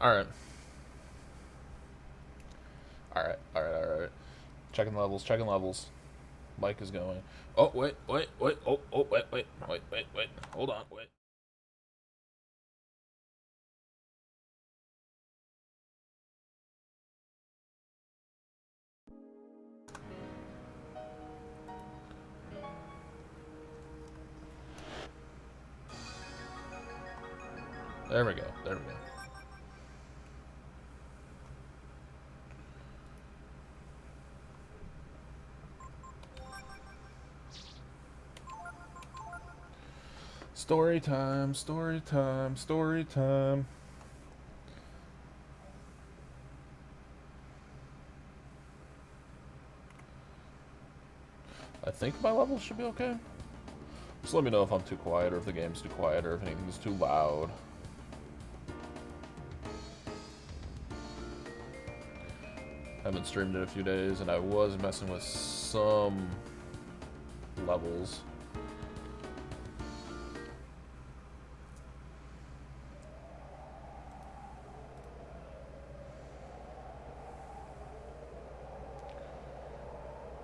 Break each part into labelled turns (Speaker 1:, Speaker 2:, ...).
Speaker 1: Alright. Alright. Checking levels, checking levels. Mic is going. Oh, wait. Wait. Hold on, wait. There we go. Story time. I think my levels should be okay. Just let me know if I'm too quiet or if the game's too quiet or if anything's too loud. Haven't streamed in a few days and I was messing with some levels.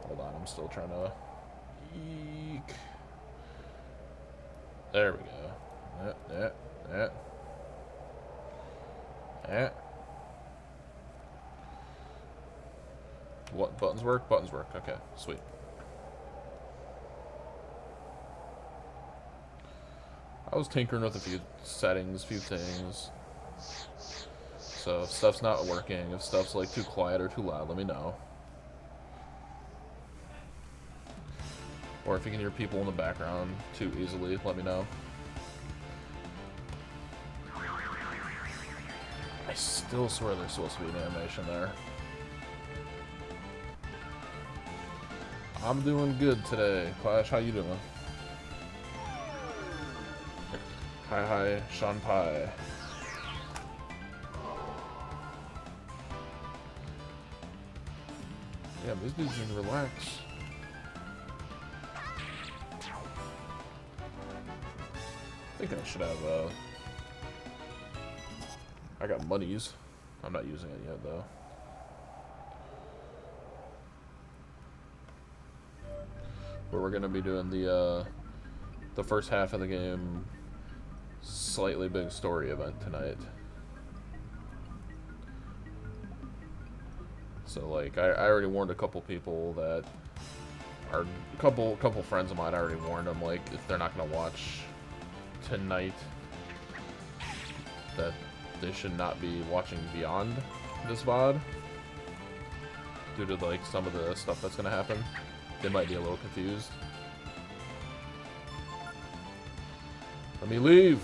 Speaker 1: Hold on, I'm still trying to... Eek. There we go. Yeah. What? Buttons work? Buttons work. Okay, sweet. I was tinkering with a few settings, few things. So if stuff's not working, if stuff's like too quiet or too loud, let me know. Or if you can hear people in the background too easily, let me know. I still swear there's supposed to be an animation there. I'm doing good today. Clash, how you doing? Hi, Sean Pie. Yeah, these dudes need to relax. I think I should have, I got monies. I'm not using it yet, though. But we're gonna be doing the first half of the game slightly big story event tonight. So like I already warned a couple people that are a couple friends of mine. I already warned them like if they're not gonna watch tonight that they should not be watching beyond this VOD due to like some of the stuff that's gonna happen. They might be a little confused. Let me leave.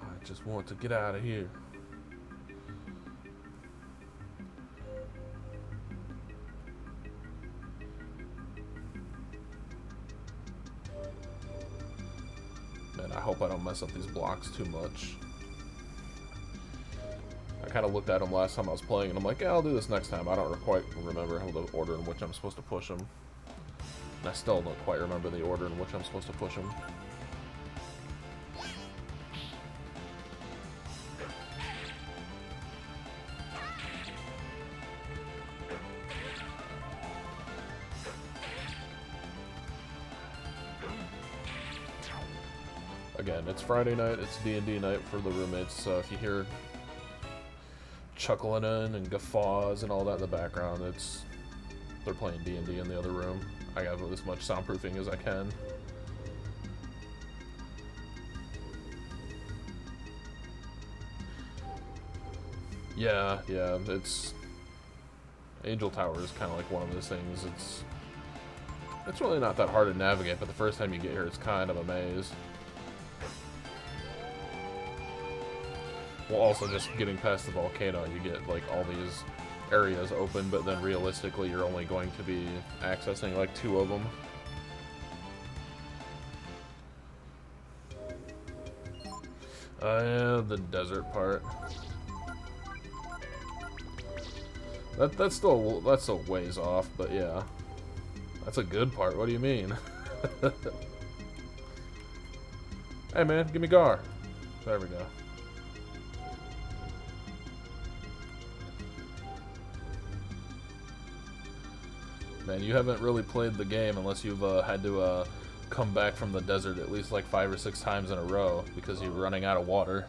Speaker 1: I just want to get out of here. Man, I hope I don't mess up these blocks too much. I kind of looked at them last time I was playing, and I'm like, yeah, I'll do this next time. I don't quite remember how the order in which I'm supposed to push them. And I still don't quite remember the order in which I'm supposed to push them. Again, it's Friday night, it's D&D night for the roommates, so if you hear chuckling and guffaws and all that in the background, they're playing D&D in the other room. I have as much soundproofing as I can. Yeah, it's... Angel Tower is kind of like one of those things. It's really not that hard to navigate, but the first time you get here, it's kind of a maze. Well, also just getting past the volcano, you get like all these areas open, but then realistically you're only going to be accessing like 2 of them. Yeah, the desert part. That's still a ways off, but yeah. That's a good part, what do you mean? Hey man, give me Gar. There we go. Man, you haven't really played the game unless you've had to come back from the desert at least like 5 or 6 times in a row because you're running out of water.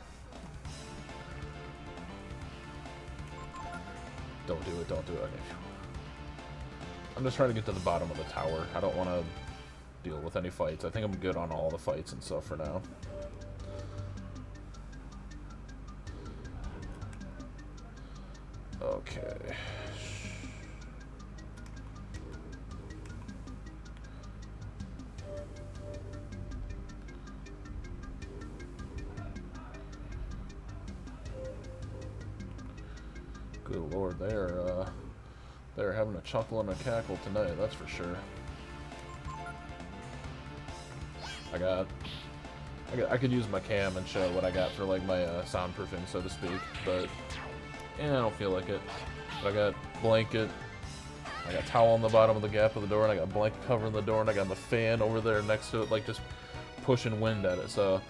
Speaker 1: Don't do it, don't do it. Okay. I'm just trying to get to the bottom of the tower. I don't want to deal with any fights. I think I'm good on all the fights and stuff for now. Okay. Good lord, they're having a chuckle and a cackle tonight, that's for sure. I could use my cam and show what I got for like my soundproofing, so to speak, but I don't feel like it. But I got blanket, I got towel on the bottom of the gap of the door, and I got blanket covering the door, and I got the fan over there next to it, like just pushing wind at it. So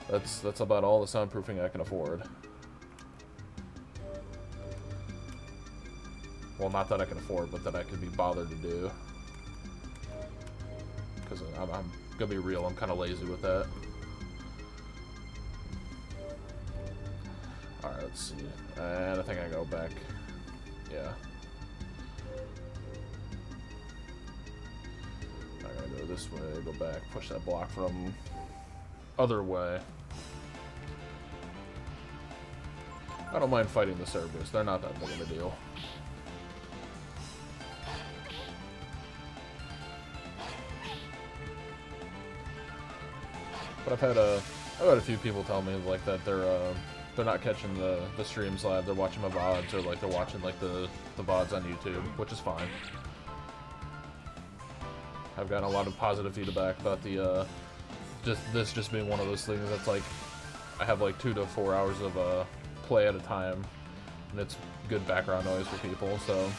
Speaker 1: that's about all the soundproofing I can afford. Well, not that I can afford, but that I could be bothered to do. Because I'm gonna be real, I'm kind of lazy with that. Alright, let's see. And I think I go back. Yeah. I gotta go this way, go back, push that block from other way. I don't mind fighting the Cerberus, they're not that big of a deal. But I've had a few people tell me like that they're not catching the streams live. They're watching my VODs, or like they're watching like the VODs on YouTube, which is fine. I've gotten a lot of positive feedback about the this just being one of those things that's like I have like 2 to 4 hours of play at a time, and it's good background noise for people. So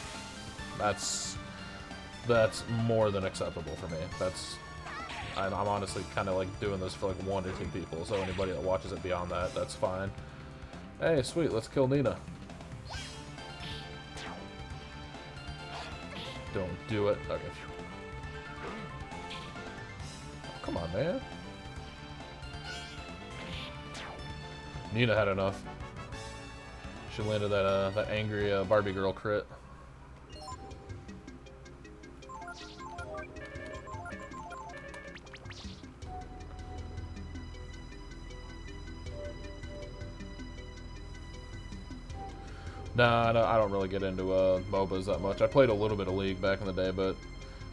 Speaker 1: that's more than acceptable for me. I'm honestly kind of like doing this for like 1 or 2 people, so anybody that watches it beyond that, that's fine. Hey, sweet, let's kill Nina. Don't do it. Okay. Come on, man. Nina had enough. She landed that angry Barbie girl crit. Nah, I don't really get into MOBAs that much. I played a little bit of League back in the day, but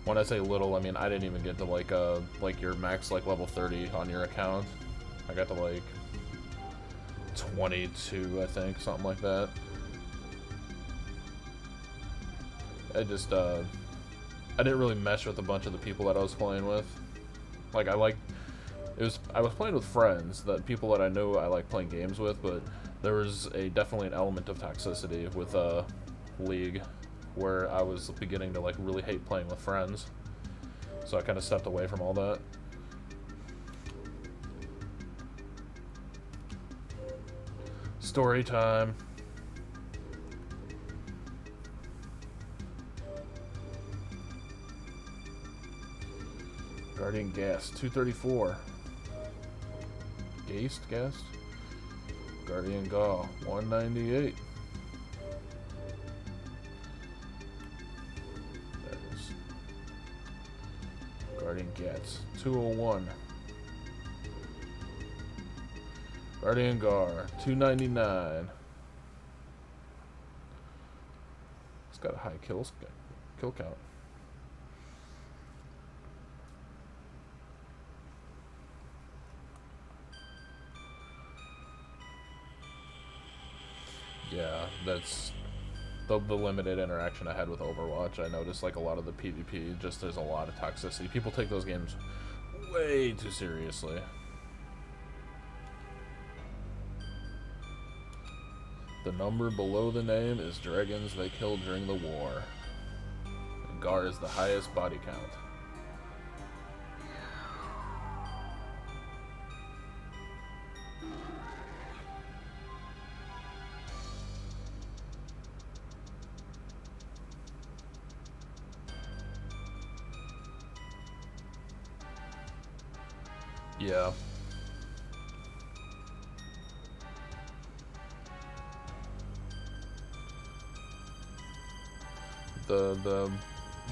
Speaker 1: when I say little, I mean I didn't even get to like your max like level 30 on your account. I got to like 22, I think, something like that. I didn't really mesh with a bunch of the people that I was playing with. Like I was playing with friends, that people that I knew I like playing games with, but there was definitely an element of toxicity with League, where I was beginning to like really hate playing with friends. So I kind of stepped away from all that. Story time. Guardian Gas, 234. Ghast? Guardian Gaw, 198. That is. Guardian Gats, 201. Guardian Gar, 299. It's got a high kill count. Yeah, that's the limited interaction I had with Overwatch. I noticed like a lot of the PvP, just there's a lot of toxicity. People take those games way too seriously. The number below the name is dragons they killed during the war. And Gar is the highest body count. Yeah.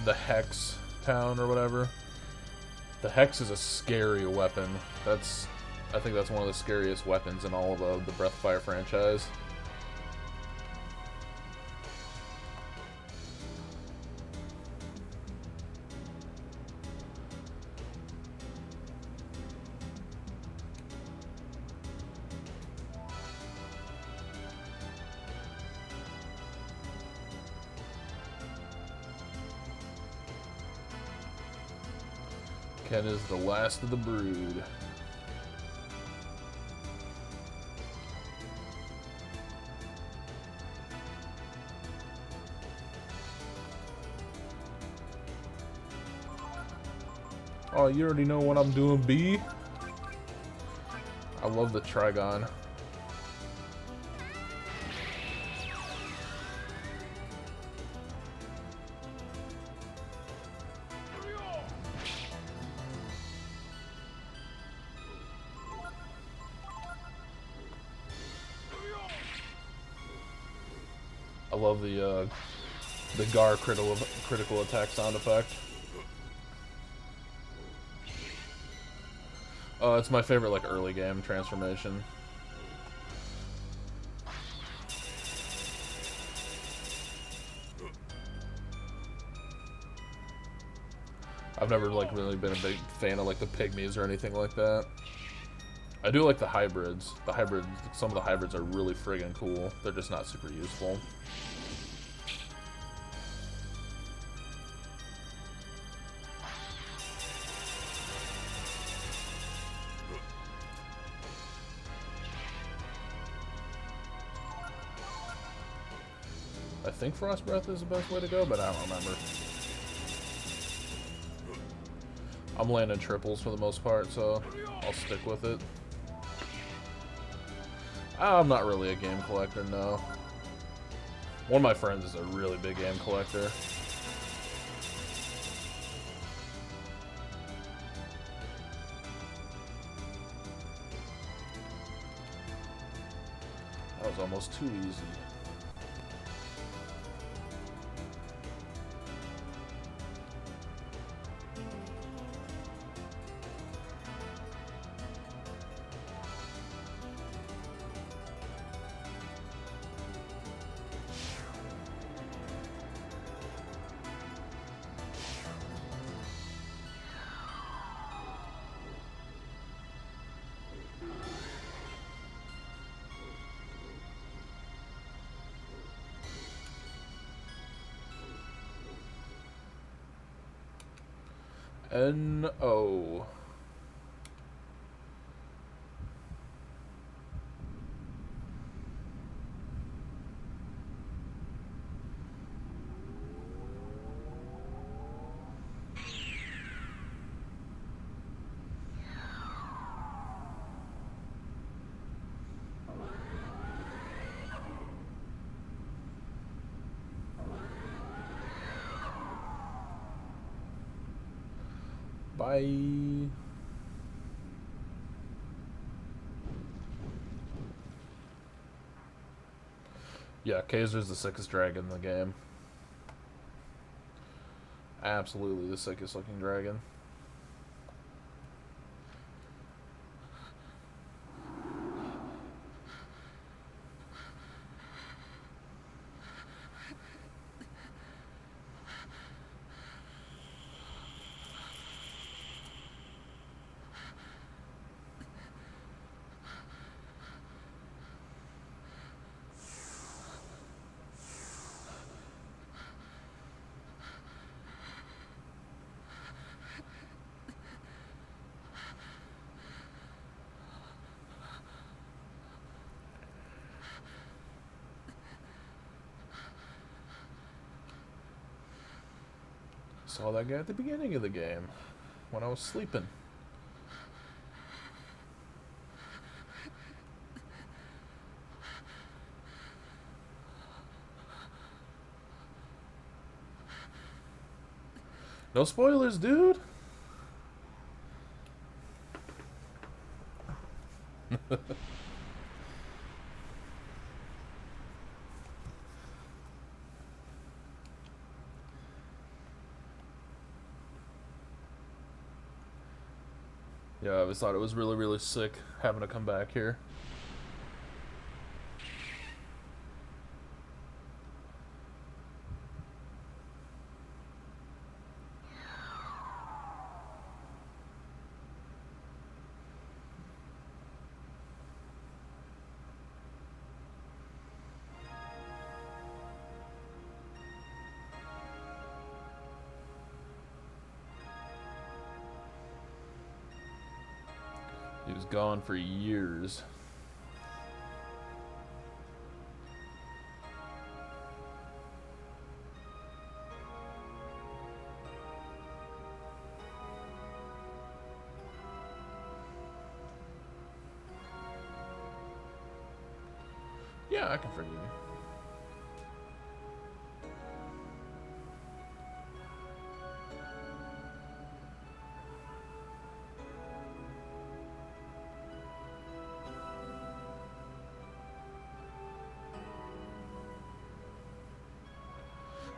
Speaker 1: The Hex town or whatever. The Hex is a scary weapon. I think that's one of the scariest weapons in all of the Breath of Fire franchise. Ken is the last of the brood. Oh, you already know what I'm doing, B? I love the Trigon. I love the Gar critical attack sound effect. It's my favorite, like, early game transformation. I've never, like, really been a big fan of, like, the pygmies or anything like that. I do like the hybrids. Some of the hybrids are really friggin' cool. They're just not super useful. I think Frost Breath is the best way to go, but I don't remember. I'm landing triples for the most part, so I'll stick with it. I'm not really a game collector, no. One of my friends is a really big game collector. That was almost too easy. N-O. Bye. Yeah, Kaiser's the sickest dragon in the game. Absolutely the sickest looking dragon. Saw that guy at the beginning of the game when I was sleeping. No spoilers, dude. Yeah, I always thought it was really, really sick having to come back here. He was gone for years. Yeah, I can forgive you.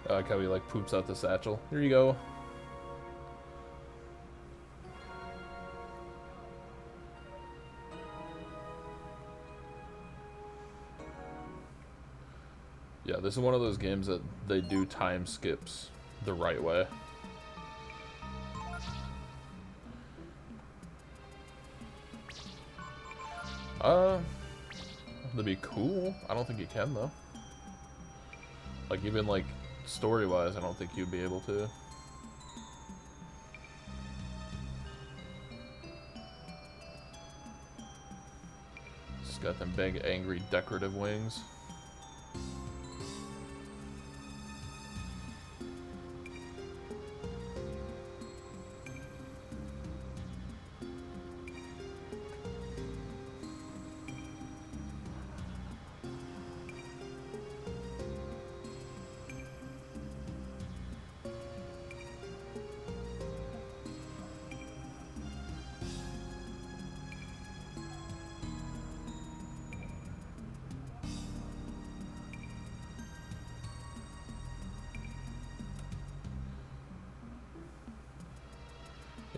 Speaker 1: I like how he like poops out the satchel. Here you go. Yeah, this is one of those games that they do time skips the right way. That'd be cool. I don't think you can though. Like even like story-wise, I don't think you'd be able to. It's got them big, angry, decorative wings.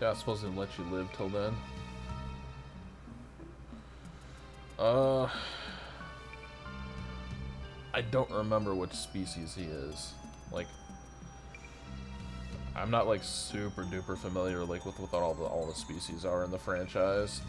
Speaker 1: Yeah, I suppose they let you live till then. I don't remember which species he is. Like, I'm not like super duper familiar like with what all the species are in the franchise.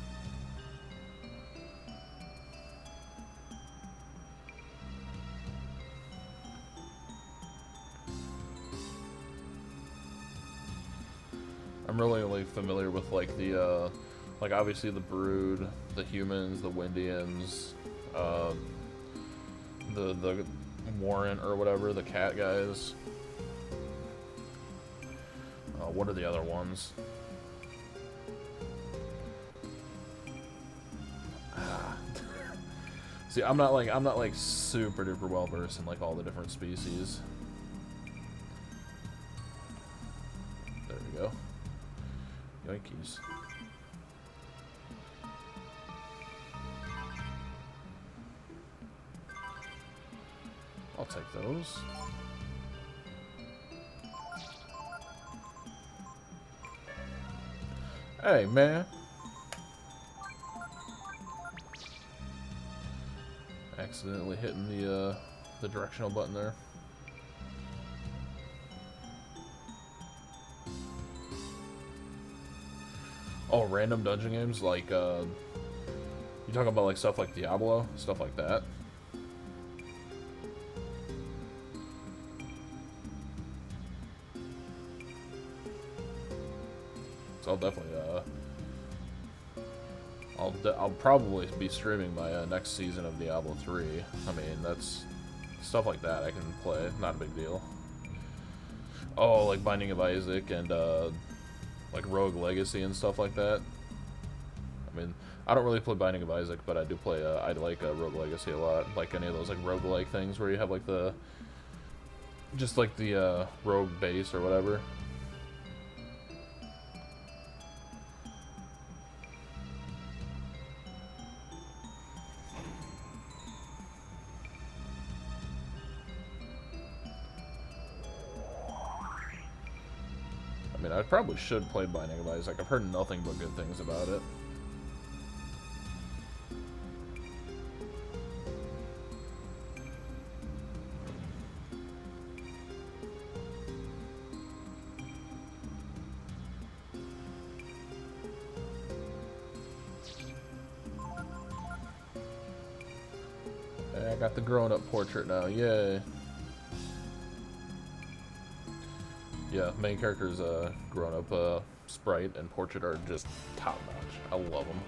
Speaker 1: I'm really only familiar with like the like obviously the Brood, the humans, the Windians, the Warrant or whatever, the cat guys. What are the other ones? See, I'm not like super duper well versed in like all the different species. There we go. Yankees. I'll take those. Hey, man. Accidentally hitting the directional button there. Oh, random dungeon games like you talking about like stuff like Diablo, stuff like that. So I'll definitely I'll probably be streaming my next season of Diablo 3. I mean, that's stuff like that I can play, not a big deal. Oh, like Binding of Isaac and like Rogue Legacy and stuff like that. I mean, I don't really play Binding of Isaac, but I do play I like Rogue Legacy a lot. Like any of those like roguelike things where you have like the just like the rogue base or whatever. I mean, I probably should play Binding of Isaac. I've heard nothing but good things about it. I got the grown-up portrait now, yay. Yeah, main character's grown-up sprite and portrait are just top-notch. I love them.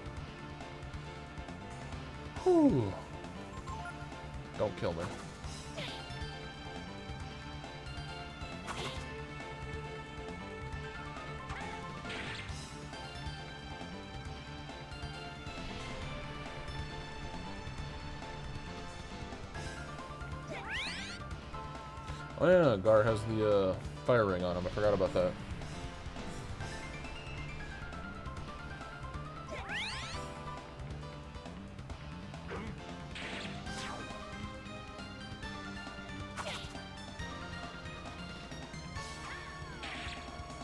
Speaker 1: Whew. Don't kill me. Oh yeah, Gar has the fire ring on him. I forgot about that.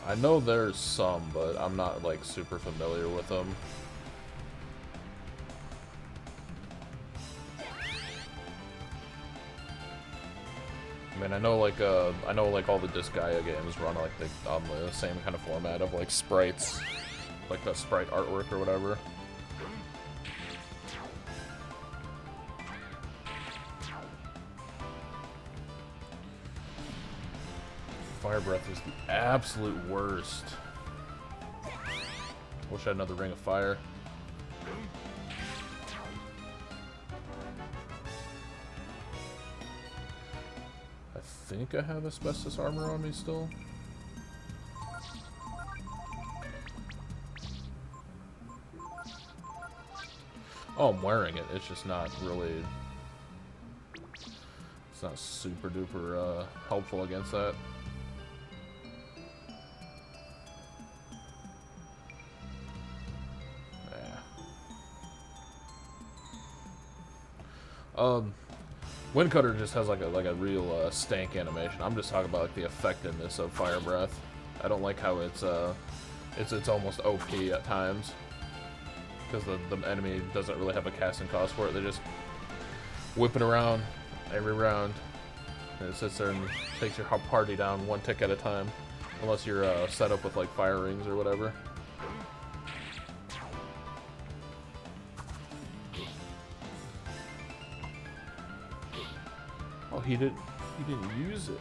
Speaker 1: I know there's some, but I'm not like super familiar with them. I mean, I know like all the Disgaea games run like on the same kind of format of like sprites, like the sprite artwork or whatever. Fire breath is the absolute worst. Wish I had another ring of fire. I think I have asbestos armor on me still. Oh, I'm wearing it. It's just not really... It's not super duper helpful against that. Windcutter just has like a real stank animation. I'm just talking about like the effectiveness of fire breath. I don't like how it's almost OP at times because the enemy doesn't really have a casting cost for it. They just whip it around every round, and it sits there and takes your party down one tick at a time, unless you're set up with like fire rings or whatever. Oh, he didn't use it.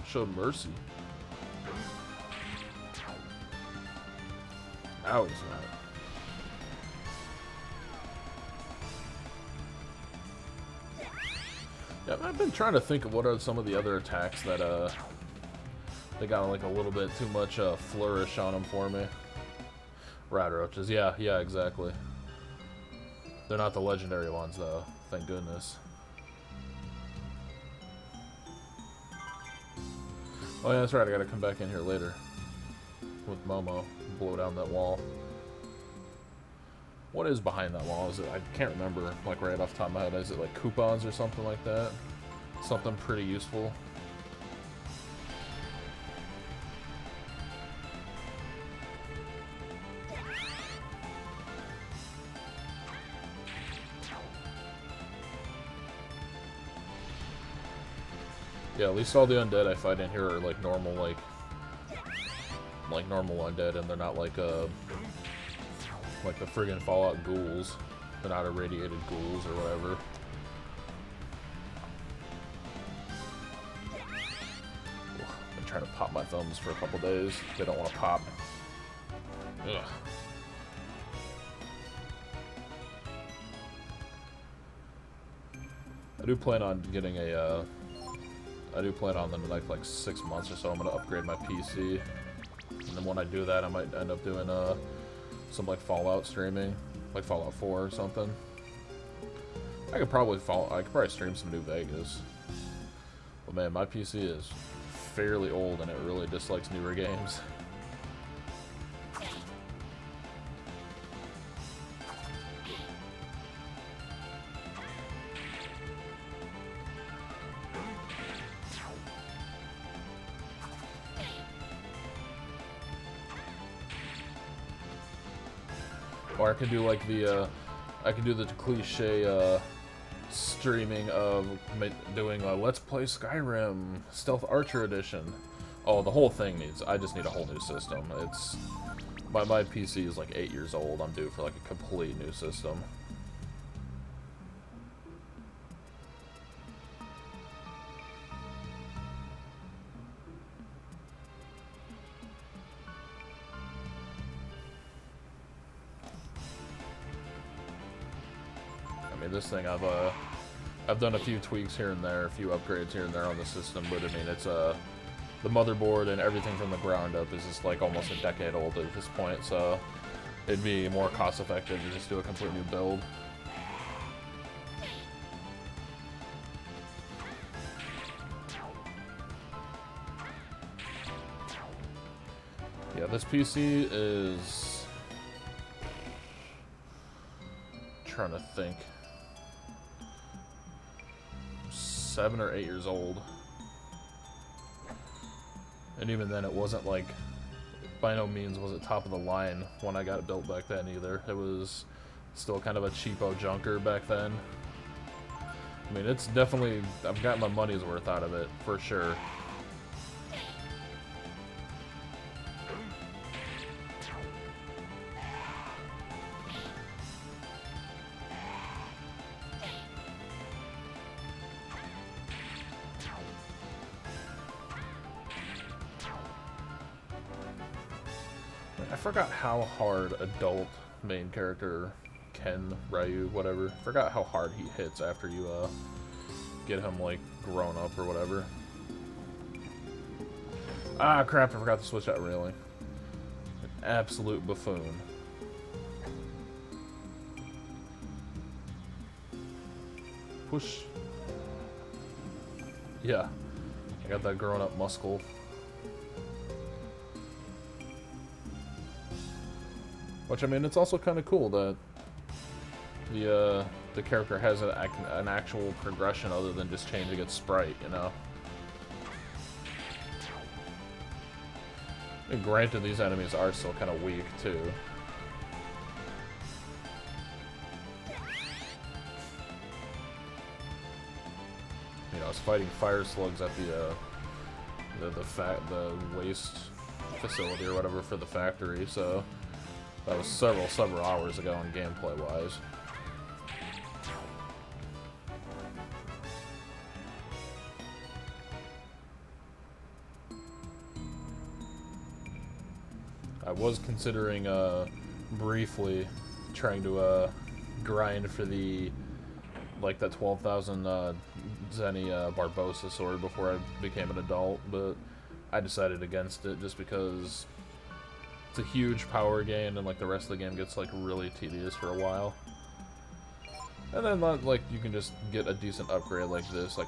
Speaker 1: Showed mercy. Now he's not. Yeah, I've been trying to think of what are some of the other attacks that they got like a little bit too much flourish on them for me. Rad roaches, yeah, exactly. They're not the legendary ones though, thank goodness. Oh yeah, that's right, I gotta come back in here later with Momo, blow down that wall. What is behind that wall? Is it, I can't remember, like right off the top of my head, is it like coupons or something like that? Something pretty useful. Yeah, at least all the undead I fight in here are like normal, like normal undead, and they're not like the friggin' Fallout ghouls. They're not irradiated ghouls or whatever. I've been trying to pop my thumbs for a couple days. They don't want to pop. Ugh. I do plan on getting a I do plan on in the next like 6 months or so I'm gonna upgrade my PC, and then when I do that I might end up doing some like Fallout streaming, like Fallout 4 or something. I could probably stream some New Vegas, but man, my PC is fairly old and it really dislikes newer games. Or I could do like the, I could do the cliche streaming of doing a Let's Play Skyrim Stealth Archer Edition. Oh, the whole thing needs, I just need a whole new system. It's, my PC is like 8 years old. I'm due for like a complete new system. I mean, this thing I've done a few tweaks here and there, a few upgrades here and there on the system, but I mean, it's the motherboard and everything from the ground up is just like almost a decade old at this point, so it'd be more cost effective to just do a complete new build. Yeah, this PC is, trying to think, 7 or 8 years old. And even then, it wasn't like, by no means was it top of the line when I got it built back then either. It was still kind of a cheapo junker back then. I mean, it's definitely, I've got my money's worth out of it, for sure. I forgot how hard adult main character Ken, Ryu, whatever. Forgot how hard he hits after you get him like grown up or whatever. Ah, crap! I forgot to switch that railing. An absolute buffoon. Push. Yeah, I got that grown up muscle. Which, I mean, it's also kind of cool that the character has an actual progression other than just changing its sprite, you know? And granted, these enemies are still kind of weak, too. You know, I was fighting fire slugs at the waste facility or whatever for the factory, so that was several hours ago in gameplay-wise. I was considering briefly trying to grind for the that 12,000 Zenny Barbosa sword before I became an adult, but I decided against it just because it's a huge power gain and like the rest of the game gets like really tedious for a while. And then like you can just get a decent upgrade like this like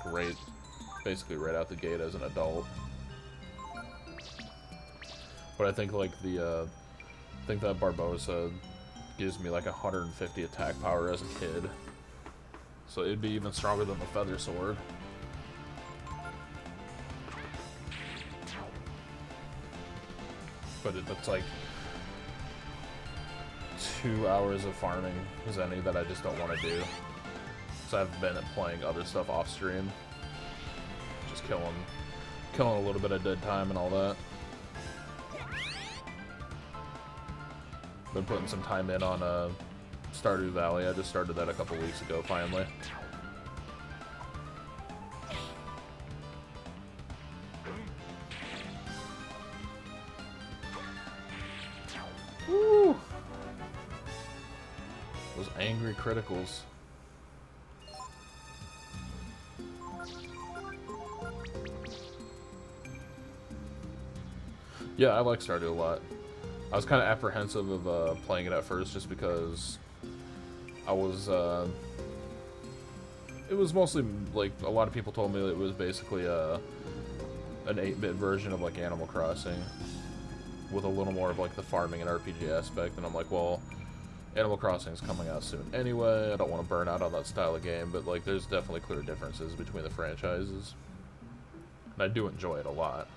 Speaker 1: basically right out the gate as an adult. But I think like I think that Barbosa gives me like 150 attack power as a kid. So it'd be even stronger than the Feather Sword. But it's like 2 hours of farming Zenny that I just don't want to do. So I've been playing other stuff off stream. Just killing a little bit of dead time and all that. Been putting some time in on Stardew Valley. I just started that a couple weeks ago, finally. Woo! Those angry criticals. Yeah, I like Stardew a lot. I was kind of apprehensive of playing it at first just because I was, it was mostly, like, a lot of people told me that it was basically an 8-bit version of, like, Animal Crossing with a little more of, like, the farming and RPG aspect, and I'm like, well, Animal Crossing's coming out soon anyway, I don't want to burn out on that style of game, but, like, there's definitely clear differences between the franchises, and I do enjoy it a lot.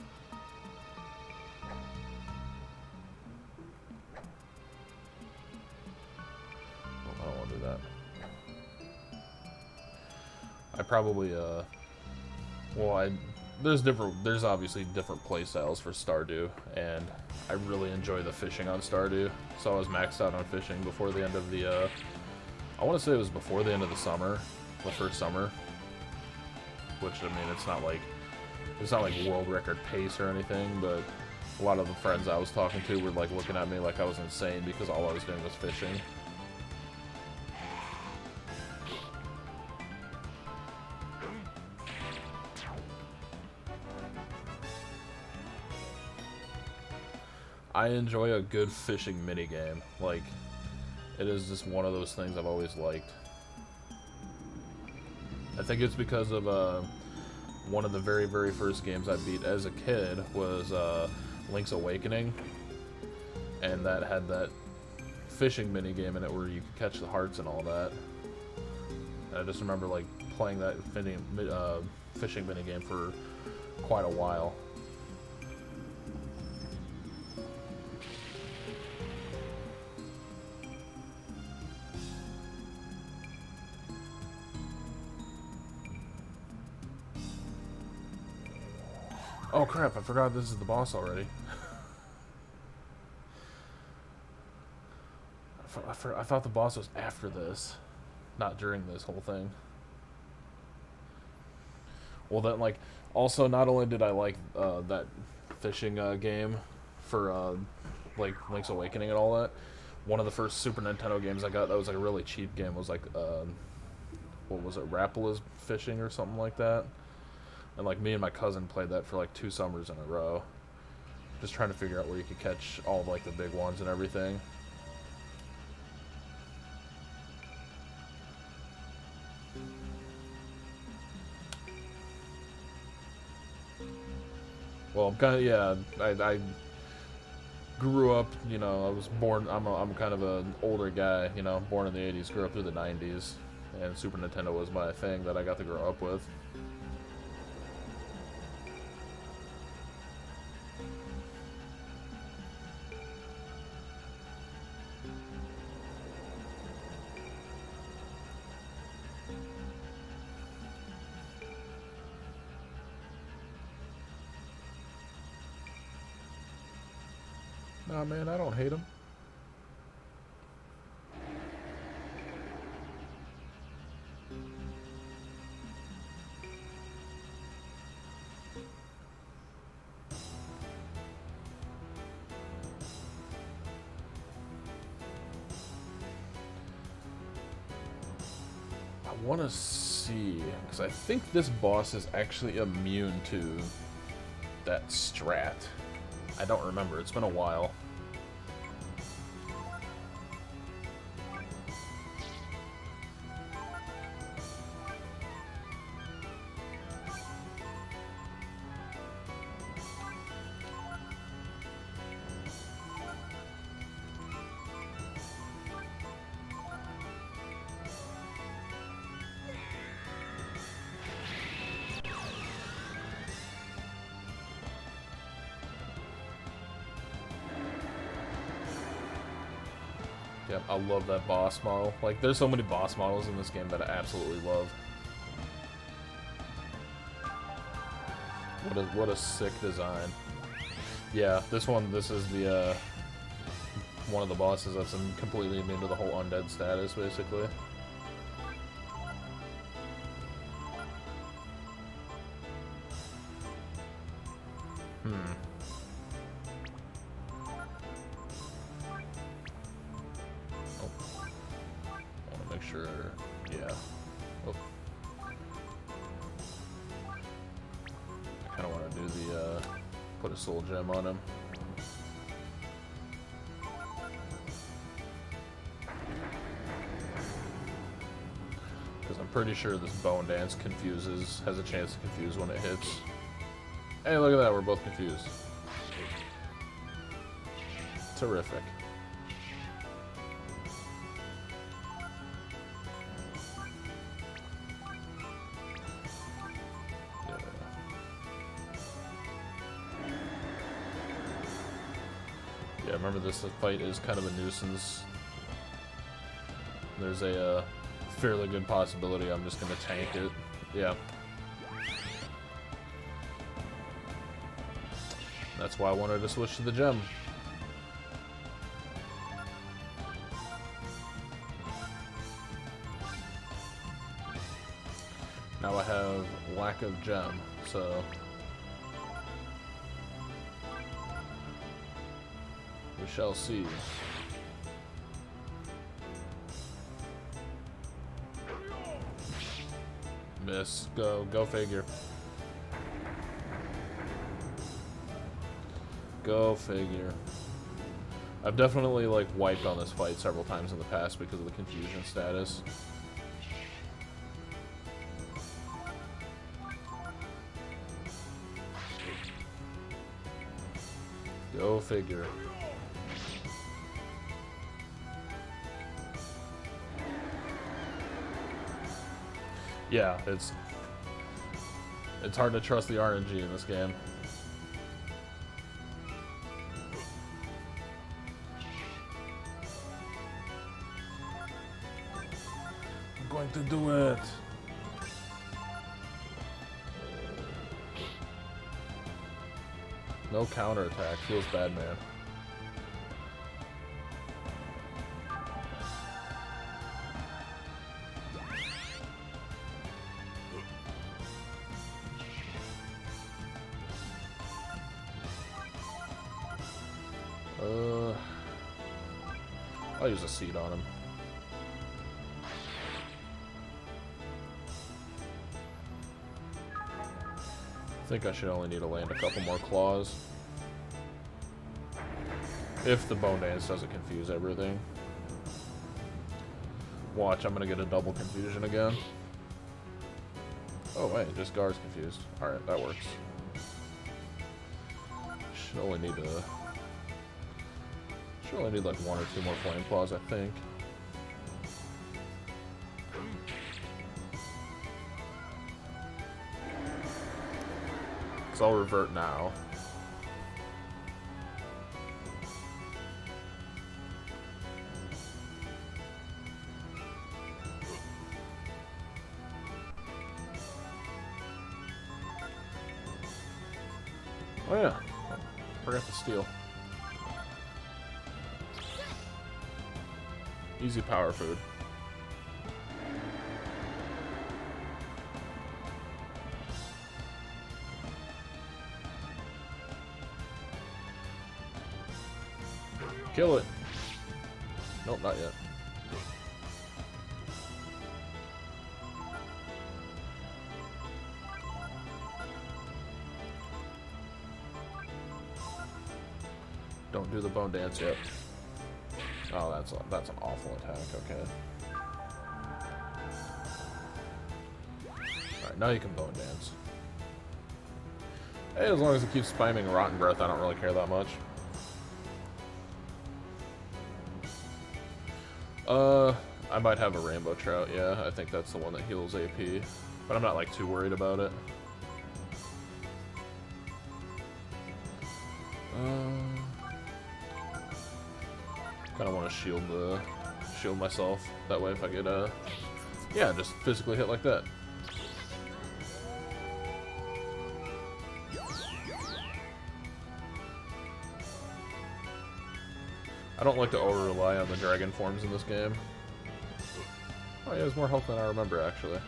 Speaker 1: I probably, well, there's obviously different play styles for Stardew, and I really enjoy the fishing on Stardew, so I was maxed out on fishing before the end of the, I want to say it was before the end of the summer, the first summer, which, I mean, it's not like world record pace or anything, but a lot of the friends I was talking to were, like, looking at me like I was insane because all I was doing was fishing. I enjoy a good fishing minigame. Like, it is just one of those things I've always liked. I think it's because of one of the very, very first games I beat as a kid was Link's Awakening, and that had that fishing minigame in it where you could catch the hearts and all that. And I just remember like playing that fishing minigame for quite a while. Oh crap, I forgot this is the boss already. I thought the boss was after this, not during this whole thing. Well then, like, also not only did I like that fishing game for like Link's Awakening and all that, one of the first Super Nintendo games I got that was like a really cheap game was like, what was it, Rapala's Fishing or something like that. And like me and my cousin played that for like 2 summers in a row, just trying to figure out where you could catch all of, like the big ones and everything. Well, I'm kind of, yeah, I grew up, you know, I was born, I'm kind of an older guy, you know, born in the 80s, grew up through the 90s, and Super Nintendo was my thing that I got to grow up with. Nah, man, I don't hate him. I want to see, because I think this boss is actually immune to that strat. I don't remember, it's been a while. Yep, I love that boss model. Like, there's so many boss models in this game that I absolutely love. What a sick design. Yeah, this is the, one of the bosses that's completely immune to the whole undead status, basically. Put a soul gem on him. Because I'm pretty sure this bone dance has a chance to confuse when it hits. Hey, look at that, we're both confused. Terrific. Yeah, remember this fight is kind of a nuisance. There's a fairly good possibility I'm just going to tank it Yeah. That's why I wanted to switch to the gem. Now I have lack of gem, so we shall see. Miss. Go figure. Go figure. I've definitely like wiped on this fight several times in the past because of the confusion status. Go figure. Yeah, it's hard to trust the RNG in this game. I'm going to do it. No counterattack. Feels bad, man. I'll use a seed on him. I think I should only need to land a couple more claws. If the bone dance doesn't confuse everything. Watch, I'm gonna get a double confusion again. Oh wait, just Gar's confused. Alright, that works. Should only need like one or two more flame claws, I think. So I'll revert now. Oh yeah, forgot to steal. Easy power food. Kill it. Nope, not yet. Don't do the bone dance yet. Oh, that's an awful attack. Okay. All right, now you can bone dance. Hey, as long as it keeps spamming Rotten Breath, I don't really care that much. I might have a Rainbow Trout. Yeah, I think that's the one that heals AP, but I'm not like too worried about it. Kind of want to shield myself. That way, if I get yeah, just physically hit like that. I don't like to over rely on the dragon forms in this game. Oh, he has more health than I remember, actually.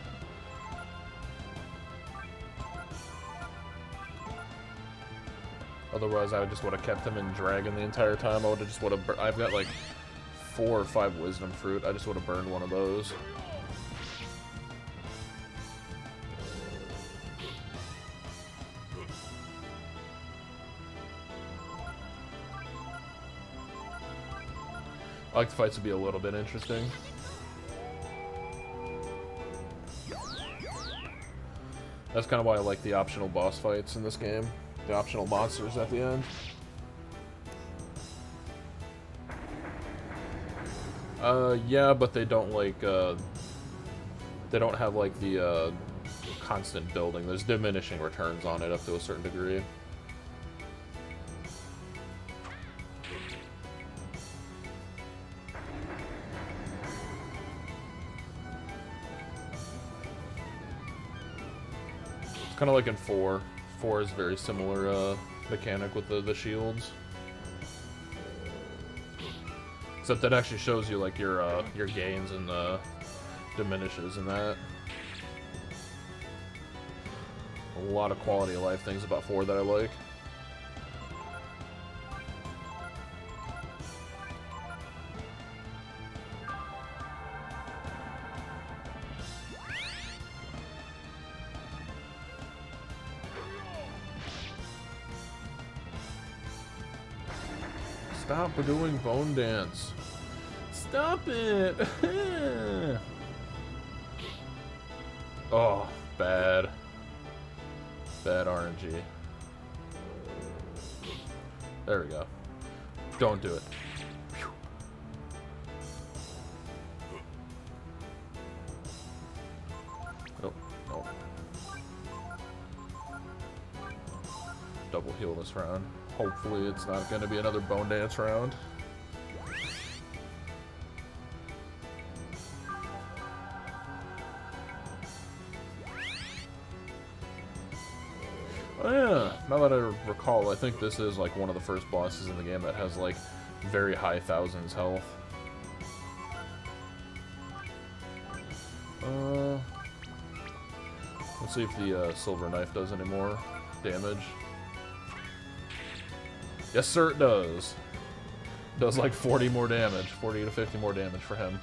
Speaker 1: Otherwise, I just would have kept him in dragon the entire time. I've got like 4 or 5 wisdom fruit. I just would have burned one of those. I like the fights to be a little bit interesting. That's kind of why I like the optional boss fights in this game. The optional monsters at the end. Yeah, but they don't like, they don't have like the, constant building. There's diminishing returns on it up to a certain degree. kind of like in 4. 4 is very similar mechanic with the shields. Except that actually shows you like your gains and diminishes and that. A lot of quality of life things about 4 that I like. Stop doing bone dance. Stop it! Oh, bad. Bad RNG. There we go. Don't do it. Oh, no. Double heal this round. Hopefully it's not going to be another bone dance round. Oh yeah, now that I recall, I think this is like one of the first bosses in the game that has like very high thousands health. Let's see if the silver knife does any more damage. Yes sir, it does. Does like 40 more damage, 40 to 50 more damage for him.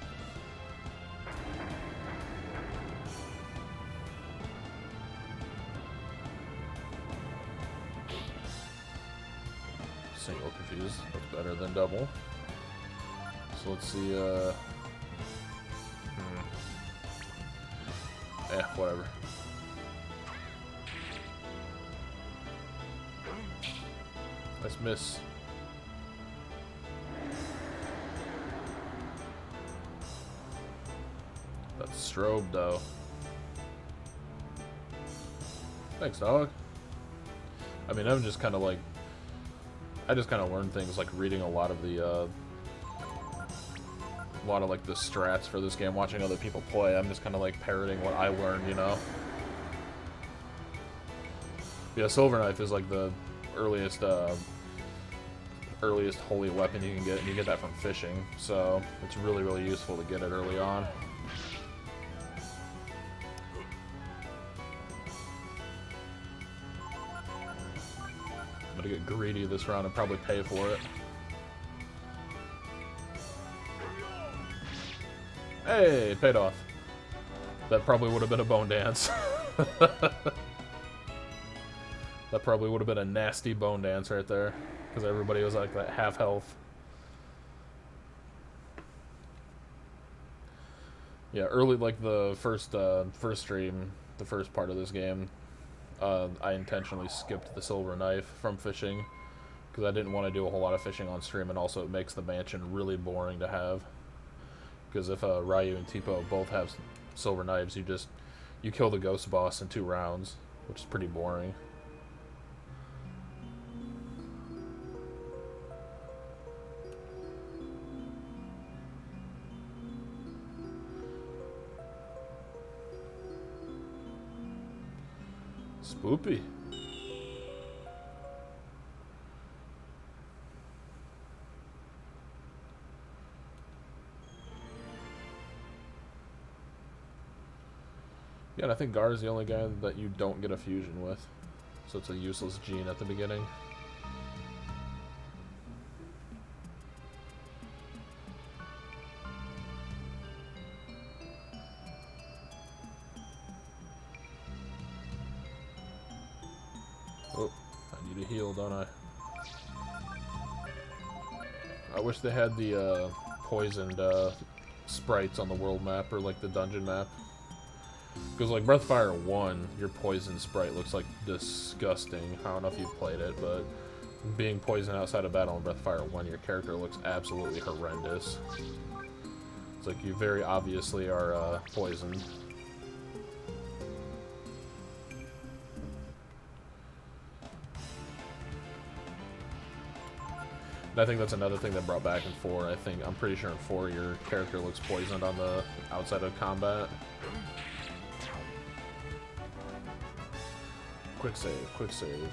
Speaker 1: Single confused, that's better than double. So let's see, whatever. Nice miss. That's strobe though. Thanks, dog. I mean, I'm just kind of like, I just kind of learned things like reading a lot of the like the strats for this game, watching other people play. I'm just kind of like parroting what I learned, you know. Yeah, silver knife is like the earliest holy weapon you can get, and you get that from fishing, so it's really, really useful to get it early on. I'm gonna get greedy this round and probably pay for it. Hey, it paid off. That probably would have been a bone dance. That probably would have been a nasty bone dance right there, because everybody was like that half health. Yeah, early, like the first stream, the first part of this game, I intentionally skipped the silver knife from fishing, because I didn't want to do a whole lot of fishing on stream, and also it makes the mansion really boring to have. Because if Ryu and Tipo both have silver knives, you kill the ghost boss in 2 rounds, which is pretty boring. Spoopy. Yeah, and I think Gar is the only guy that you don't get a fusion with. So it's a useless gene at the beginning. Oh, I need a heal, don't I? I wish they had the poisoned sprites on the world map, or like the dungeon map. Because like Breath of Fire 1, your poison sprite looks like disgusting. I don't know if you've played it, but being poisoned outside of battle in Breath of Fire 1, your character looks absolutely horrendous. It's like you very obviously are poisoned. And I think that's another thing that brought back in 4. I'm pretty sure in 4 your character looks poisoned on the outside of combat. Quick save, quick save.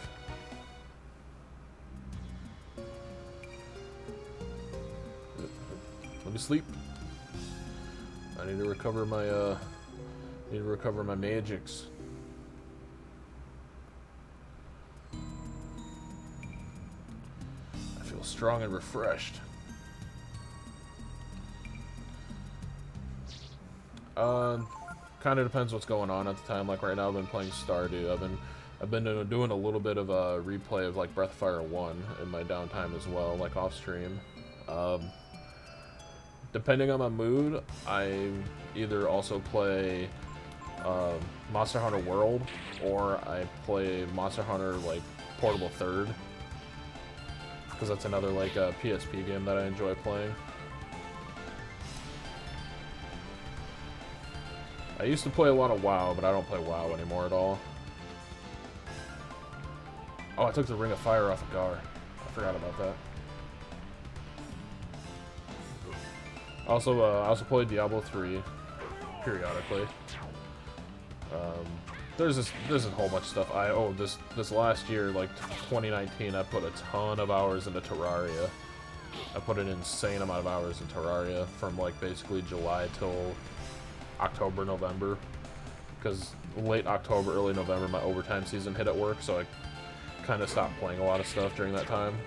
Speaker 1: Let me sleep. I need to recover my magics. I feel strong and refreshed. Kind of depends what's going on at the time. Like right now, I've been playing Stardew. I've been doing a little bit of a replay of like Breath of Fire 1 in my downtime as well, like off stream. Depending on my mood, I either also play Monster Hunter World, or I play Monster Hunter like Portable Third, because that's another like PSP game that I enjoy playing. I used to play a lot of WoW, but I don't play WoW anymore at all. Oh, I took the Ring of Fire off of Gar. I forgot about that. Also, I also play Diablo 3 periodically. There's a whole bunch of stuff. This last year, like 2019, I put a ton of hours into Terraria. I put an insane amount of hours in Terraria from like basically July till October, November, because late October, early November, my overtime season hit at work, so I kind of stopped playing a lot of stuff during that time.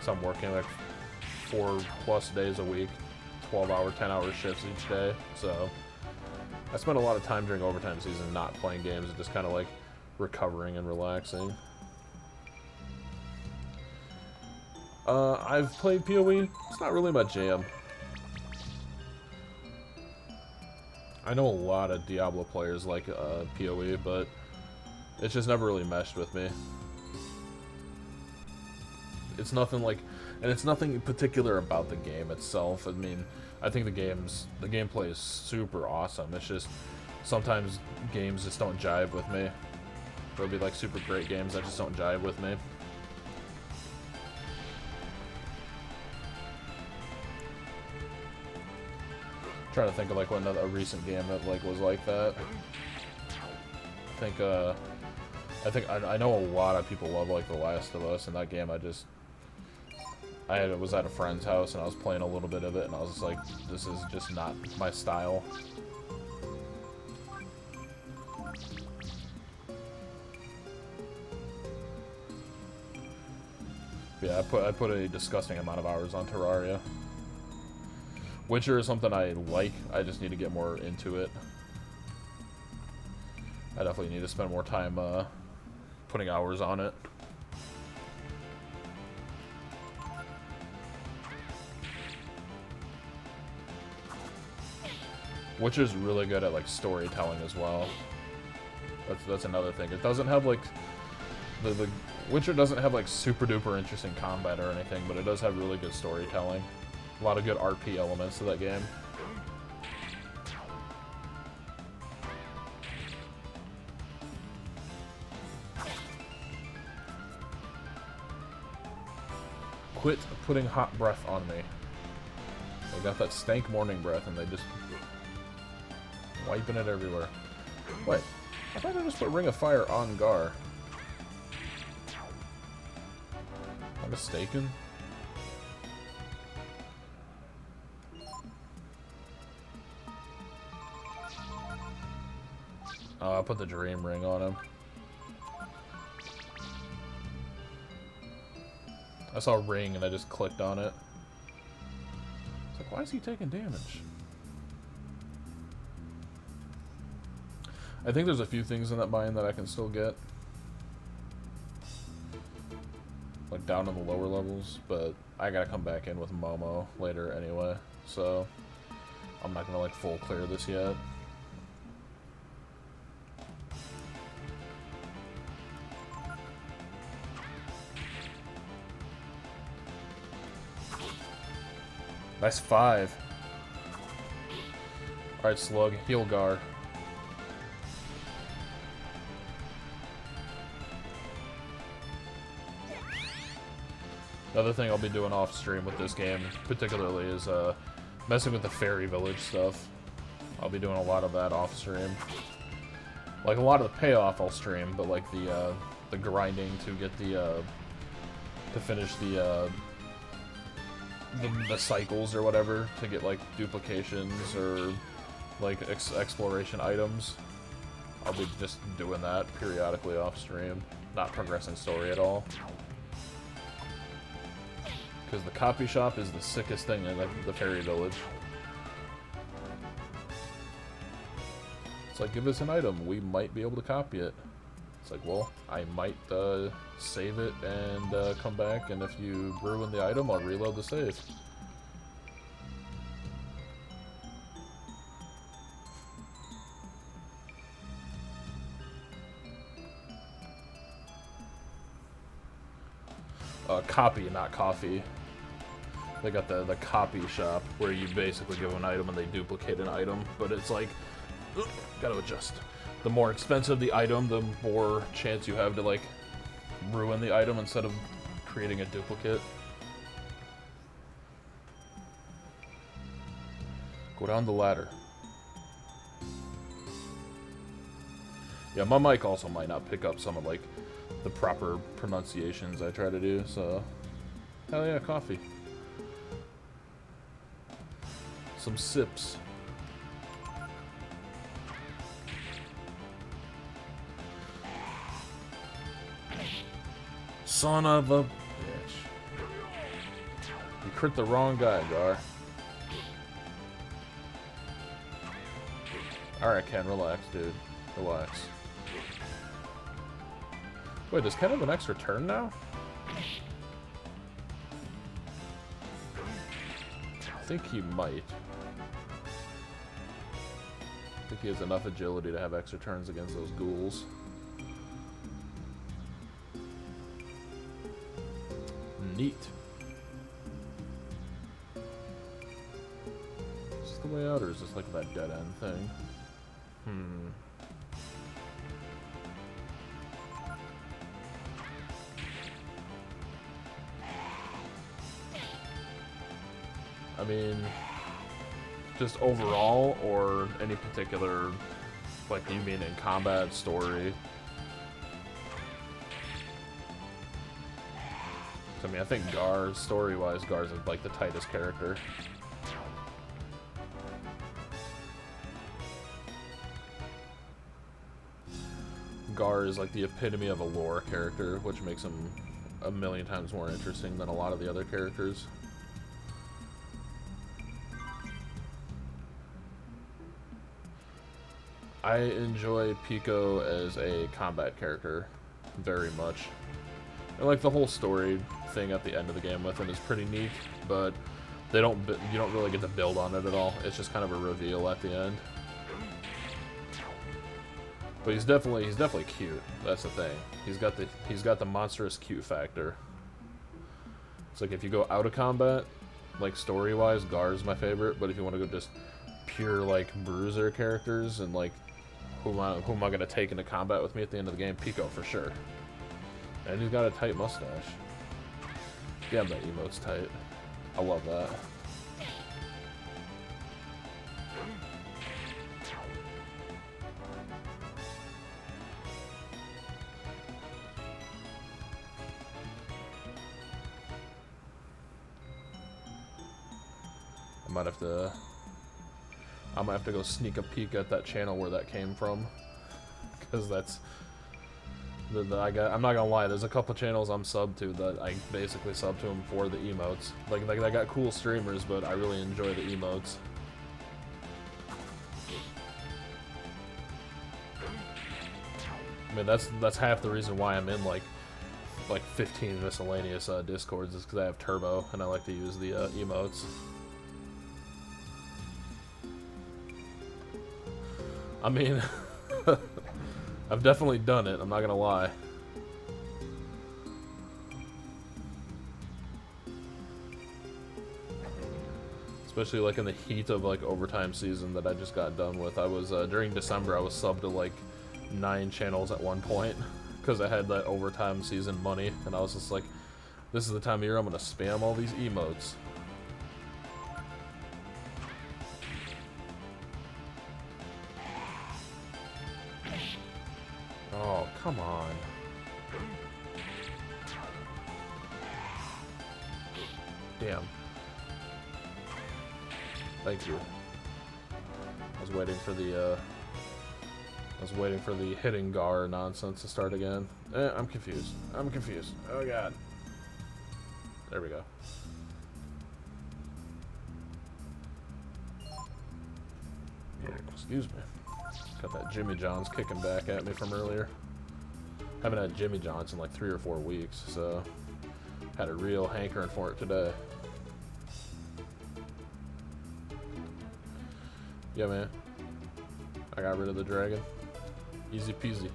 Speaker 1: So I'm working like 4+ days a week, 12-hour, 10-hour shifts each day. So I spent a lot of time during overtime season not playing games and just kind of like recovering and relaxing. I've played PoE. It's not really my jam. I know a lot of Diablo players like PoE, but it's just never really meshed with me. It's nothing like, and it's nothing particular about the game itself. I mean, I think the gameplay is super awesome. It's just sometimes games just don't jive with me. There'll be like super great games that just don't jive with me. Trying to think of like a recent game that like was like that. I know a lot of people love like The Last of Us, and that game I was at a friend's house and I was playing a little bit of it and I was just like, this is just not my style. Yeah, I put a disgusting amount of hours on Terraria. Witcher is something I like, I just need to get more into it. I definitely need to spend more time putting hours on it. Witcher's really good at like storytelling as well. That's another thing. It doesn't have like the Witcher doesn't have like super duper interesting combat or anything, but it does have really good storytelling. A lot of good RP elements to that game. Quit putting hot breath on me. They got that stank morning breath and they just wiping it everywhere. Wait, I thought I just put Ring of Fire on Gar. Am I mistaken? Oh, I put the Dream Ring on him. I saw Ring and I just clicked on it. It's like, why is he taking damage? I think there's a few things in that mine that I can still get. Like down in the lower levels, but I gotta come back in with Momo later anyway, so I'm not gonna like full clear this yet. Nice 5. Alright, Slug, heal Gar. Another thing I'll be doing off stream with this game, particularly, is messing with the fairy village stuff. I'll be doing a lot of that off stream. Like a lot of the payoff I'll stream, but like the grinding to get the to finish the cycles or whatever, to get like duplications or like exploration items, I'll be just doing that periodically off stream, not progressing story at all. Because the copy shop is the sickest thing in the fairy village. It's like, give us an item, we might be able to copy it. It's like, well, I might save it and come back, and if you ruin the item, I'll reload the save. Copy, not coffee. They got the copy shop, where you basically give an item and they duplicate an item, but it's like, gotta adjust. The more expensive the item, the more chance you have to like ruin the item instead of creating a duplicate. Go down the ladder. Yeah, my mic also might not pick up some of like the proper pronunciations I try to do, so hell yeah, coffee. Some sips. Son of a bitch. You crit the wrong guy, Gar. Alright, Ken, relax, dude. Relax. Wait, does Ken have an extra turn now? I think he might. I think he has enough agility to have extra turns against those ghouls. Neat. Is this the way out, or is this like that dead end thing? I mean, just overall, or any particular, like, you mean in combat, story? I mean, I think Gar's, story-wise, Gar's like the tightest character. Gar is like the epitome of a lore character, which makes him a million times more interesting than a lot of the other characters. I enjoy Pico as a combat character very much. And like the whole story thing at the end of the game with him is pretty neat, but you don't really get to build on it at all. It's just kind of a reveal at the end. But he's definitely cute. That's the thing. He's got the monstrous cute factor. It's like if you go out of combat, like story-wise, Gar's my favorite. But if you want to go just pure like bruiser characters and like who am I gonna take into combat with me at the end of the game, Pico for sure. And he's got a tight mustache. Damn, that emote's tight. I love that. I might have to go sneak a peek at that channel where that came from, because that's I'm not gonna lie. There's a couple channels I'm subbed to that I basically sub to them for the emotes. Like I got cool streamers, but I really enjoy the emotes. I mean, that's half the reason why I'm in like 15 miscellaneous discords, is because I have turbo and I like to use the emotes. I mean, I've definitely done it, I'm not gonna lie. Especially like in the heat of like overtime season that I just got done with. I was, during December, I was subbed to like 9 channels at one point, because I had that overtime season money, and I was just like, this is the time of year I'm gonna spam all these emotes. Damn. Thank you. I was waiting for the hitting Gar nonsense to start again. I'm confused. I'm confused. Oh god. There we go. Excuse me. Got that Jimmy John's kicking back at me from earlier. Haven't had Jimmy John's in like 3 or 4 weeks, so had a real hankering for it today. Yeah, man. I got rid of the dragon. Easy peasy.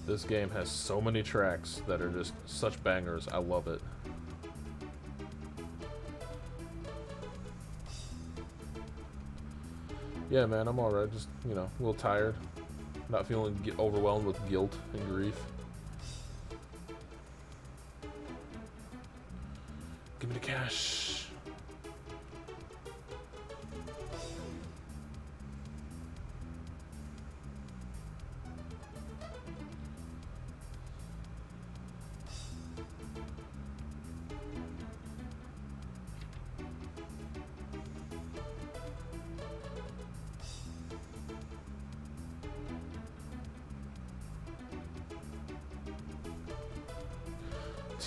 Speaker 1: This game has so many tracks that are just such bangers. I love it. Yeah, man, I'm alright. Just, you know, a little tired. Not feeling overwhelmed with guilt and grief. Give me the cash.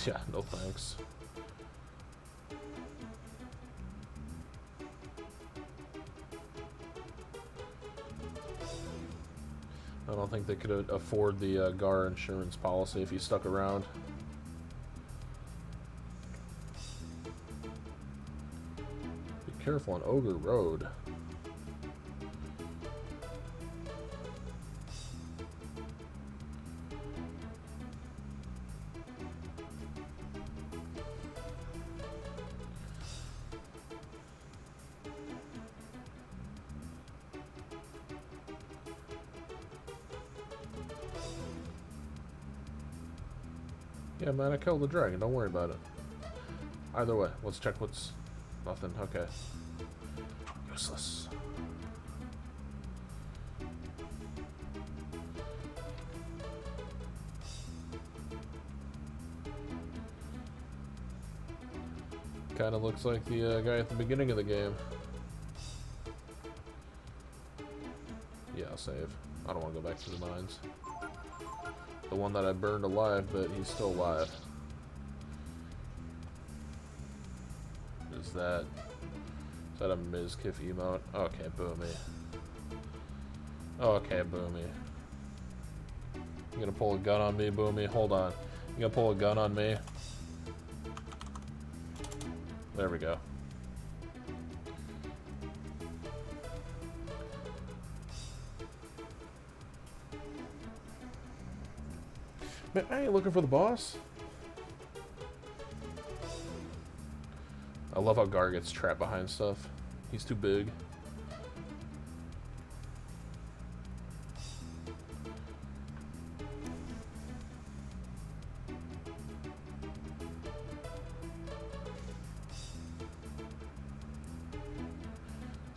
Speaker 1: Yeah, no thanks. I don't think they could afford the Gar insurance policy if you stuck around. Be careful on Ogre Road. Yeah, man, I killed the dragon. Don't worry about it. Either way, let's check what's... Nothing. Okay. Useless. Kinda looks like the guy at the beginning of the game. Yeah, I'll save. I don't want to go back to the mines. The one that I burned alive, but he's still alive. Is that a Ms. Kiff emote? Okay, Boomy. Okay, Boomy. You gonna pull a gun on me, Boomy? Hold on. You gonna pull a gun on me? There we go. Man, I ain't looking for the boss. I love how Gar gets trapped behind stuff. He's too big.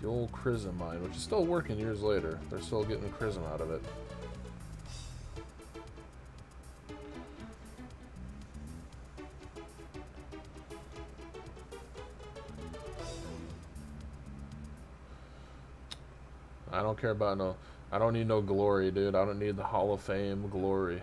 Speaker 1: The old Chrism mine, which is still working years later. They're still getting Chrism out of it. I don't care about no... I don't need no glory, dude. I don't need the Hall of Fame glory.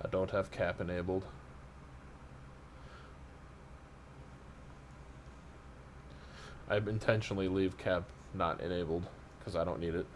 Speaker 1: I don't have cap enabled. I intentionally leave cap not enabled because I don't need it.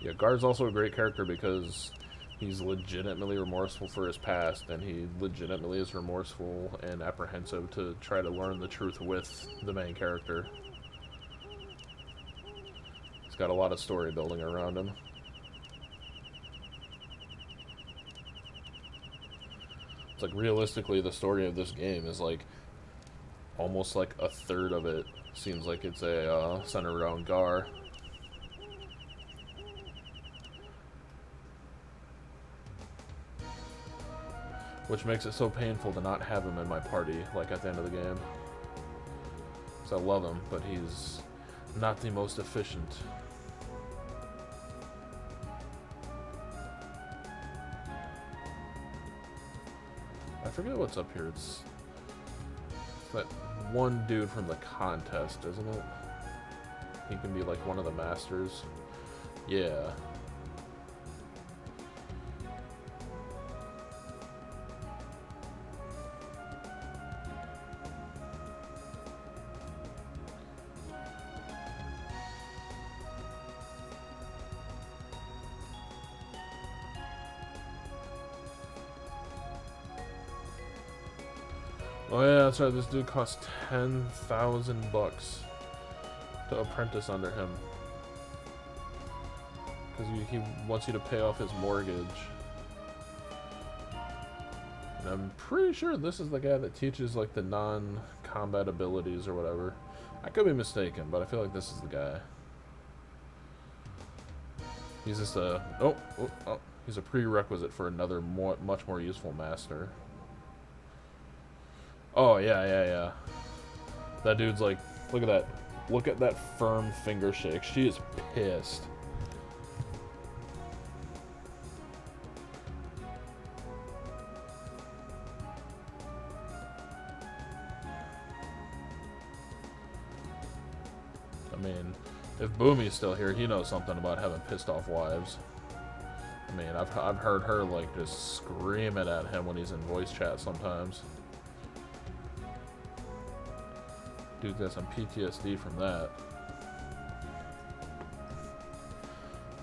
Speaker 1: Yeah, Guard's also a great character because He's legitimately remorseful for his past, and he legitimately is remorseful and apprehensive to try to learn the truth with the main character. He's got a lot of story building around him. It's like, realistically, the story of this game is like almost like a third of it seems like it's a centered around Gar. Which makes it so painful to not have him in my party, like at the end of the game. Because I love him, but he's not the most efficient. I forget what's up here. It's that one dude from the contest, isn't it? He can be like one of the masters. Yeah. Oh yeah, that's right, this dude costs 10,000 bucks to apprentice under him. Because he wants you to pay off his mortgage. And I'm pretty sure this is the guy that teaches like the non-combat abilities or whatever. I could be mistaken, but I feel like this is the guy. He's just a... Oh, he's a prerequisite for another much more useful master. Oh, yeah. That dude's like, look at that. Look at that firm finger shake. She is pissed. I mean, if Boomy's still here, he knows something about having pissed off wives. I mean, I've heard her like just screaming at him when he's in voice chat sometimes. Dude's got some PTSD from that.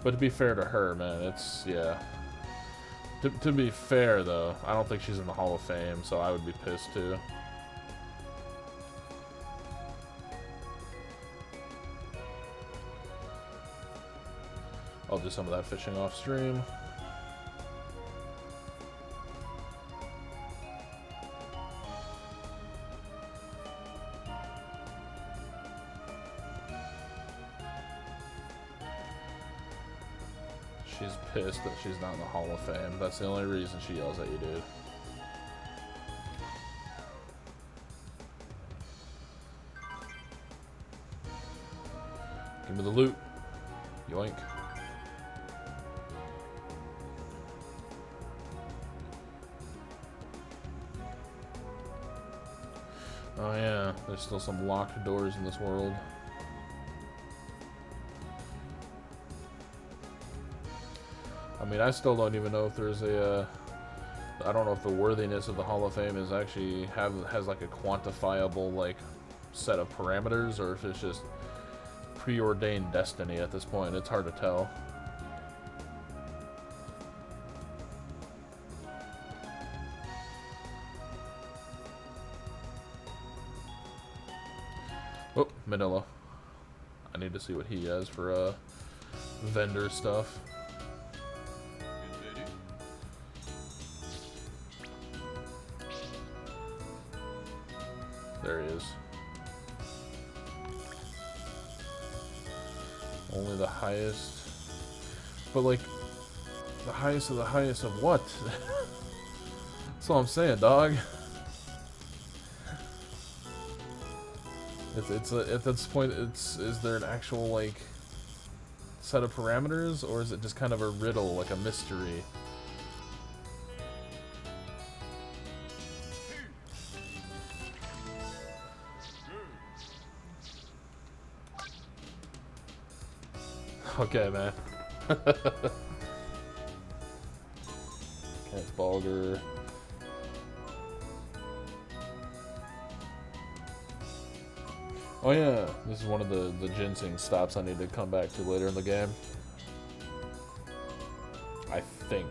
Speaker 1: But to be fair to her, man, it's, yeah. To be fair, though, I don't think she's in the Hall of Fame, so I would be pissed, too. I'll do some of that fishing off stream. She's pissed that she's not in the Hall of Fame. That's the only reason she yells at you, dude. Give me the loot. Yoink. Oh yeah, there's still some locked doors in this world. I mean, I still don't even know if there's a, I don't know if the worthiness of the Hall of Fame is actually has like a quantifiable like set of parameters, or if it's just preordained destiny at this point. It's hard to tell. Oh, Manila. I need to see what he has for vendor stuff. There he is. Only the highest. But like, the highest of the highest of what? That's all I'm saying, dog. It's at this point, is there an actual like set of parameters, or is it just kind of a riddle, like a mystery? Okay, man. Cat's Balger. Oh yeah, this is one of the ginseng stops I need to come back to later in the game. I think.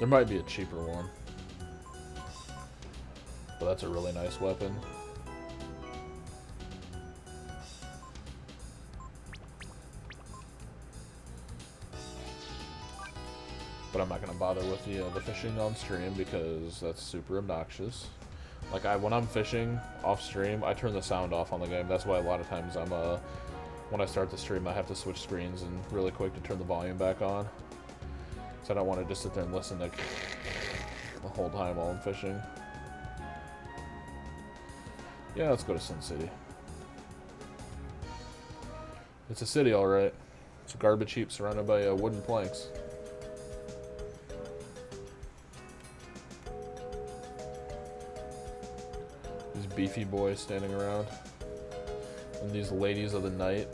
Speaker 1: There might be a cheaper one. But that's a really nice weapon. But I'm not gonna bother with the fishing on stream because that's super obnoxious. Like when I'm fishing off stream, I turn the sound off on the game. That's why a lot of times when I start the stream, I have to switch screens and really quick to turn the volume back on. So I don't want to just sit there and listen to the whole time while I'm fishing. Yeah, let's go to Sin City. It's a city, alright. It's a garbage heap surrounded by wooden planks. These beefy boys standing around. And these ladies of the night.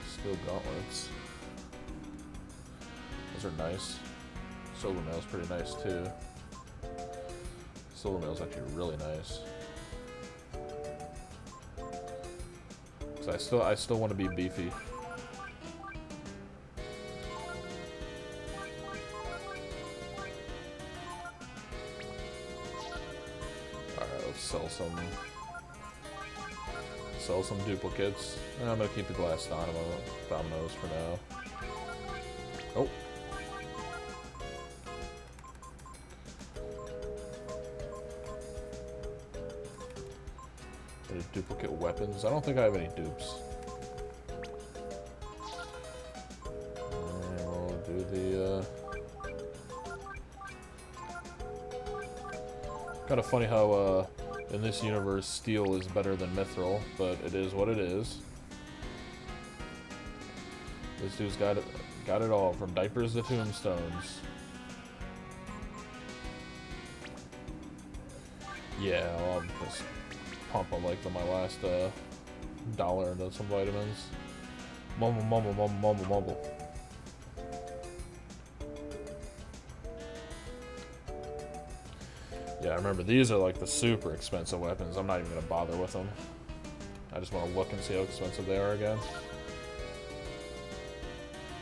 Speaker 1: Steel gauntlets. Those are nice. Silver mail's pretty nice too. Silver mail's actually really nice. Cause I still want to be beefy. Alright, let's sell some duplicates. I'm gonna keep the glass dominoes for now. Oh. Any duplicate weapons? I don't think I have any dupes. And we'll do the kind of funny how in this universe steel is better than mithril, but it is what it is. This dude's got it all, from diapers to tombstones. Yeah, I'll just pump them like my last dollar into some vitamins. Mumble, mumble, mumble, mumble, mumble. Yeah, I remember these are like the super expensive weapons. I'm not even gonna bother with them. I just want to look and see how expensive they are again.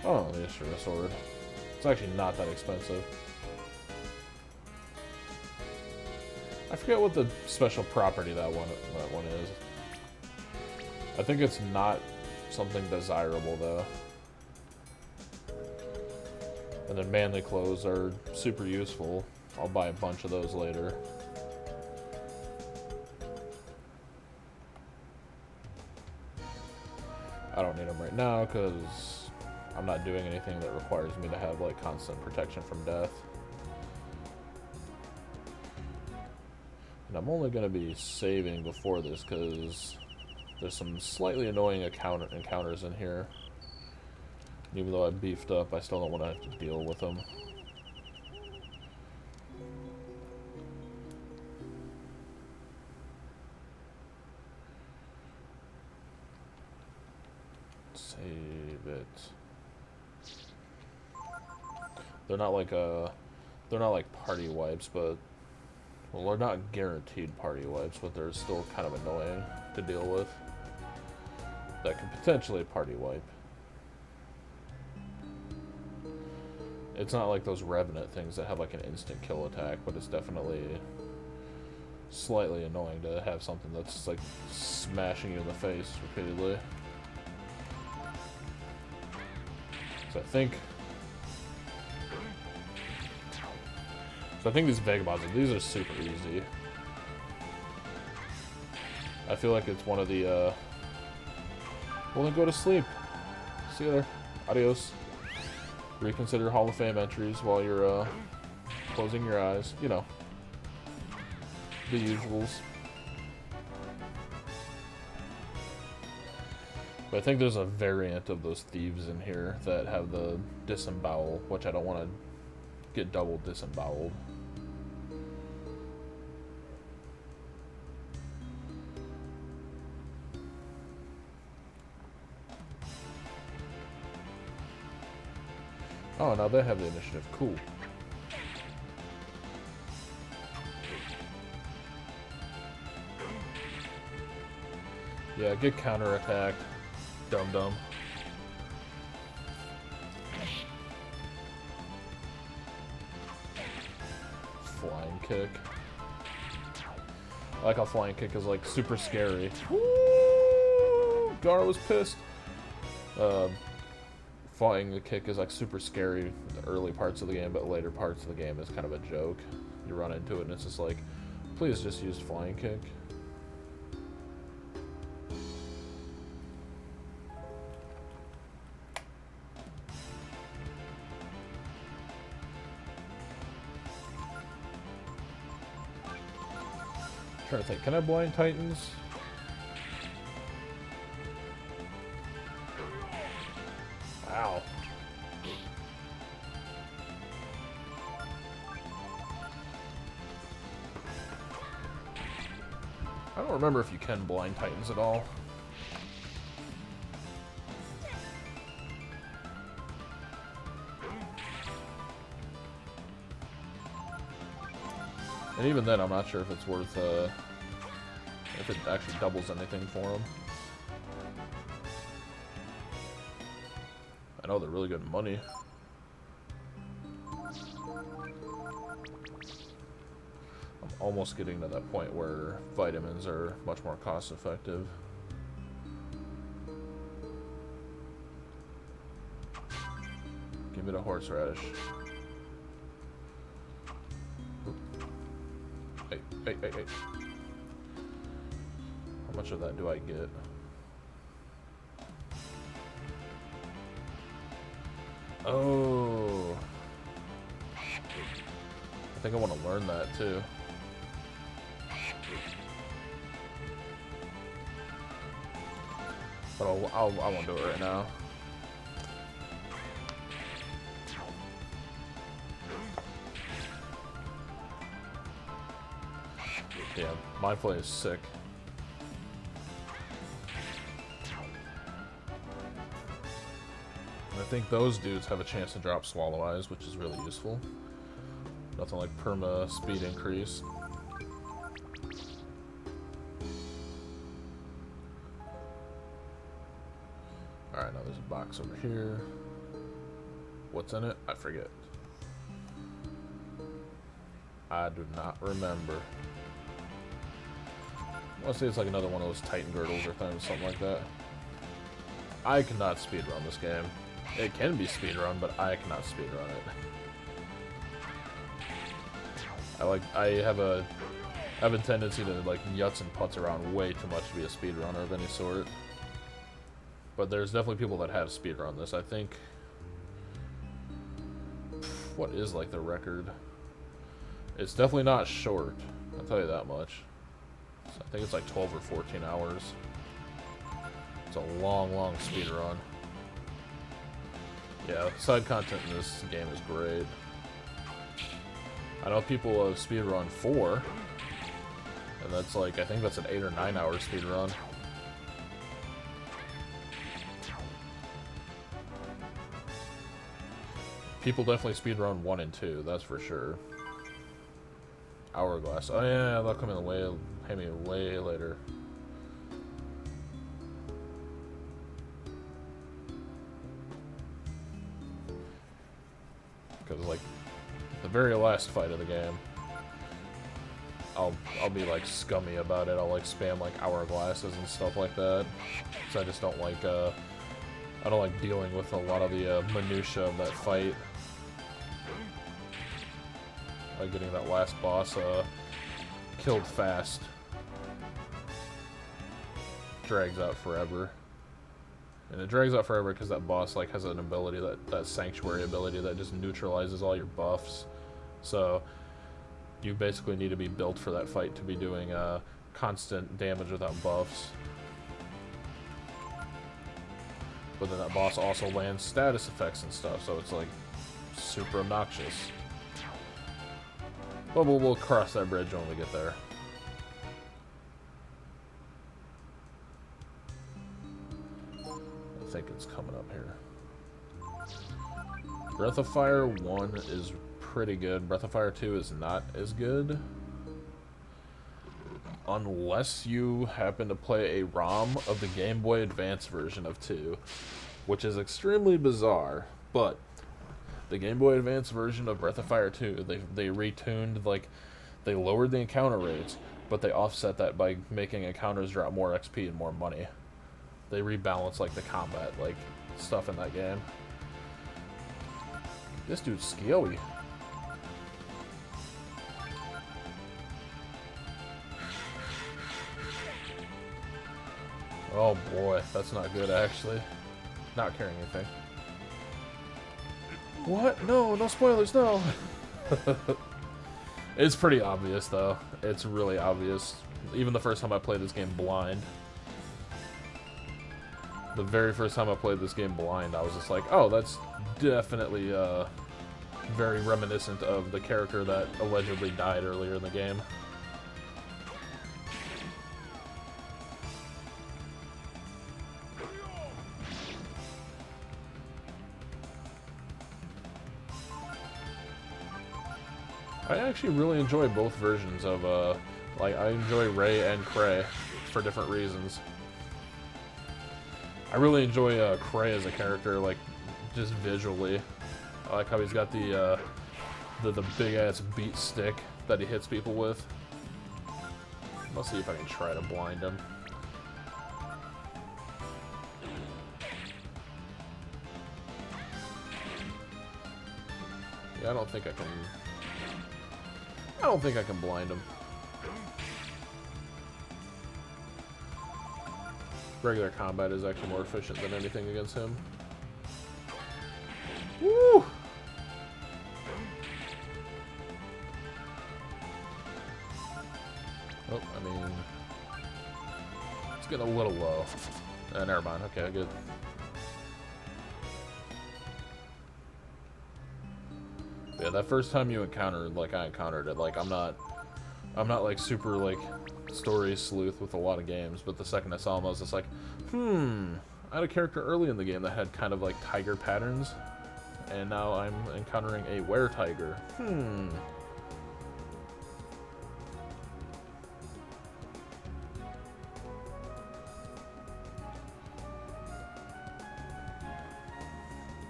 Speaker 1: Oh, the Ishura sword. It's actually not that expensive. I forget what the special property that one is. I think it's not something desirable though. And then manly clothes are super useful. I'll buy a bunch of those later. I don't need them right now because I'm not doing anything that requires me to have like constant protection from death. And I'm only going to be saving before this because there's some slightly annoying encounters in here. And even though I beefed up, I still don't want to have to deal with them. Save it. They're not like party wipes, but well, they're not guaranteed party wipes, but they're still kind of annoying to deal with. That could potentially party wipe. It's not like those Revenant things that have like an instant kill attack, but it's definitely slightly annoying to have something that's like smashing you in the face repeatedly. So I think these Vagabonds, these are super easy. I feel like it's one of the, well then go to sleep. See you there. Adios. Reconsider Hall of Fame entries while you're, closing your eyes. You know. The usuals. But I think there's a variant of those thieves in here that have the disembowel, which I don't want to get double disemboweled. Oh, now they have the initiative. Cool. Yeah, get counterattacked. Dum-dum. Flying kick. I like how flying kick is like super scary. Woo! Gar was pissed. Flying kick is like super scary in the early parts of the game, but later parts of the game is kind of a joke. You run into it and it's just like, please just use flying kick. I'm trying to think, can I blind Titans? Wow. I don't remember if you can blind Titans at all. And even then, I'm not sure if it's worth, if it actually doubles anything for them. I know they're really good money. I'm almost getting to that point where vitamins are much more cost effective. Give me the horseradish. Hey. How much of that do I get? Oh. I think I want to learn that too. But I won't do it right now. Yeah, mind play is sick. And I think those dudes have a chance to drop Swallow Eyes, which is really useful. Nothing like perma speed increase. Alright, now there's a box over here. What's in it? I forget. I do not remember. I want to say it's like another one of those Titan girdles or something like that. I cannot speedrun this game. It can be speedrun, but I cannot speedrun it. I have a tendency to like yuts and putz around way too much to be a speedrunner of any sort. But there's definitely people that have speedrun this. I think, what is like the record? It's definitely not short, I'll tell you that much. So I think it's like 12 or 14 hours. It's a long speedrun. Yeah, side content in this game is great. I know people have speedrun 4, and that's like, I think that's an 8 or 9 hour speedrun. People definitely speedrun 1 and 2, that's for sure. Hourglass. Oh yeah, they'll come in way later. Because like the very last fight of the game, I'll be like scummy about it. I'll like spam like hourglasses and stuff like that. So I just don't like I don't like dealing with a lot of the minutia of that fight. Like getting that last boss killed fast drags out forever. And it drags out forever because that boss like has an ability, that sanctuary ability that just neutralizes all your buffs. So you basically need to be built for that fight to be doing constant damage without buffs. But then that boss also lands status effects and stuff, so it's like super obnoxious. But we'll cross that bridge when we get there. I think it's coming up here. Breath of Fire 1 is pretty good. Breath of Fire 2 is not as good. Unless you happen to play a ROM of the Game Boy Advance version of 2, which is extremely bizarre, but the Game Boy Advance version of Breath of Fire 2, they retuned, like, they lowered the encounter rates, but they offset that by making encounters drop more XP and more money. They rebalance, like, the combat, like, stuff in that game. This dude's scary. Oh boy, that's not good, actually. Not carrying anything. What? No, no spoilers, no! It's pretty obvious, though. It's really obvious. Even the first time I played this game blind. The very first time I played this game blind, I was just like, oh, that's definitely very reminiscent of the character that allegedly died earlier in the game. I actually really enjoy both versions of, like, I enjoy Ray and Cray for different reasons. I really enjoy, Cray as a character, like, just visually. I like how he's got the big-ass beat stick that he hits people with. Let's see if I can try to blind him. Yeah, I don't think I can blind him. Regular combat is actually more efficient than anything against him. Woo! Oh, I mean, it's getting a little low. Never mind. Okay, good. Yeah, that first time you encountered, like, I encountered it, like, I'm not like super, like, story sleuth with a lot of games, but the second I saw him, I was just like, I had a character early in the game that had kind of, like, tiger patterns, and now I'm encountering a were-tiger.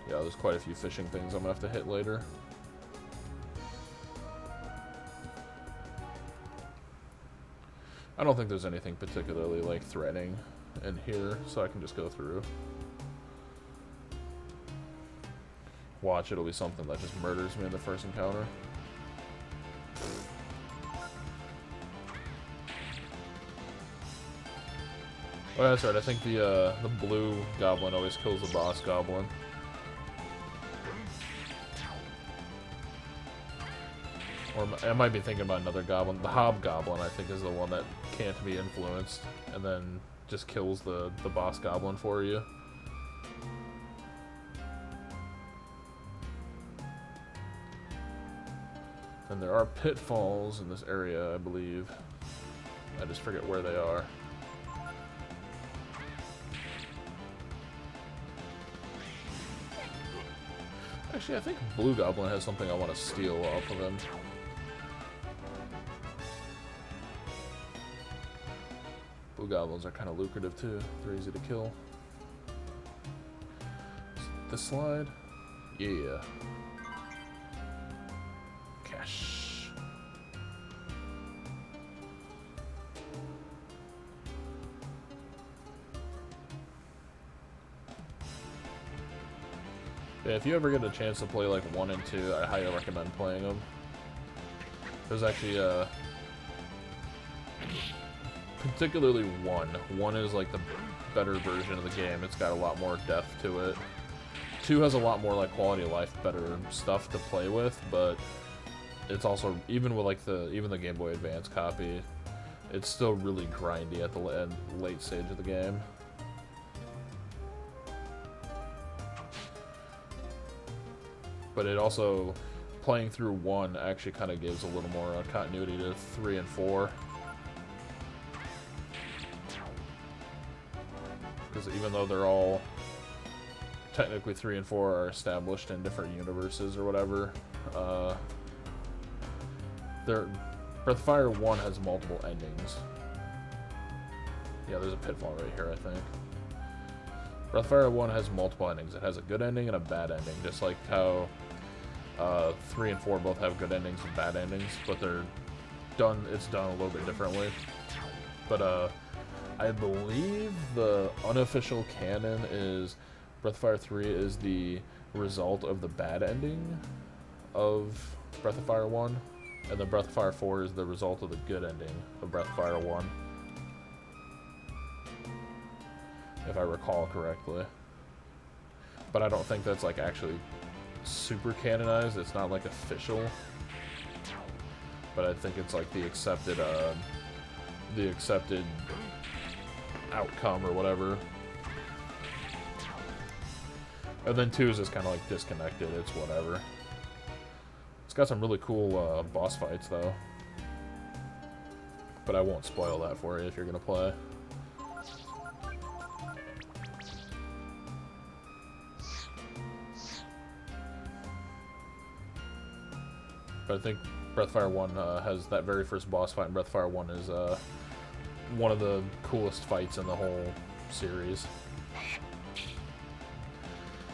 Speaker 1: Yeah, there's quite a few fishing things I'm gonna have to hit later. I don't think there's anything particularly, like, threatening in here, so I can just go through. Watch, it'll be something that just murders me in the first encounter. Oh, that's right, I think the blue goblin always kills the boss goblin. Or I might be thinking about another goblin. The hobgoblin, I think, is the one that can't be influenced, and then just kills the boss goblin for you. And there are pitfalls in this area, I believe. I just forget where they are. Actually, I think Blue Goblin has something I want to steal off of him. Blue Goblins are kind of lucrative too. They're easy to kill. This slide? Yeah. Cash. Yeah, if you ever get a chance to play like 1 and 2, I highly recommend playing them. There's actually particularly 1. 1 is like the better version of the game. It's got a lot more depth to it. 2 has a lot more like quality of life, better stuff to play with, but it's also, even with like even the Game Boy Advance copy, it's still really grindy at the late stage of the game. But it also, playing through 1 actually kind of gives a little more continuity to 3 and 4. Because even though they're all technically 3 and 4 are established in different universes or whatever. Breath of Fire 1 has multiple endings. Yeah, there's a pitfall right here, I think. Breath of Fire 1 has multiple endings. It has a good ending and a bad ending, just like how 3 and 4 both have good endings and bad endings, but it's done a little bit differently. But I believe the unofficial canon is Breath of Fire 3 is the result of the bad ending of Breath of Fire 1, and then Breath of Fire 4 is the result of the good ending of Breath of Fire 1. If I recall correctly. But I don't think that's like actually super canonized. It's not like official. But I think it's like the accepted outcome or whatever. And then 2 is just kind of like disconnected. It's whatever. It's got some really cool boss fights though. But I won't spoil that for you if you're gonna play. But I think Breath of Fire 1 has that very first boss fight, and Breath of Fire 1 is one of the coolest fights in the whole series.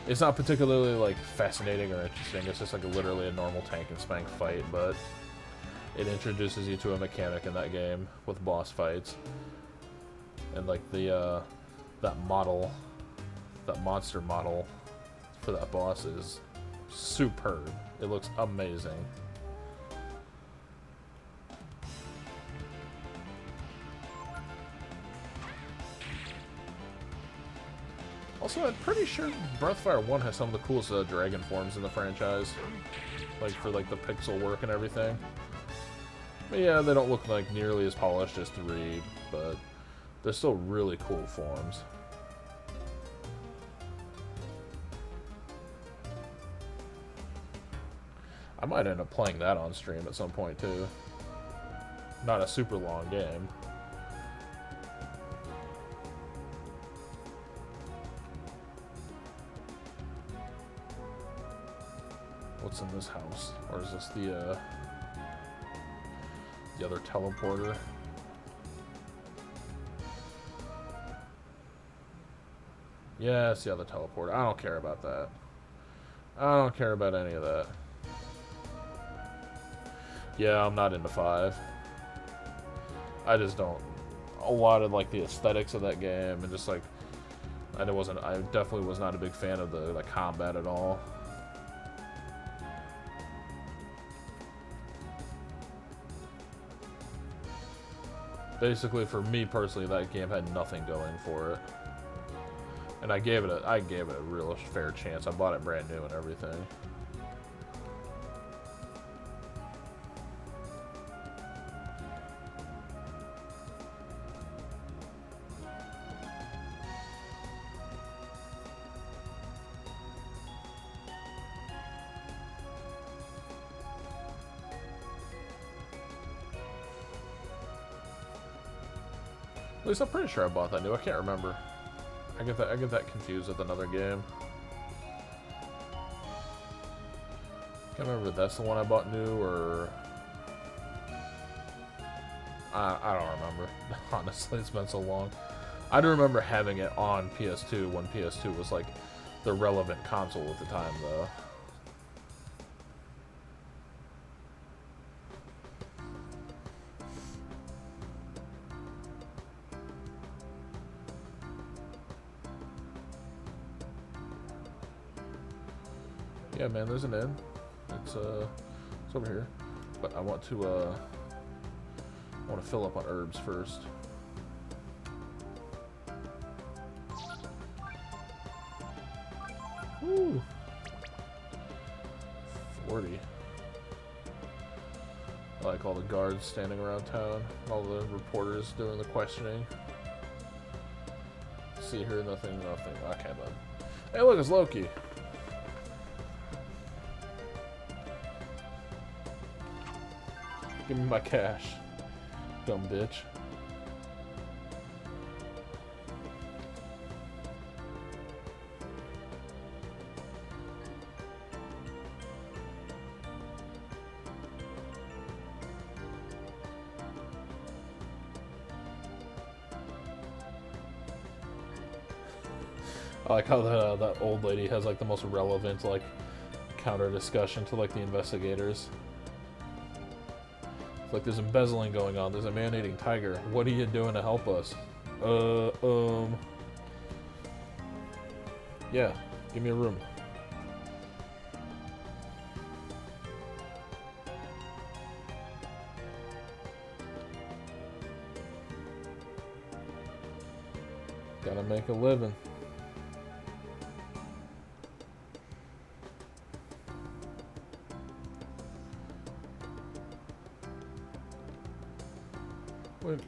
Speaker 1: It's not particularly like fascinating or interesting, it's just like literally a normal tank and spank fight, but it introduces you to a mechanic in that game with boss fights. And like that monster model for that boss is superb. It looks amazing. Also, I'm pretty sure Breath of Fire 1 has some of the coolest dragon forms in the franchise. Like, for like the pixel work and everything. But yeah, they don't look like nearly as polished as 3, but they're still really cool forms. I might end up playing that on stream at some point too. Not a super long game. What's in this house? Or is this the other teleporter? Yeah, it's the other teleporter. I don't care about that. I don't care about any of that. Yeah, I'm not into 5. I just don't. A lot of like the aesthetics of that game and just like I definitely was not a big fan of the combat at all. Basically, for me personally, that game had nothing going for it. And I gave it a real fair chance. I bought it brand new and everything. At least I'm pretty sure I bought that new. I can't remember. I get that confused with another game. Can't remember if that's the one I bought new or I don't remember. Honestly, it's been so long. I do remember having it on PS2 when PS2 was like the relevant console at the time, though. Yeah, man, there's an inn. It's over here. But I want to fill up on herbs first. Woo! 40. I like all the guards standing around town, all the reporters doing the questioning. See here, nothing. Okay, then. Hey, look, it's Loki. Give me my cash, dumb bitch. I like how that old lady has like the most relevant like counter discussion to like the investigators. It's like there's embezzling going on. There's a man-eating tiger. What are you doing to help us? Yeah, give me a room. Gotta make a living. Wait,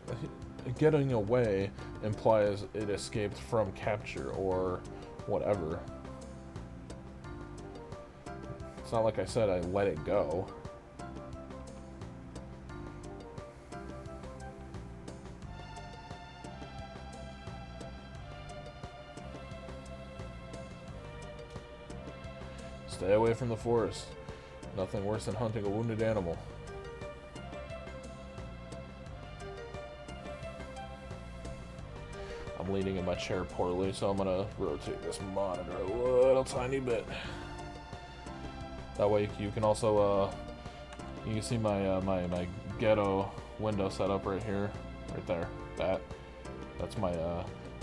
Speaker 1: getting away implies it escaped from capture or whatever. It's not like I said I let it go. Stay away from the forest. Nothing worse than hunting a wounded animal. I'm leaning in my chair poorly, so I'm gonna rotate this monitor a little tiny bit. That way you can also you can see my my ghetto window set up right here, right there.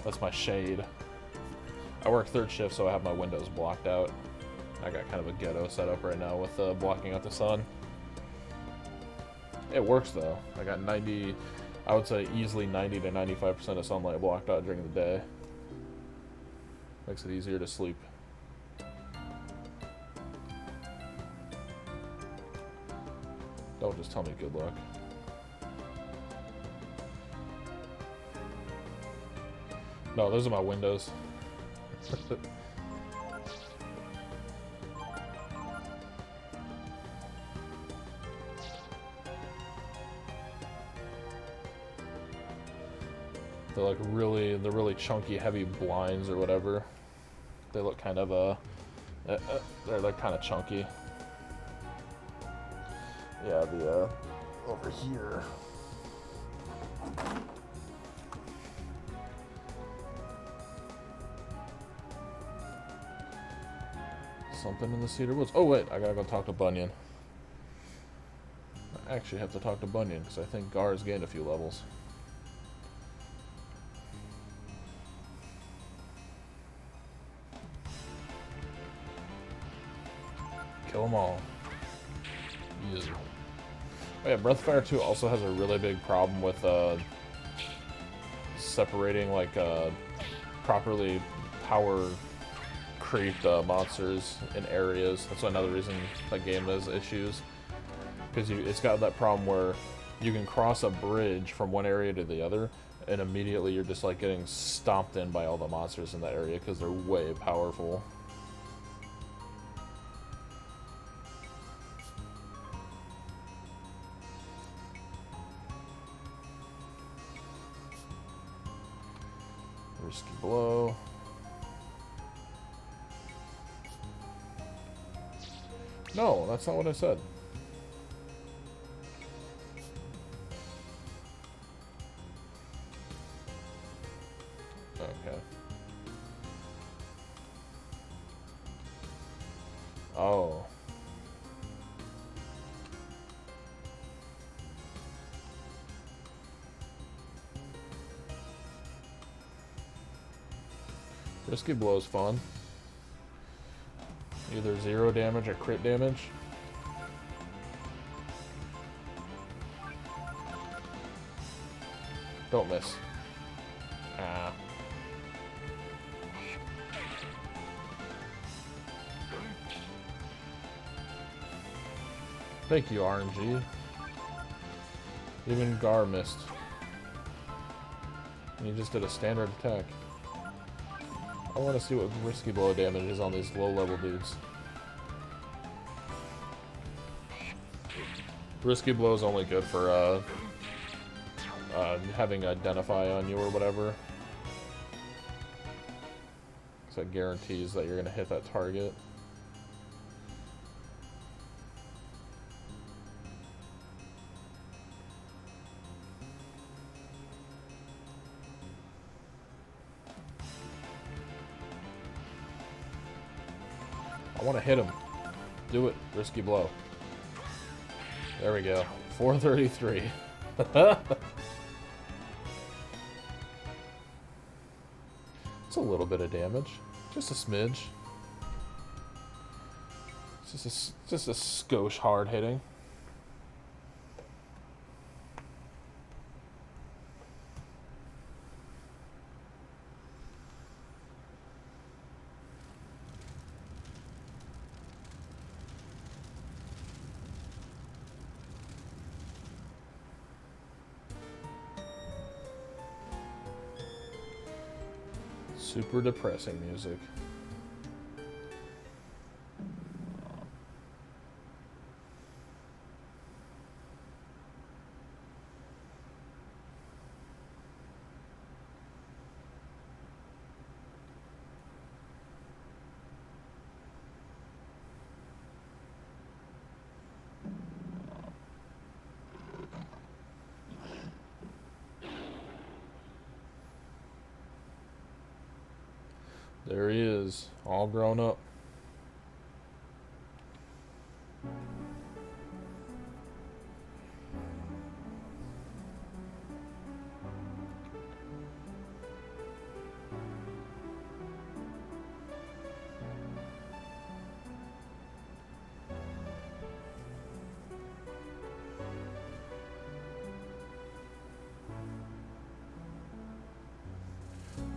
Speaker 1: That's my shade. I work third shift, so I have my windows blocked out. I got kind of a ghetto setup right now with blocking out the sun. It works though. I got 90, I would say easily 90 to 95% of sunlight blocked out during the day. Makes it easier to sleep. Don't just tell me good luck. No, those are my windows. They're like really chunky, heavy blinds or whatever. They look kind of they're kind of chunky. Yeah, the over here. Something in the cedar woods. Oh wait, I gotta go talk to Bunyan. I actually have to talk to Bunyan because I think Gar's gained a few levels. Kill them all. Easy. Oh yeah, Breath of Fire 2 also has a really big problem with separating like properly power creeped monsters in areas. That's another reason that game has issues, because it's got that problem where you can cross a bridge from one area to the other and immediately you're just like getting stomped in by all the monsters in that area because they're way powerful. Risky blow. No, that's not what I said. Okay. Oh. Risky blow is fun. Either 0 damage or crit damage. Don't miss. Ah. Thank you, RNG. Even Gar missed. And you just did a standard attack. I want to see what risky blow damage is on these low-level dudes. Risky blow is only good for having identify on you or whatever. So it guarantees that you're going to hit that target. I want to hit him. Do it. Risky blow. There we go. 433. It's a little bit of damage. Just a smidge. Just a skosh hard hitting. Super depressing music. There he is, all grown up.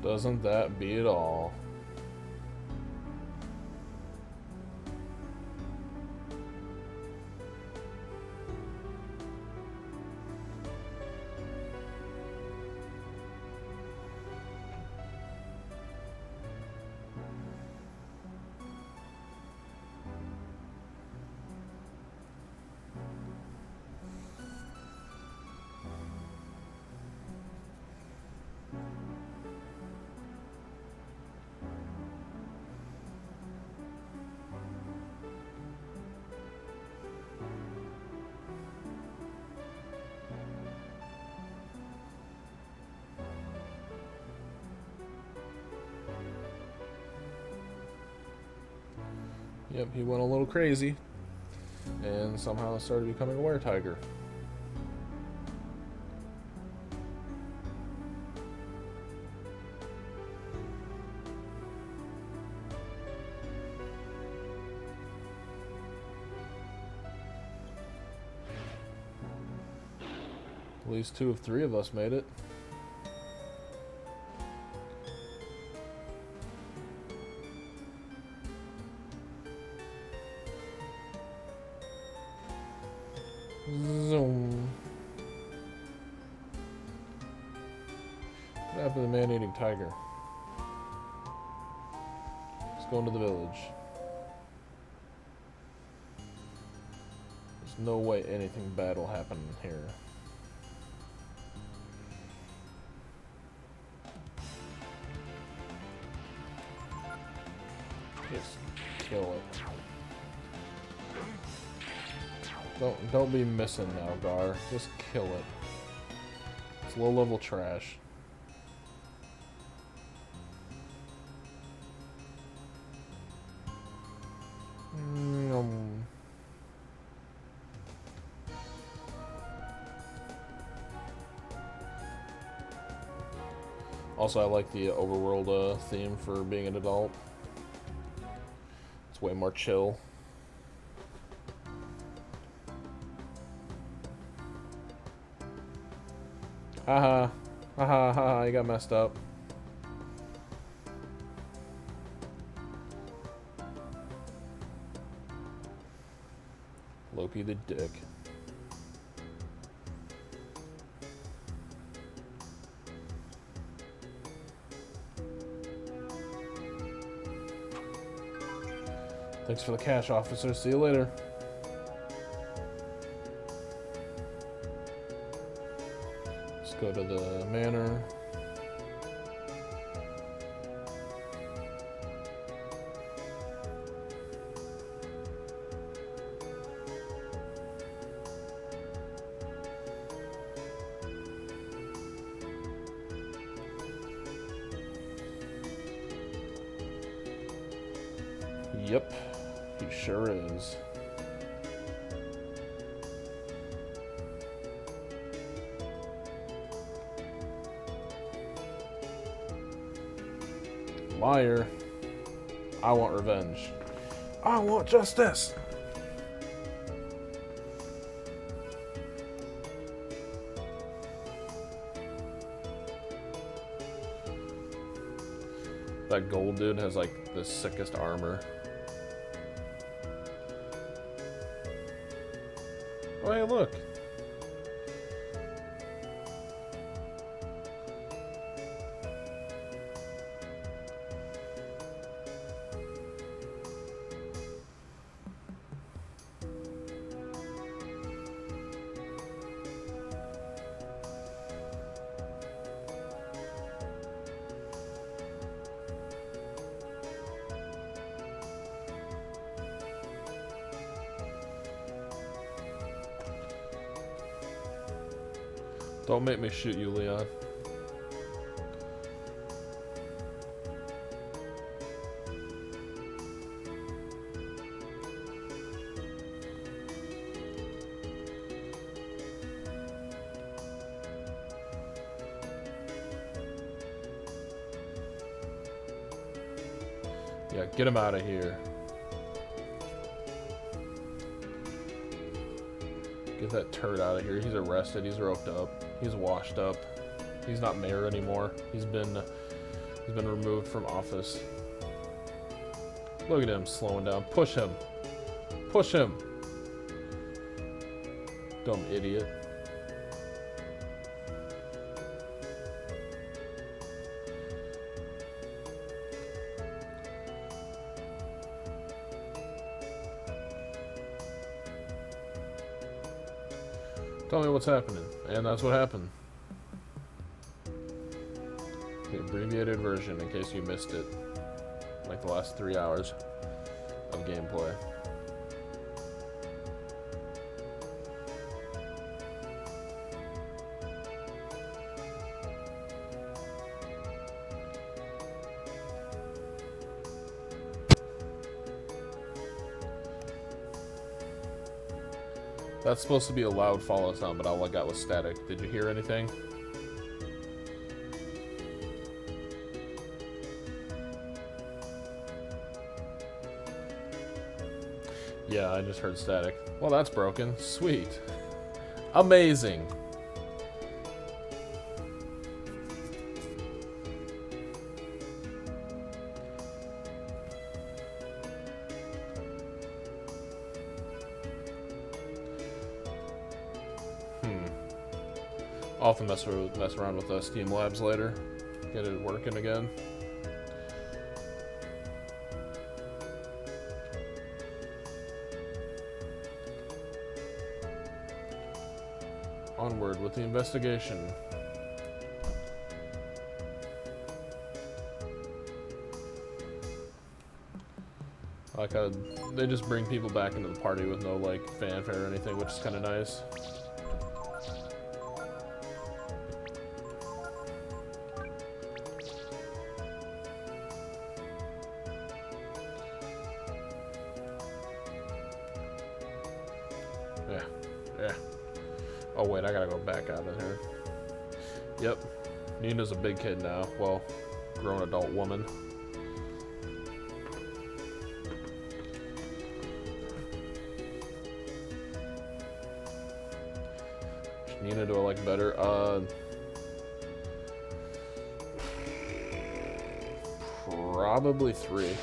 Speaker 1: Doesn't that beat it all? Yep, he went a little crazy, and somehow started becoming a were-tiger. At least 2 of 3 of us made it. Zoom. What happened to the man-eating tiger? Let's go into the village. There's no way anything bad will happen here. Just kill it. Don't be missing now, Gar. Just kill it. It's low-level trash. Also, I like the overworld theme for being an adult. It's way more chill. Haha. Haha, haha, you got messed up. Loki the dick. Thanks for the cash, officer. See you later. Let's go to the manor. Yep. He sure is. Liar. I want revenge. I want justice. That gold dude has like the sickest armor. Oh hey, look. Don't make me shoot you, Leon. Yeah, get him out of here. Get that turd out of here. He's arrested. He's roped up. He's washed up. He's not mayor anymore. He's been removed from office. Look at him slowing down. Push him. Push him. Dumb idiot. Tell me what's happening. And that's what happened. The abbreviated version, in case you missed it. Like the last 3 hours of gameplay. That's supposed to be a loud follow sound, but all I got was static. Did you hear anything? Yeah, I just heard static. Well, that's broken. Sweet. Amazing. I'll have to mess around with Steam Labs later. Get it working again. Onward with the investigation. Like they just bring people back into the party with no like fanfare or anything, which is kind of nice. Yeah. Oh wait, I gotta go back out of here. Yep. Nina's a big kid now. Well, grown adult woman. Nina, do I like better? Probably 3.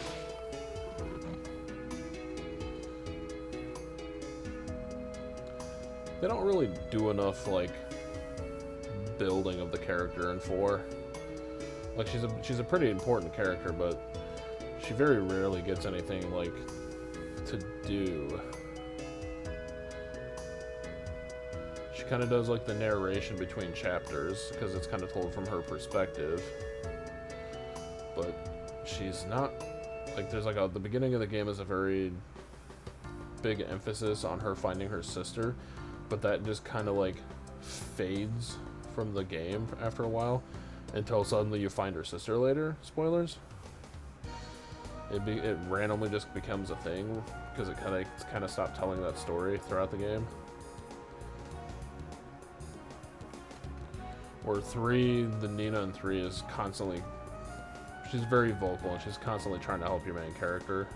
Speaker 1: They don't really do enough, like, building of the character in 4. Like, she's a pretty important character, but she very rarely gets anything, like, to do. She kind of does, like, the narration between chapters, because it's kind of told from her perspective. But she's not, like, there's, like, the beginning of the game is a very big emphasis on her finding her sister. But that just kind of like fades from the game after a while until suddenly you find her sister later. Spoilers. It randomly just becomes a thing because it kind of stopped telling that story throughout the game. Or 3, the Nina in 3 is constantly, she's very vocal and she's constantly trying to help your main character.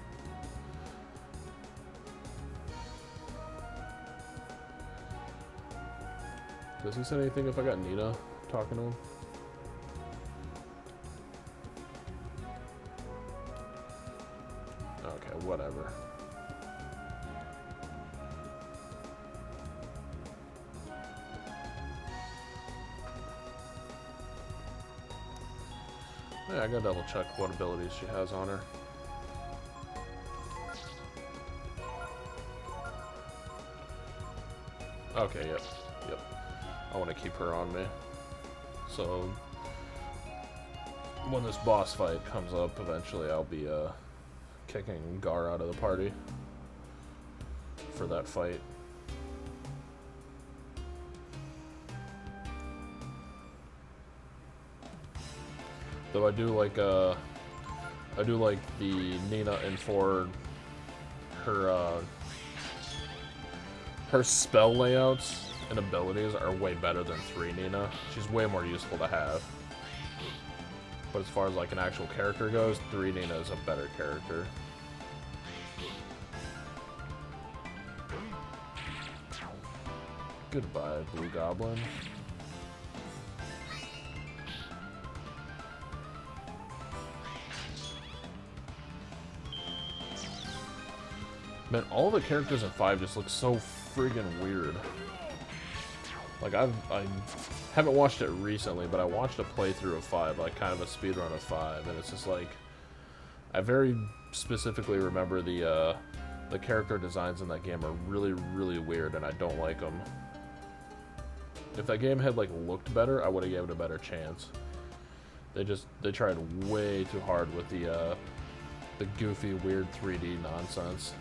Speaker 1: Does he say anything if I got Nina talking to him? Okay, whatever. Yeah, I gotta double check what abilities she has on her. Okay, yep. I want to keep her on me. So, when this boss fight comes up, eventually I'll be kicking Gar out of the party for that fight. Though I do like the Nina in 4, her spell layouts and abilities are way better than 3 Nina. She's way more useful to have. But as far as like an actual character goes, 3 Nina is a better character. Goodbye, Blue Goblin. Man, all the characters in 5 just look so friggin' weird. Like, I haven't watched it recently, but I watched a playthrough of 5, like kind of a speedrun of 5, and it's just like, I very specifically remember the character designs in that game are really, really weird, and I don't like them. If that game had like looked better, I would have given it a better chance. They tried way too hard with the goofy, weird 3D nonsense.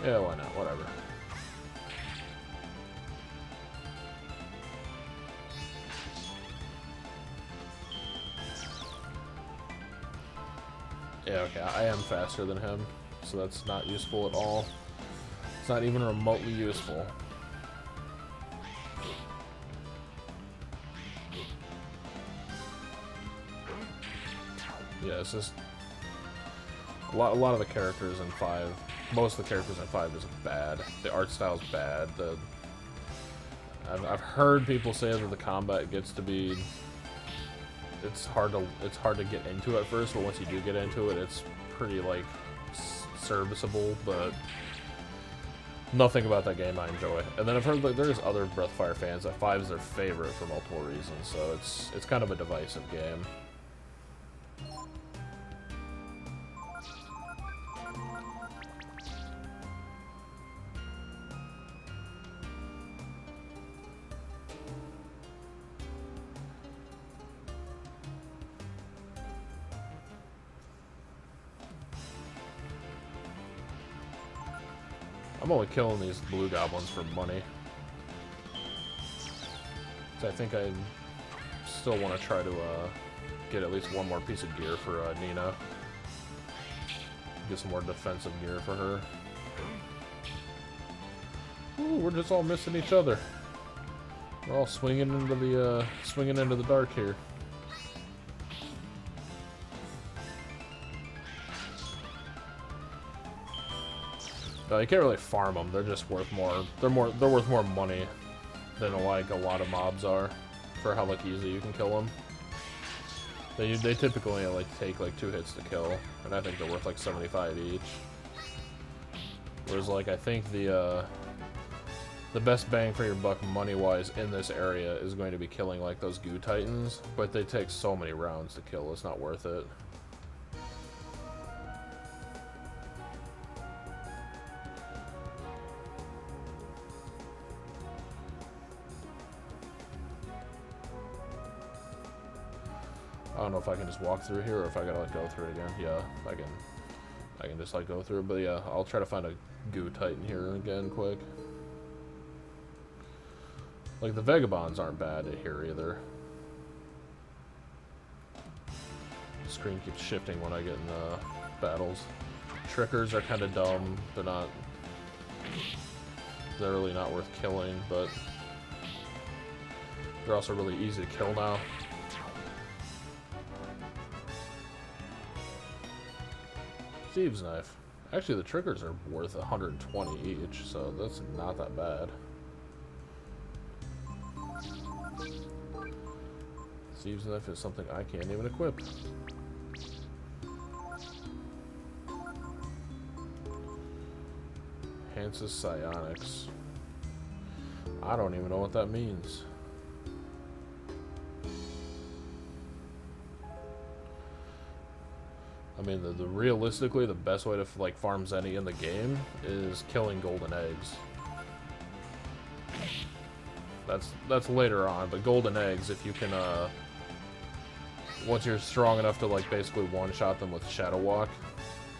Speaker 1: Yeah, why not? Whatever. Yeah, okay, I am faster than him, so that's not useful at all. It's not even remotely useful. Yeah, it's just a lot of the characters in 5. Most of the characters in 5 is bad. The art style's bad. I've heard people say that the combat gets to be. It's hard to get into at first, but once you do get into it, it's pretty like serviceable. But nothing about that game I enjoy. And then I've heard that there's other Breath of Fire fans that 5 is their favorite for multiple reasons. So it's kind of a divisive game. I'm only killing these blue goblins for money. So I think I still want to try to get at least one more piece of gear for Nina. Get some more defensive gear for her. Ooh, we're just all missing each other. We're all swinging into the dark here. No, you can't really farm them. They're just worth more. They're worth more money than like a lot of mobs are for how like easy you can kill them. They typically like take like 2 hits to kill, and I think they're worth like 75 each. Whereas like I think the best bang for your buck money wise in this area is going to be killing like those goo titans, but they take so many rounds to kill. It's not worth it. I don't know if I can just walk through here or if I gotta like go through it again. Yeah, I can just like go through it, but yeah, I'll try to find a goo titan here again quick. Like the vagabonds aren't bad here either. screen keeps shifting when I get in battles. Trickers are kind of dumb. They're really not worth killing, but they're also really easy to kill now. Thieves' Knife. Actually, the triggers are worth 120 each, so that's not that bad. Thieves' Knife is something I can't even equip. Hansis Psionics. I don't even know what that means. I mean, realistically, the best way to like farm Zenny in the game is killing golden eggs. That's later on, but golden eggs, if you can, once you're strong enough to like basically one-shot them with Shadow Walk,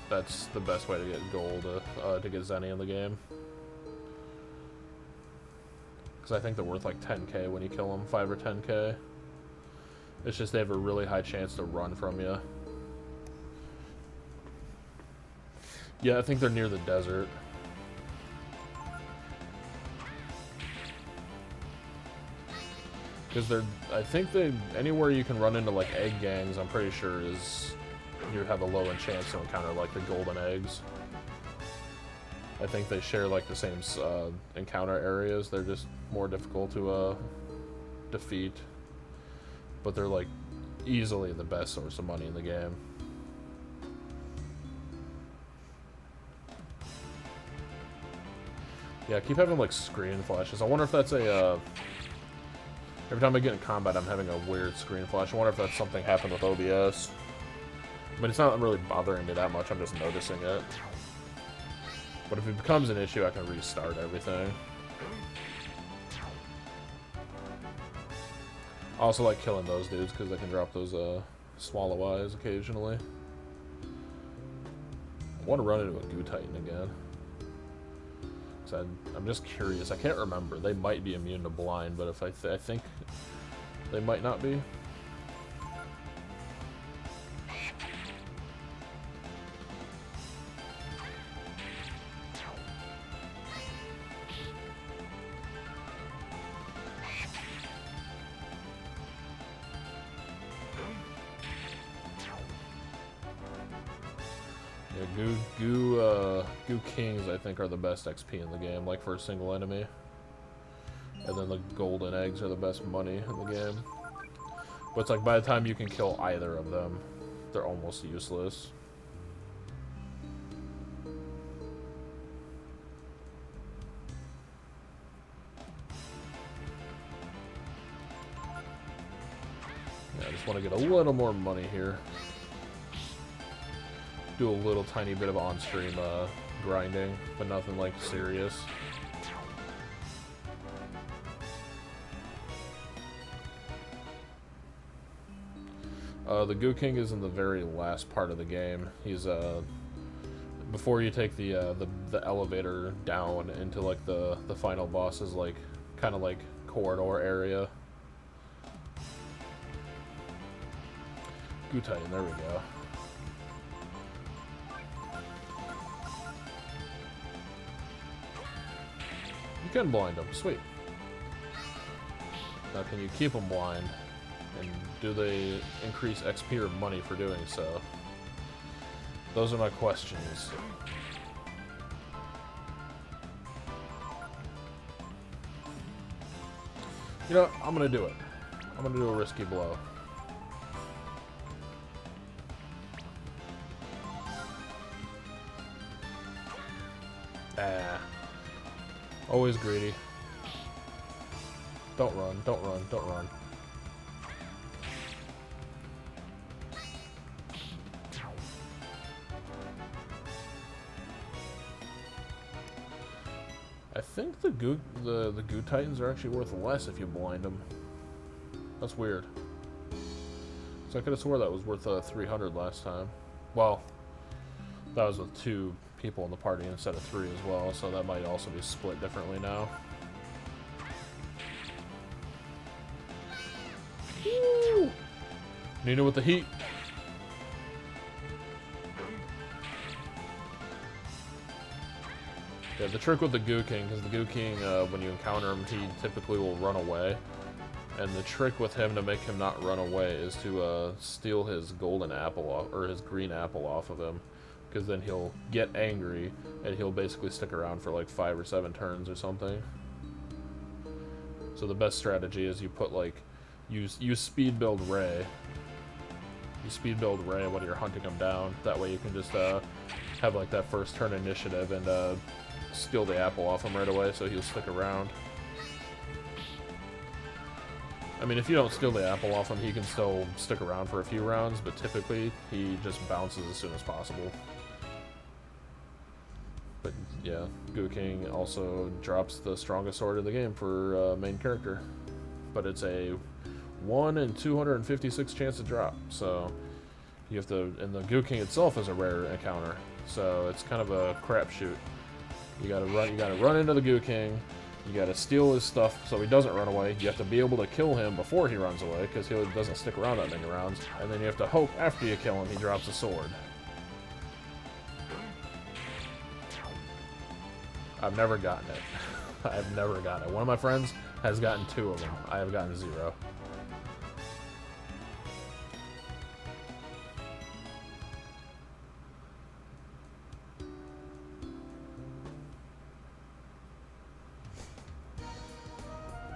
Speaker 1: that's the best way to get gold to get Zenny in the game. Because I think they're worth like 10k when you kill them, 5 or 10k. It's just they have a really high chance to run from you. Yeah, I think they're near the desert. Because I think anywhere you can run into like egg gangs, I'm pretty sure you have a low chance to encounter like the golden eggs. I think they share like the same encounter areas. They're just more difficult to defeat, but they're like easily the best source of money in the game. Yeah, I keep having like screen flashes. I wonder if that's a every time I get in combat, I'm having a weird screen flash. I wonder if that's something happened with OBS. I mean, it's not really bothering me that much. I'm just noticing it. But if it becomes an issue, I can restart everything. I also like killing those dudes because they can drop those swallow eyes occasionally. I want to run into a Goo Titan again. I'm just curious. I can't remember. They might be immune to blind, but if I think they might not be. Goo Kings, I think, are the best XP in the game, like for a single enemy. And then the golden eggs are the best money in the game. But it's like by the time you can kill either of them, they're almost useless. Yeah, I just want to get a little more money here. Do a little tiny bit of on-stream grinding, but nothing like serious. The Goo King is in the very last part of the game. He's before you take the elevator down into like the final boss's like kind of like corridor area. Goo Titan, there we go. You can blind them, sweet. Now can you keep them blind? And do they increase XP or money for doing so? Those are my questions. You know what? I'm gonna do it. I'm gonna do a risky blow. Ah. Always greedy. Don't run, don't run, don't run. I think the Goo Titans are actually worth less if you blind them. That's weird. So I could have swore that was worth 300 last time. Well, that was with 2 people in the party instead of 3 as well, so that might also be split differently now. Woo! Nina with the heat. Yeah, the trick with the Goo King, because the Goo King, when you encounter him, he typically will run away. And the trick with him to make him not run away is to steal his golden apple off, or his green apple off of him. Because then he'll get angry, and he'll basically stick around for like 5 or 7 turns or something. So the best strategy is you put like, use speed build Ray. You speed build Ray when you're hunting him down. That way you can just have like that first turn initiative and steal the apple off him right away, so he'll stick around. I mean, if you don't steal the apple off him, he can still stick around for a few rounds, but typically he just bounces as soon as possible. But yeah, Goo King also drops the strongest sword in the game for main character. But it's a 1 in 256 chance to drop, so you have to, and the Goo King itself is a rare encounter, so it's kind of a crapshoot. You gotta run into the Goo King, you gotta steal his stuff so he doesn't run away, you have to be able to kill him before he runs away, because he doesn't stick around that many rounds, and then you have to hope after you kill him he drops a sword. I've never gotten it. I've never gotten it. One of my friends has gotten 2 of them. I have gotten 0.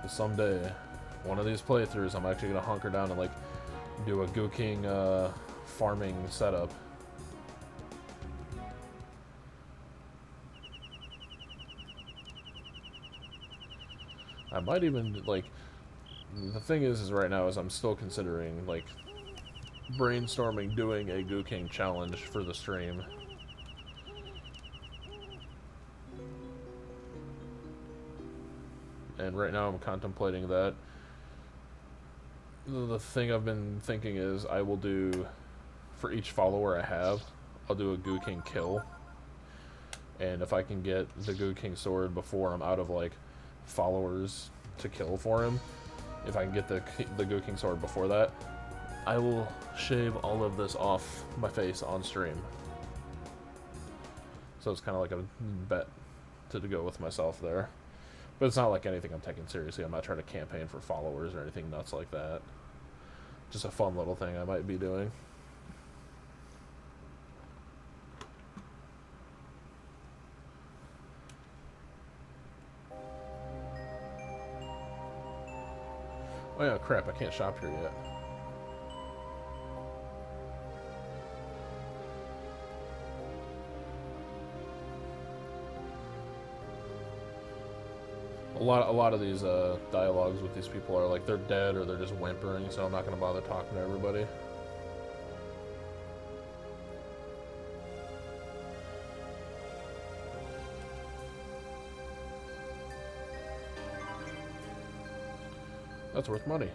Speaker 1: Someday, one of these playthroughs, I'm actually gonna hunker down and like do a Goo King farming setup. I might even like. The thing is right now is I'm still considering like brainstorming doing a Goo King challenge for the stream. And right now I'm contemplating that. The thing I've been thinking is I will do, for each follower I have, I'll do a Goo King kill. And if I can get the Goo King sword before I'm out of like followers to kill for him, if I can get the Goo King sword before that, I will shave all of this off my face on stream. So it's kind of like a bet to go with myself there. But it's not like anything I'm taking seriously. I'm not trying to campaign for followers or anything nuts like that. Just a fun little thing I might be doing. Oh yeah, crap, I can't shop here yet. A lot of these dialogues with these people are like they're dead or they're just whimpering, so I'm not going to bother talking to everybody. That's worth money.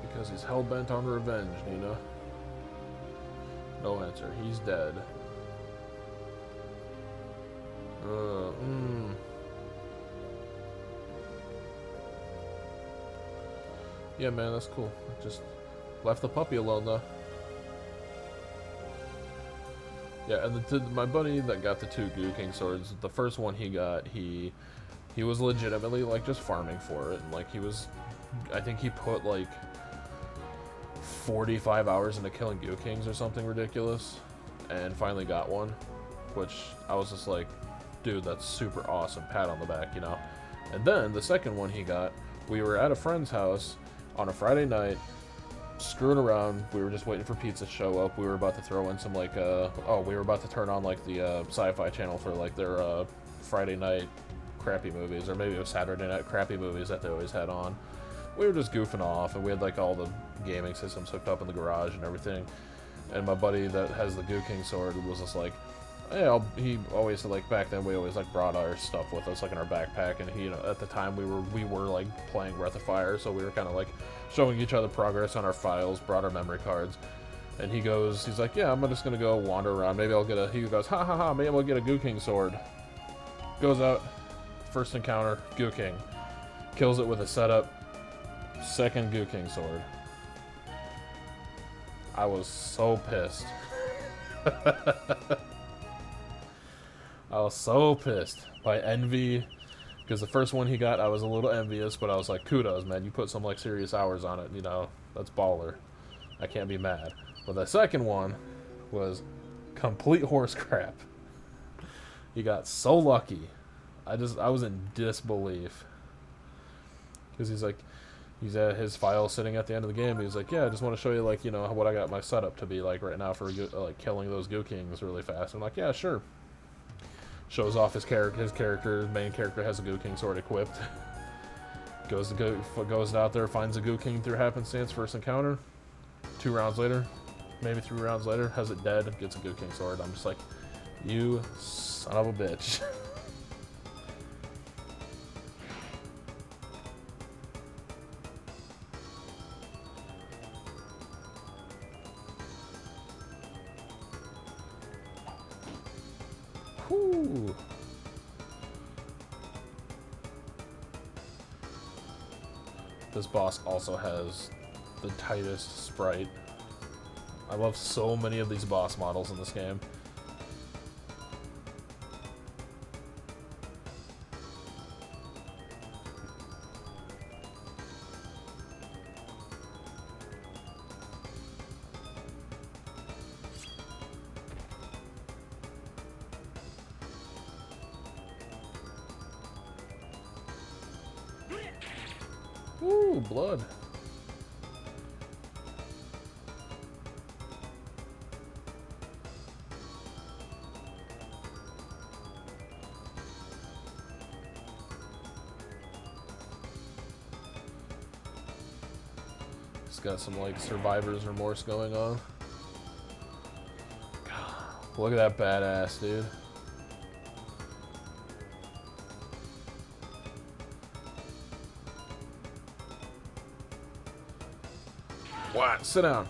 Speaker 1: Because he's hell-bent on revenge, Nina. No answer. He's dead. Yeah, man, that's cool. Just left the puppy alone, though. Yeah, and my buddy that got the 2 Goo King swords, the first one he got, he was legitimately, like, just farming for it. And, like, I think he put, like, 45 hours into killing Goo Kings or something ridiculous, and finally got one, which I was just like, dude, that's super awesome, pat on the back, you know. And then the second one he got, we were at a friend's house on a Friday night, screwing around. We were just waiting for pizza to show up. We were about to throw in some like we were about to turn on like the Sci-Fi channel for like their Friday night crappy movies, or maybe it was Saturday night crappy movies that they always had on. We were just goofing off, and we had like all the gaming systems hooked up in the garage and everything. And my buddy that has the Goo King sword was just like, Yeah, he always, like, back then we always, like, brought our stuff with us, like, in our backpack, and he, you know, at the time we were like playing Breath of Fire, so we were kind of like showing each other progress on our files, brought our memory cards, and he's like, yeah, I'm just gonna go wander around, maybe I'll get he goes, ha ha ha, maybe I'll get a Goo King sword. Goes out, first encounter, Goo King, kills it with a setup, second Goo King sword. I was so pissed. I was so pissed by envy, because the first one he got, I was a little envious, but I was like, kudos, man, you put some, like, serious hours on it, you know, that's baller. I can't be mad. But the second one was complete horse crap. He got so lucky. I was in disbelief. Because he's at his file sitting at the end of the game. He's like, yeah, I just want to show you, like, you know, what I got my setup to be like right now for, like, killing those Goo Kings really fast. I'm like, yeah, sure. Shows off his main character has a Goo King sword equipped. Goes out there, finds a Goo King through happenstance, first encounter. 2 rounds later, maybe 3 rounds later, has it dead, gets a Goo King sword. I'm just like, you son of a bitch. Whew. This boss also has the tightest sprite. I love so many of these boss models in this game. Ooh, blood. It's got some, like, survivor's remorse going on. God, look at that badass, dude. What? Sit down.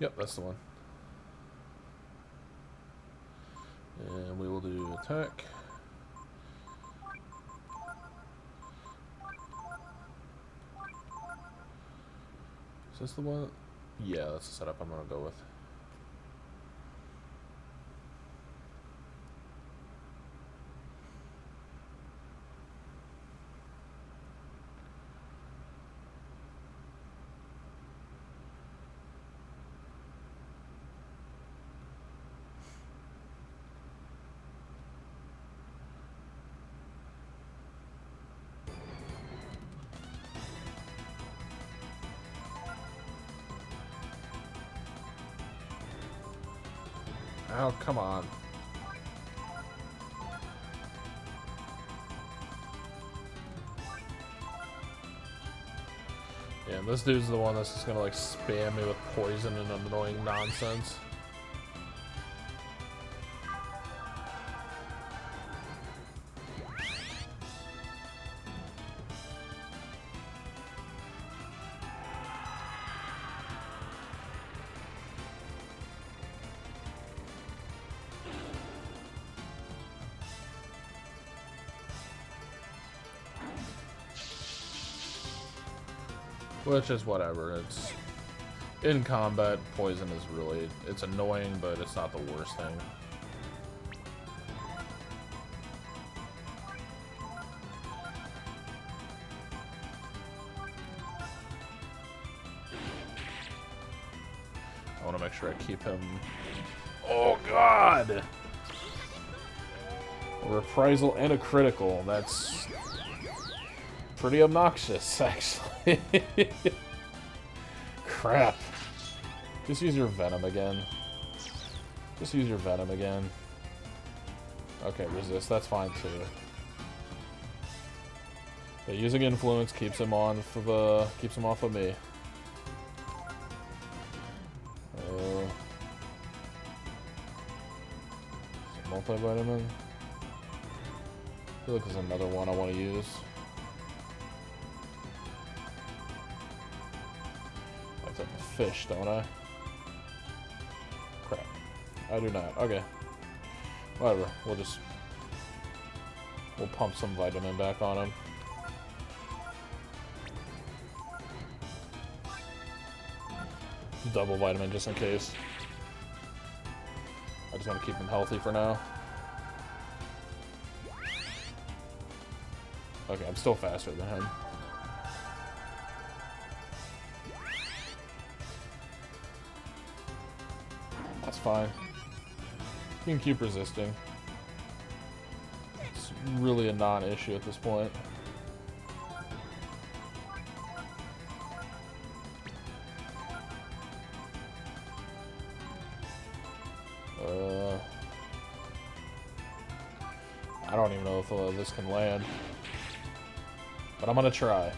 Speaker 1: Yep, that's the one. And we will do attack. Is this the one? Yeah, that's the setup I'm gonna go with. Oh, come on. Yeah, this dude's the one that's just gonna, like, spam me with poison and annoying nonsense. Which is whatever. It's in combat, poison is really, it's annoying, but it's not the worst thing. I want to make sure I keep him. Oh god! A reprisal and a critical. That's pretty obnoxious, actually. Crap. Just use your venom again. Just use your venom again. Okay, resist. That's fine, too. But using influence keeps him off of me. Multivitamin. I feel like there's another one I want to use. I have to have a fish, don't I? Crap. I do not. Okay. Whatever. We'll pump some vitamin back on him. Double vitamin just in case. I just want to keep him healthy for now. Okay, I'm still faster than him. That's fine. You can keep resisting. It's really a non-issue at this point. I don't even know if this can land. But I'm gonna try.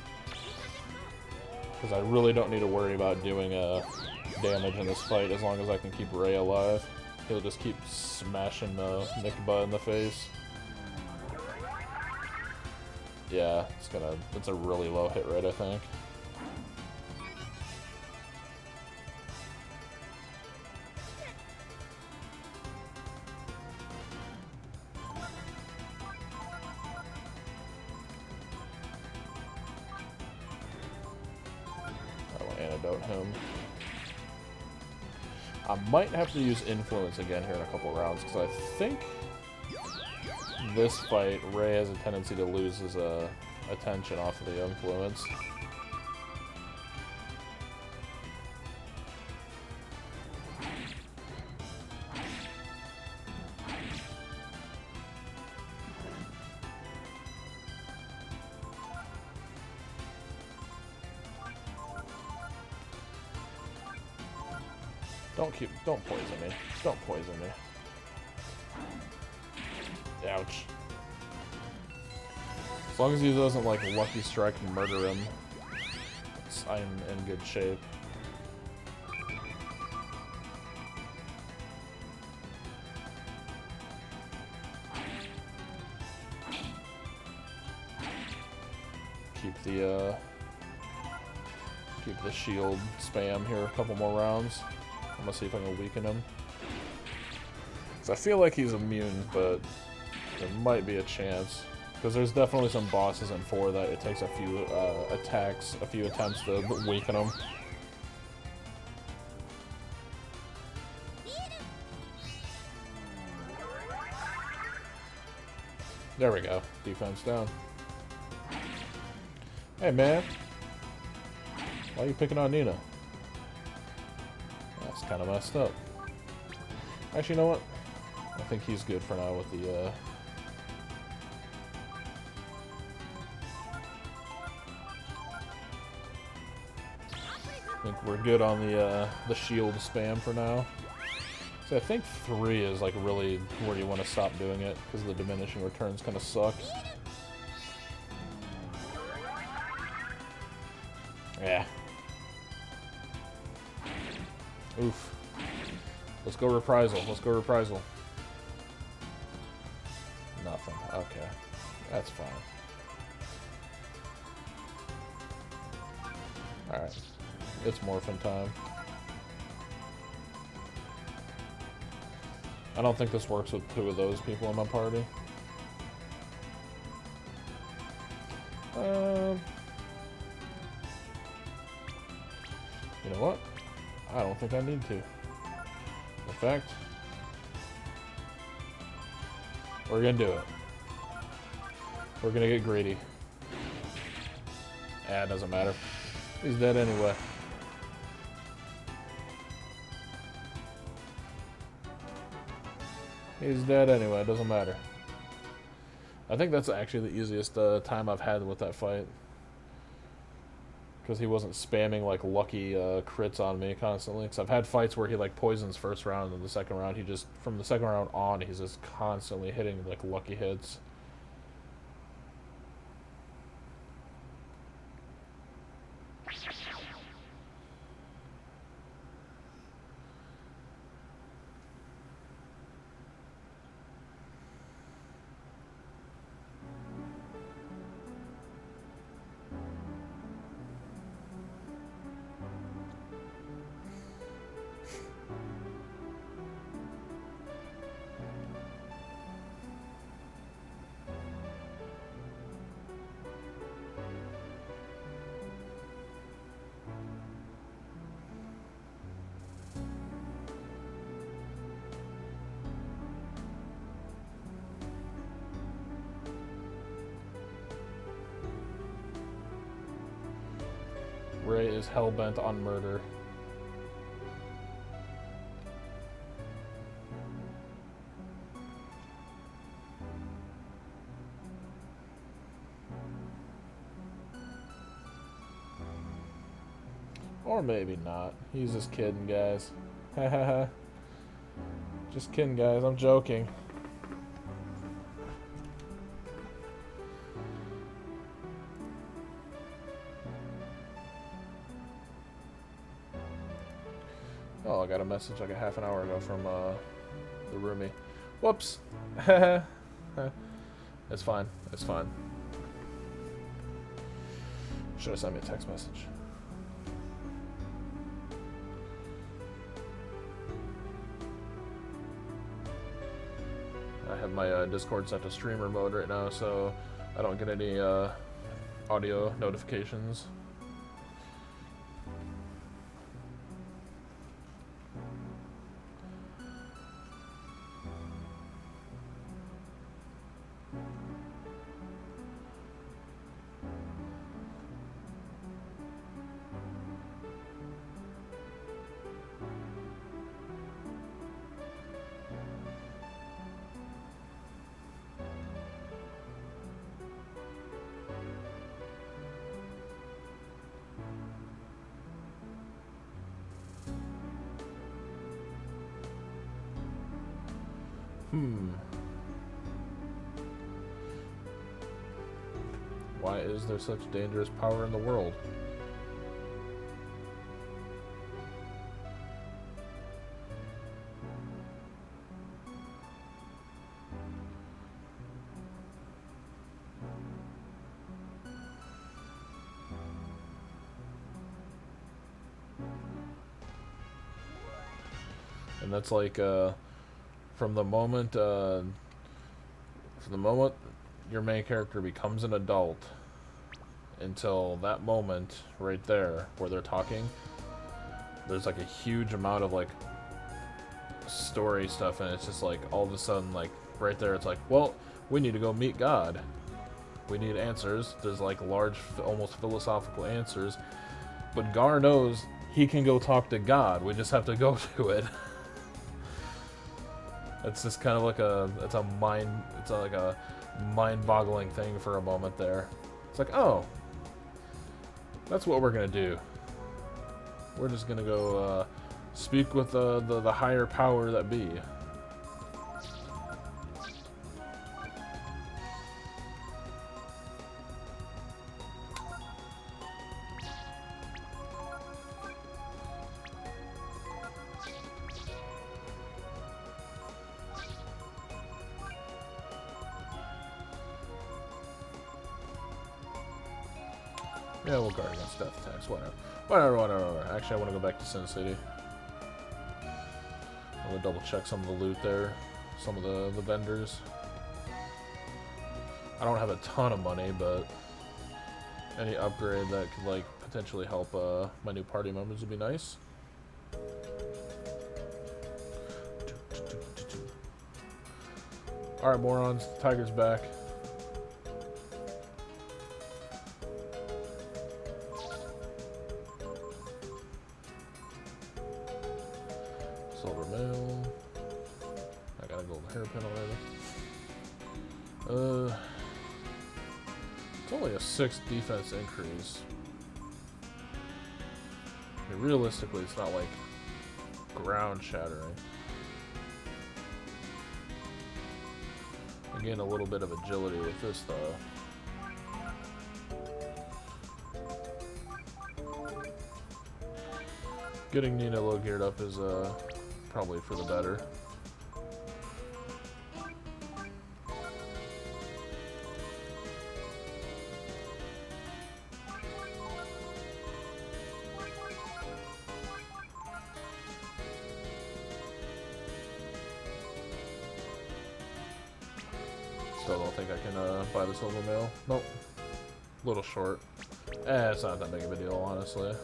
Speaker 1: Because I really don't need to worry about doing damage in this fight as long as I can keep Ray alive. He'll just keep smashing Nick Butt in the face. Yeah, it's a really low hit rate, I think. Him. I might have to use influence again here in a couple rounds because I think this fight Ray has a tendency to lose his attention off of the influence. Don't poison me. Don't poison me. Ouch. As long as he doesn't, like, Lucky Strike and murder him, I'm in good shape. Keep the shield spam here a couple more rounds. I'm gonna see if I can weaken him. So I feel like he's immune, but there might be a chance. Because there's definitely some bosses in 4 that it takes a few attacks, a few attempts to weaken them. There we go. Defense down. Hey, man. Why are you picking on Nina? That's kind of messed up. Actually, you know what? I think he's good for now with the, I think we're good on the shield spam for now. So I think 3 is like really where you want to stop doing it because the diminishing returns kind of suck. Yeah. Oof. Let's go reprisal. Let's go reprisal. Nothing. Okay. That's fine. Alright. It's morphin time. I don't think this works with 2 of those people in my party. You know what? I don't think I need to. In fact, we're gonna do it. We're gonna get greedy. Ah, it doesn't matter. He's dead anyway. He's dead anyway, it doesn't matter. I think that's actually the easiest time I've had with that fight. Because he wasn't spamming like lucky crits on me constantly. Because I've had fights where he like poisons first round and the second round he just, from the second round on, he's just constantly hitting like lucky hits. Ray is hell-bent on murder. Or maybe not. He's just kidding, guys. Hahaha. Just kidding, guys. I'm joking. Oh, I got a message like a half an hour ago from the roomie. Whoops. It's fine. It's fine. Should have sent me a text message. I have my Discord set to streamer mode right now, so I don't get any audio notifications. Why is there such dangerous power in the world? And that's like from the moment your main character becomes an adult until that moment right there where they're talking, there's like a huge amount of like story stuff, and it's just like all of a sudden, like right there, it's like, well, we need to go meet God. We need answers. There's like large, almost philosophical answers, but Gar knows he can go talk to God. We just have to go to it. It's just kind of like it's like a mind-boggling thing for a moment there. It's like, oh, that's what we're gonna do. We're just gonna go speak with the higher power that be. Yeah, we'll guard against death attacks. Whatever. Actually, I want to go back to Sin City. I'm gonna double check some of the loot there, some of the vendors. I don't have a ton of money, but any upgrade that could like potentially help my new party members would be nice. All right, morons. The tiger's back. Silver mail. I got a gold hairpin already. It's only a 6 defense increase. I mean, realistically, it's not like ground shattering. I gain a little bit of agility with this though. Getting Nina low geared up is probably for the better. Still don't think I can buy the silver mail. Nope. A little short. It's not that big of a deal, honestly.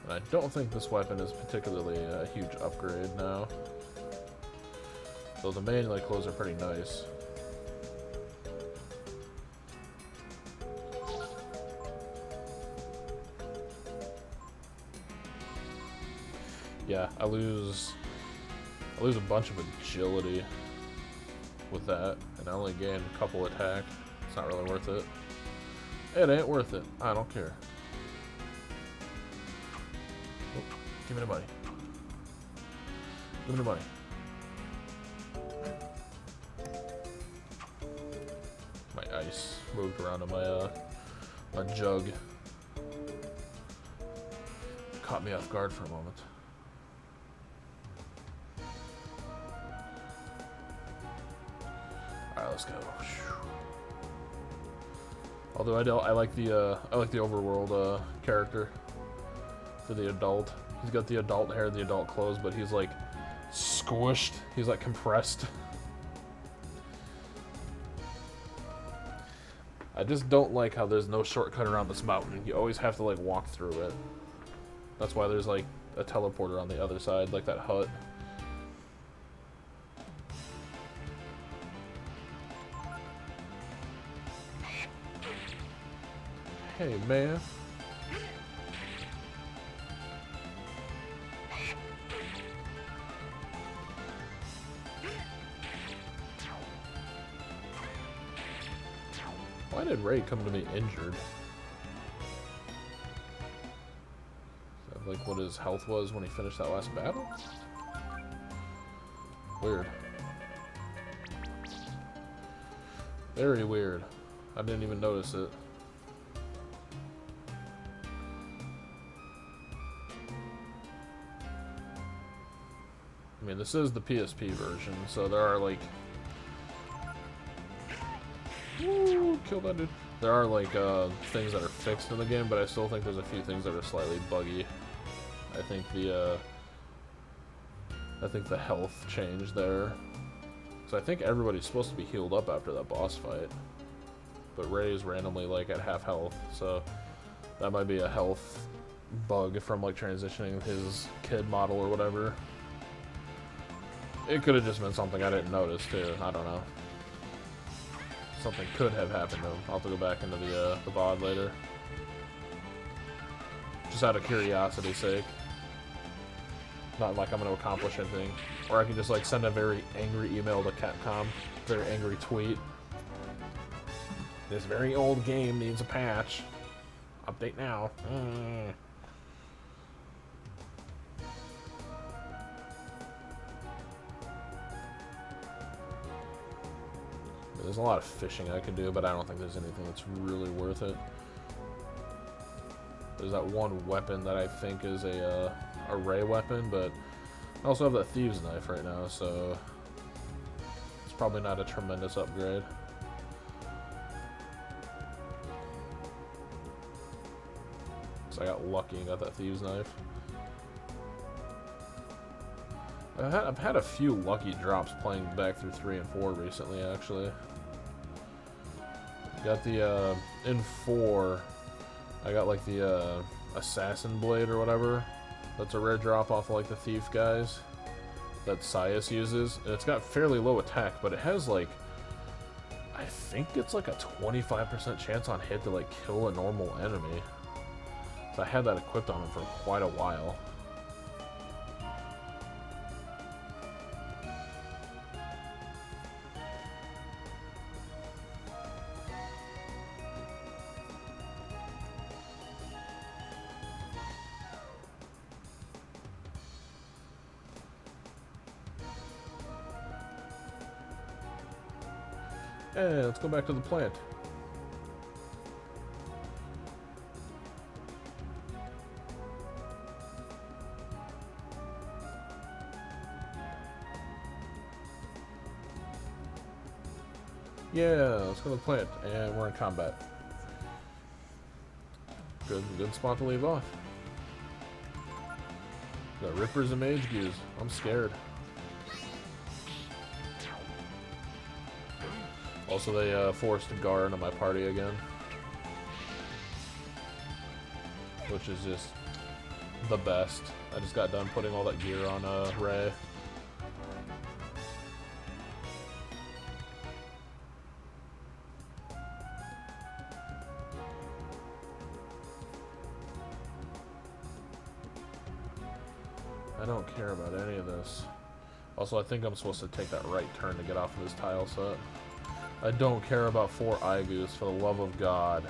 Speaker 1: I don't think this weapon is particularly a huge upgrade now. Though the melee clothes are pretty nice. Yeah, I lose a bunch of agility with that, and I only gain a couple attack. It's not really worth it. It ain't worth it. I don't care. Oh, give me the money. Give me the money. My ice moved around in my jug. Caught me off guard for a moment. Alright, let's go. Although I like the overworld character for the adult. He's got the adult hair, the adult clothes, but he's like squished. He's like compressed. I just don't like how there's no shortcut around this mountain. You always have to like walk through it. That's why there's like a teleporter on the other side, like that hut. Hey, man. Why did Ray come to me injured? Is that like what his health was when he finished that last battle? Weird. Very weird. I didn't even notice it. I mean, this is the PSP version, so there are like... Woo, kill that dude. There are like things that are fixed in the game, but I still think there's a few things that are slightly buggy. I think the health changed there. So I think everybody's supposed to be healed up after that boss fight. But Ray is randomly like at half health, so that might be a health bug from like transitioning his kid model or whatever. It could have just been something I didn't notice too. I don't know. Something could have happened to him. I'll have to go back into the VOD later. Just out of curiosity's sake. Not like I'm going to accomplish anything. Or I can just like send a very angry email to Capcom. Very angry tweet. This very old game needs a patch. Update now. There's a lot of fishing I could do, but I don't think there's anything that's really worth it. There's that one weapon that I think is a ray weapon, but I also have that thieves knife right now, so it's probably not a tremendous upgrade. So I got lucky and got that thieves knife. I've had a few lucky drops playing back through 3 and 4 recently, actually. Got the, in 4, I got like the, assassin blade or whatever. That's a rare drop off of, like the thief guys that Sias uses. And it's got fairly low attack, but it has like, I think it's like a 25% chance on hit to like kill a normal enemy. So I had that equipped on him for quite a while. Hey, let's go back to the plant. Yeah, let's go to the plant, and we're in combat. Good spot to leave off. The Rippers and Mage Gews. I'm scared. Also, they forced Gar into my party again, which is just the best. I just got done putting all that gear on Ray. I don't care about any of this. Also, I think I'm supposed to take that right turn to get off of this tile set. I don't care about 4 Igus, for the love of God.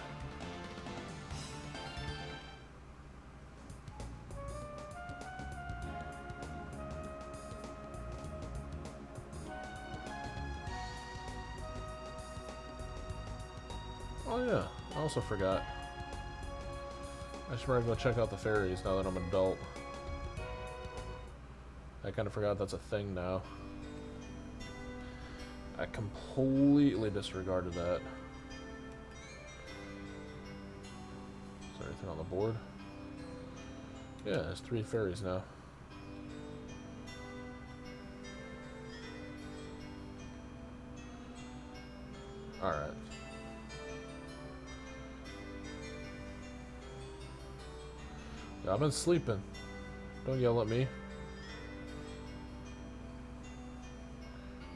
Speaker 1: Oh yeah, I also forgot. I should probably go check out the fairies now that I'm an adult. I kind of forgot that's a thing now. I completely disregarded that. Is there anything on the board? Yeah, there's 3 fairies now. Alright. I've been sleeping. Don't yell at me.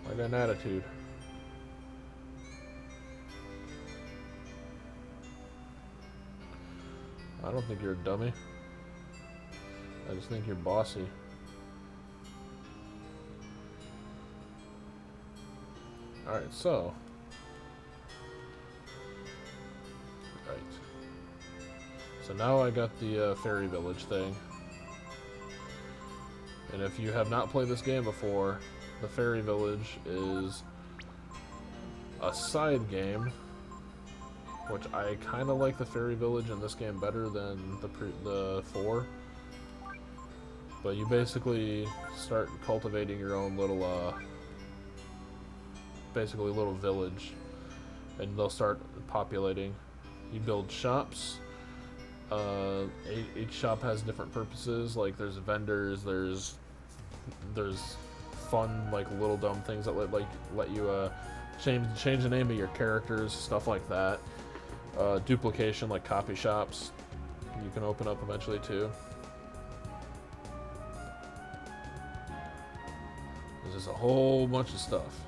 Speaker 1: I got an attitude. I don't think you're a dummy. I just think you're bossy. Alright, so. Right. So now I got the fairy village thing. And if you have not played this game before, the fairy village is a side game, which I kind of like the fairy village in this game better than the 4. But you basically start cultivating your own little, basically little village, and they'll start populating. You build shops. Each shop has different purposes. Like there's vendors, there's fun like little dumb things that let you change the name of your characters, stuff like that. Duplication, like copy shops, you can open up eventually too. There's just a whole bunch of stuff,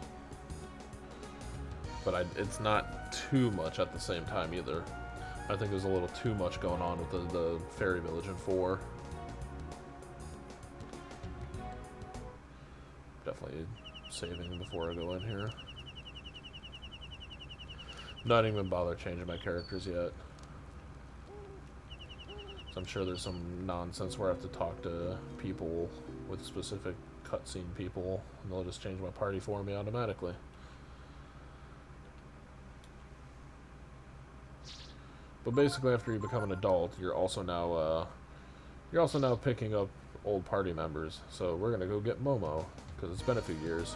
Speaker 1: but it's not too much at the same time either. I think there's a little too much going on with the fairy village in 4. Definitely saving before I go in here. Not even bother changing my characters yet. So I'm sure there's some nonsense where I have to talk to people with specific cutscene people, and they'll just change my party for me automatically. But basically, after you become an adult, you're also now picking up old party members. So we're gonna go get Momo because it's been a few years.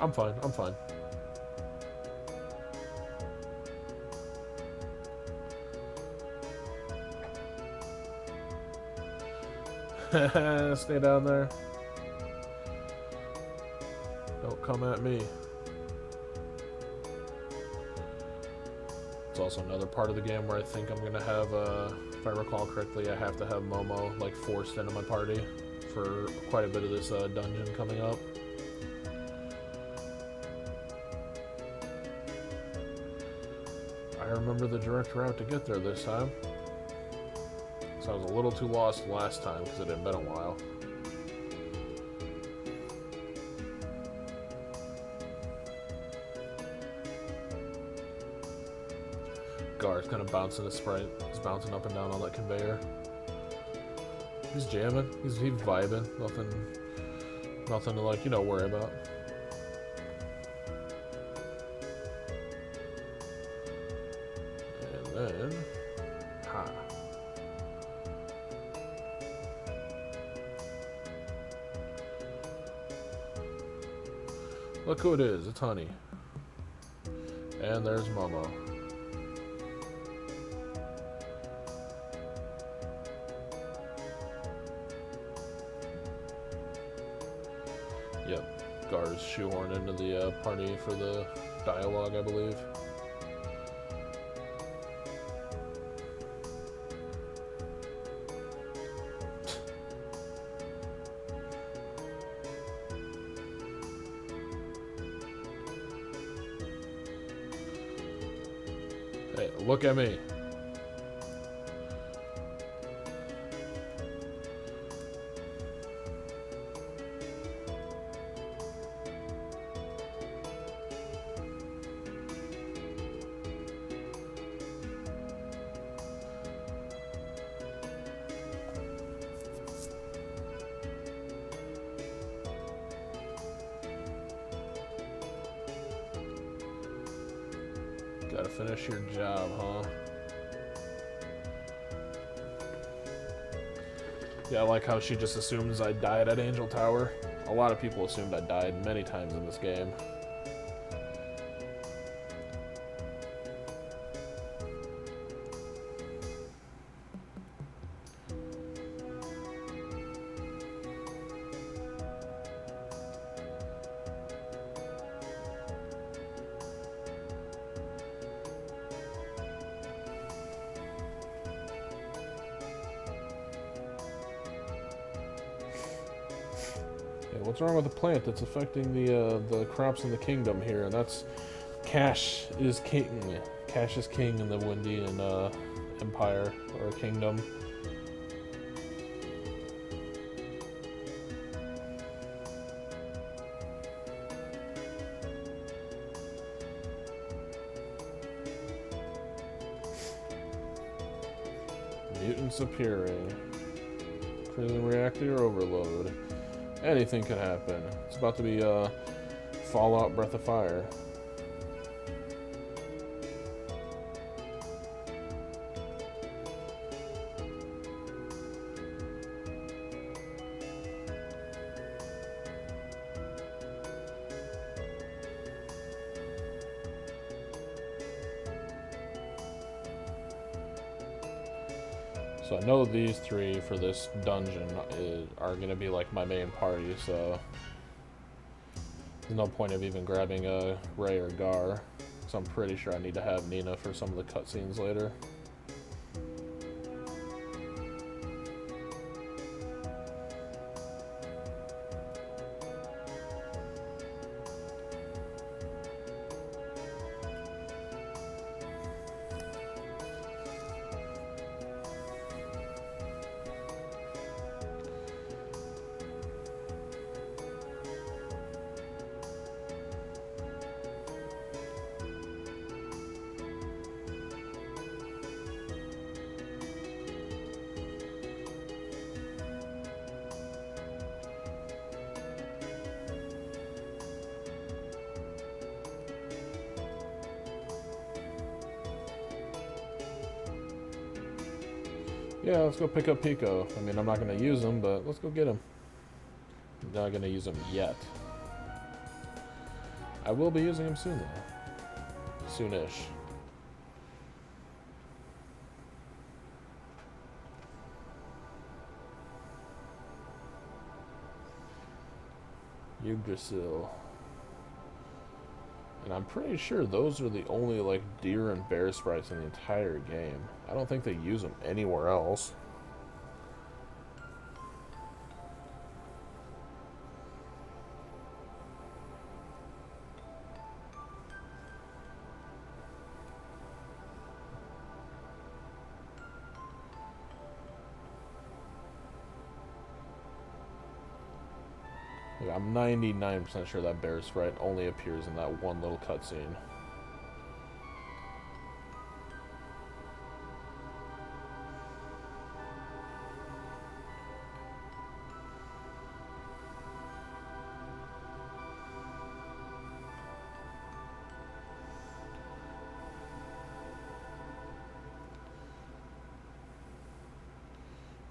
Speaker 1: I'm fine. I'm fine. Stay down there. Don't come at me. It's also another part of the game where I think I'm gonna have, if I recall correctly, I have to have Momo like forced into my party for quite a bit of this dungeon coming up. I remember the direct route to get there this time. So I was a little too lost last time because it had been a while. Gar's kind of bouncing his sprite. He's bouncing up and down on that conveyor. He's jamming. He's vibing. Nothing to like, worry about. And then, ha. Look who it is. It's Honey. And there's Momo. Yep, Gar's shoehorned into the party for the dialogue, I believe. Look at me. Gotta finish your job, huh? Yeah, I like how she just assumes I died at Angel Tower. A lot of people assumed I died many times in this game. What's wrong with the plant that's affecting the crops in the kingdom here? And that's cash is king. Cash is king in the Windian empire or kingdom. Mutants appearing. Crystal reactor overload. Anything could happen. It's about to be Fallout Breath of Fire. So I know these three for this dungeon are going to be like my main party, so there's no point of even grabbing Ray or Gar. So I'm pretty sure I need to have Nina for some of the cutscenes later. Yeah, let's go pick up Pico. I mean, I'm not going to use him, but let's go get him. I'm not going to use him yet. I will be using him soon, though. Soonish. Yggdrasil. And I'm pretty sure those are the only, like, deer and bear sprites in the entire game. I don't think they use them anywhere else. Like, I'm 99% sure that bear sprite only appears in that one little cutscene.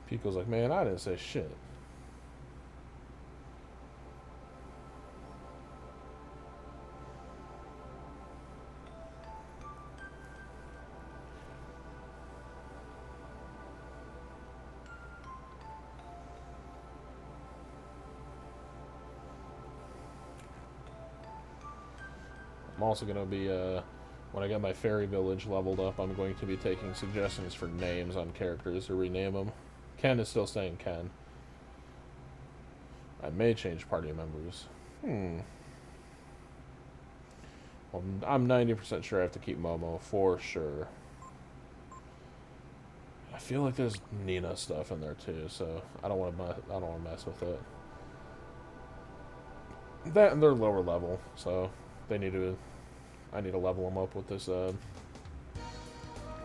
Speaker 1: Pico's like, man, I didn't say shit. I'm also going to be, when I get my fairy village leveled up, I'm going to be taking suggestions for names on characters to rename them. Ken is still saying Ken. I may change party members. Well, I'm 90% sure I have to keep Momo, for sure. I feel like there's Nina stuff in there too, so I don't want to mess with it. That and they're lower level, so they need to. I need to level them up with this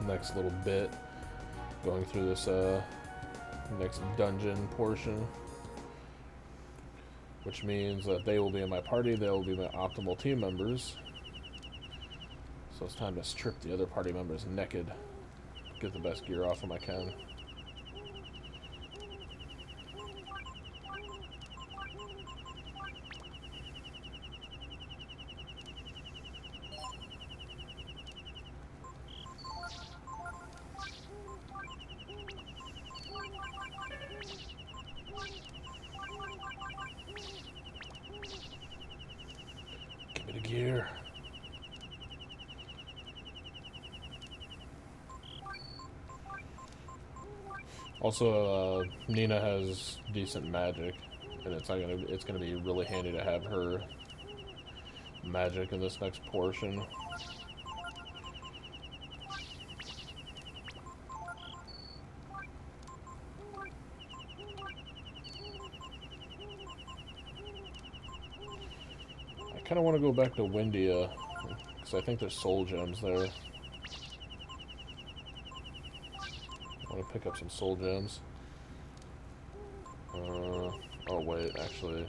Speaker 1: next little bit, going through this next dungeon portion, which means that they will be in my party. They will be my optimal team members. So it's time to strip the other party members naked. Get the best gear off them I can. Give me the gear. Also, Nina has decent magic, and it's gonna be really handy to have her magic in this next portion. I kind of want to go back to Windia, because I think there's soul gems there. I want to pick up some soul gems. Oh wait, actually,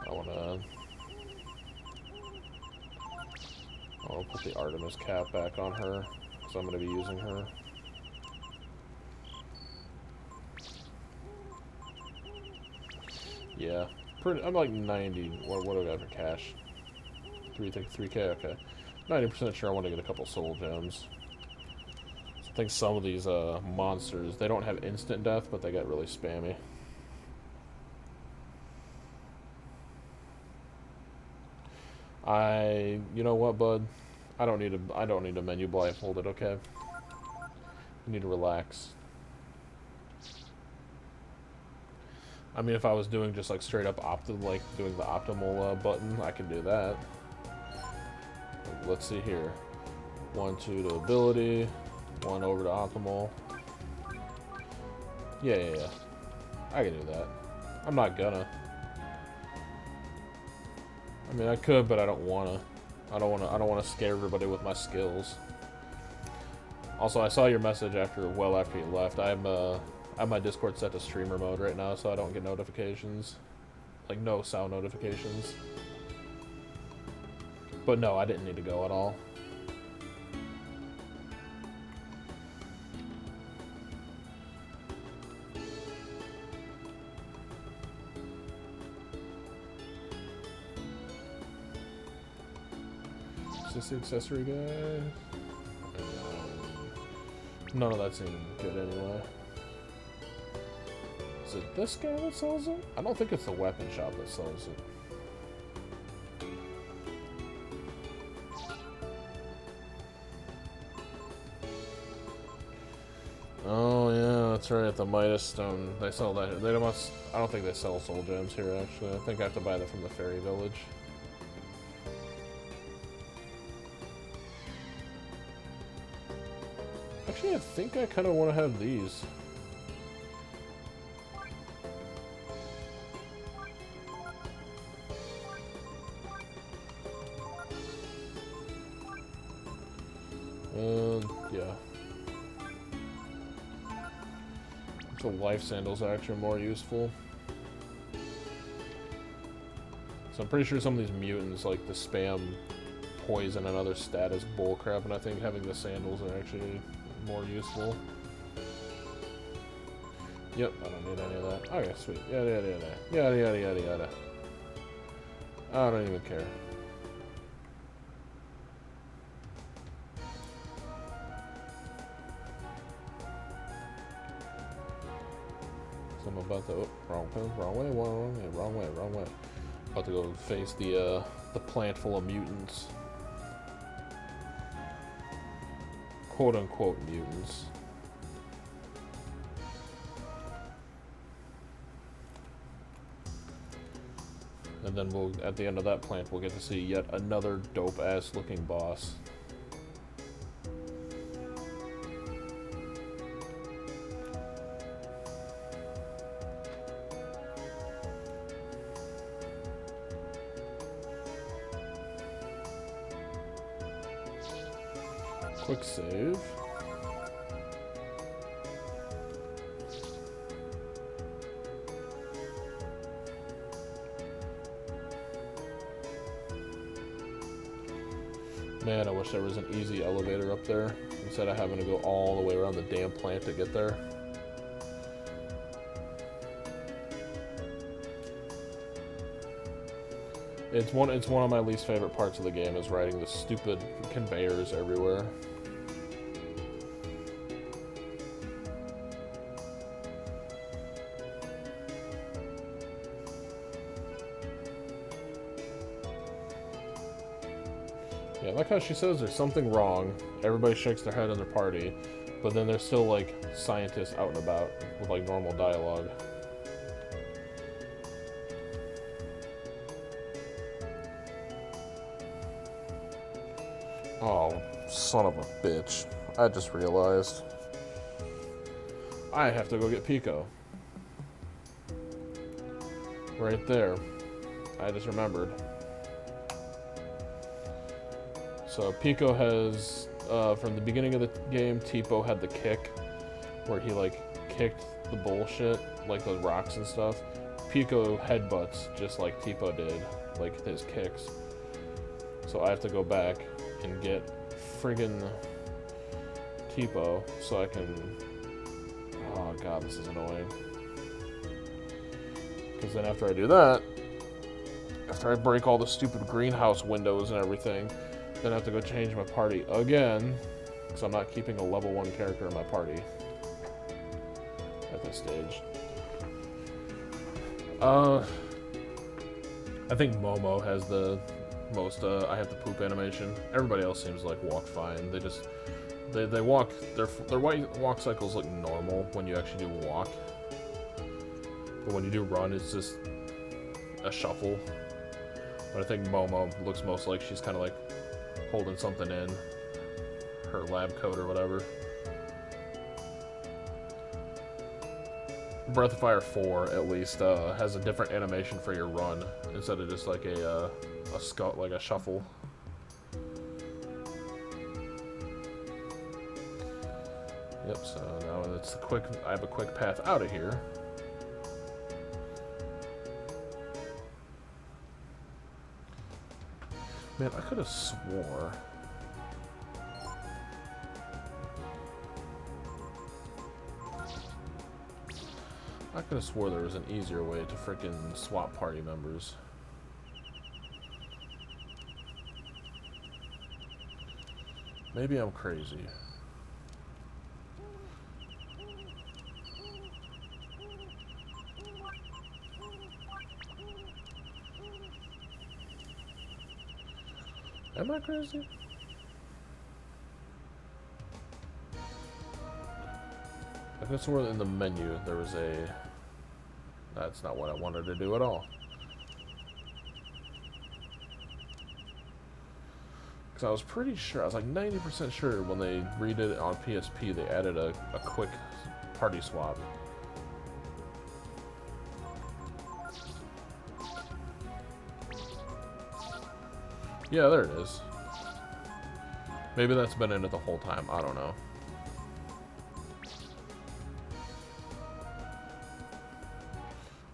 Speaker 1: I want to put the Artemis cap back on her, because I'm going to be using her. Yeah, I'm like 90. What do I got for cash? 3K. Okay, 90% sure I want to get a couple soul gems. I think some of these monsters, they don't have instant death, but they get really spammy. You know what, bud? I don't need a menu blindfolded. Okay, you need to relax. I mean, if I was doing just like straight up doing the optimal button, I can do that. Let's see here. 1, 2 to ability. 1 over to optimal. Yeah. I can do that. I'm not gonna. I mean, I could, but I don't wanna. I don't wanna scare everybody with my skills. Also, I saw your message after you left. I have my Discord set to streamer mode right now, so I don't get notifications. Like, no sound notifications. But no, I didn't need to go at all. Is this the accessory guy? None of that seemed good anyway. Is it this guy that sells it? I don't think it's the weapon shop that sells it. Oh yeah, that's right. The Midas Stone. They sell that. I don't think they sell soul gems here. Actually, I think I have to buy them from the Fairy Village. Actually, I think I kind of want to have these. Yeah. So life sandals are actually more useful. So I'm pretty sure some of these mutants like the spam poison and other status bullcrap, and I think having the sandals are actually more useful. Yep, I don't need any of that. Okay, sweet. Yada. I don't even care. So I'm about to wrong way. About to go face the plant full of mutants. Quote unquote mutants. And then at the end of that plant, we'll get to see yet another dope-ass looking boss. Quick save. Man, I wish there was an easy elevator up there instead of having to go all the way around the damn plant to get there. It's one of my least favorite parts of the game is riding the stupid conveyors everywhere. Yeah, I like how she says there's something wrong. Everybody shakes their head in their party, but then there's still like scientists out and about with like normal dialogue. Oh, son of a bitch. I just realized. I have to go get Pico. Right there. I just remembered. So Pico has, from the beginning of the game, Tipo had the kick, where he like kicked the bullshit, like the rocks and stuff. Pico headbutts just like Tipo did, like his kicks. So I have to go back and get friggin' Tipo so I can... Oh god, this is annoying. Because then after I do that, after I break all the stupid greenhouse windows and everything, then I have to go change my party again, because I'm not keeping a level 1 character in my party at this stage. I think Momo has the most I have to poop animation. Everybody else seems like walk fine. They walk, their walk cycles look normal when you actually do walk. But when you do run, it's just a shuffle. But I think Momo looks most like she's kind of like holding something in her lab coat or whatever. Breath of Fire 4 at least has a different animation for your run instead of just like a shuffle. Yep. So now it's I have a quick path out of here. Man, I could have swore. I could have swore there was an easier way to frickin' swap party members. Maybe I'm crazy. Am I crazy? I could have sworn in the menu there was a... That's not what I wanted to do at all. Because I was pretty sure, I was like 90% sure when they redid it on PSP they added a quick party swap. Yeah, there it is. Maybe that's been in it the whole time, I don't know.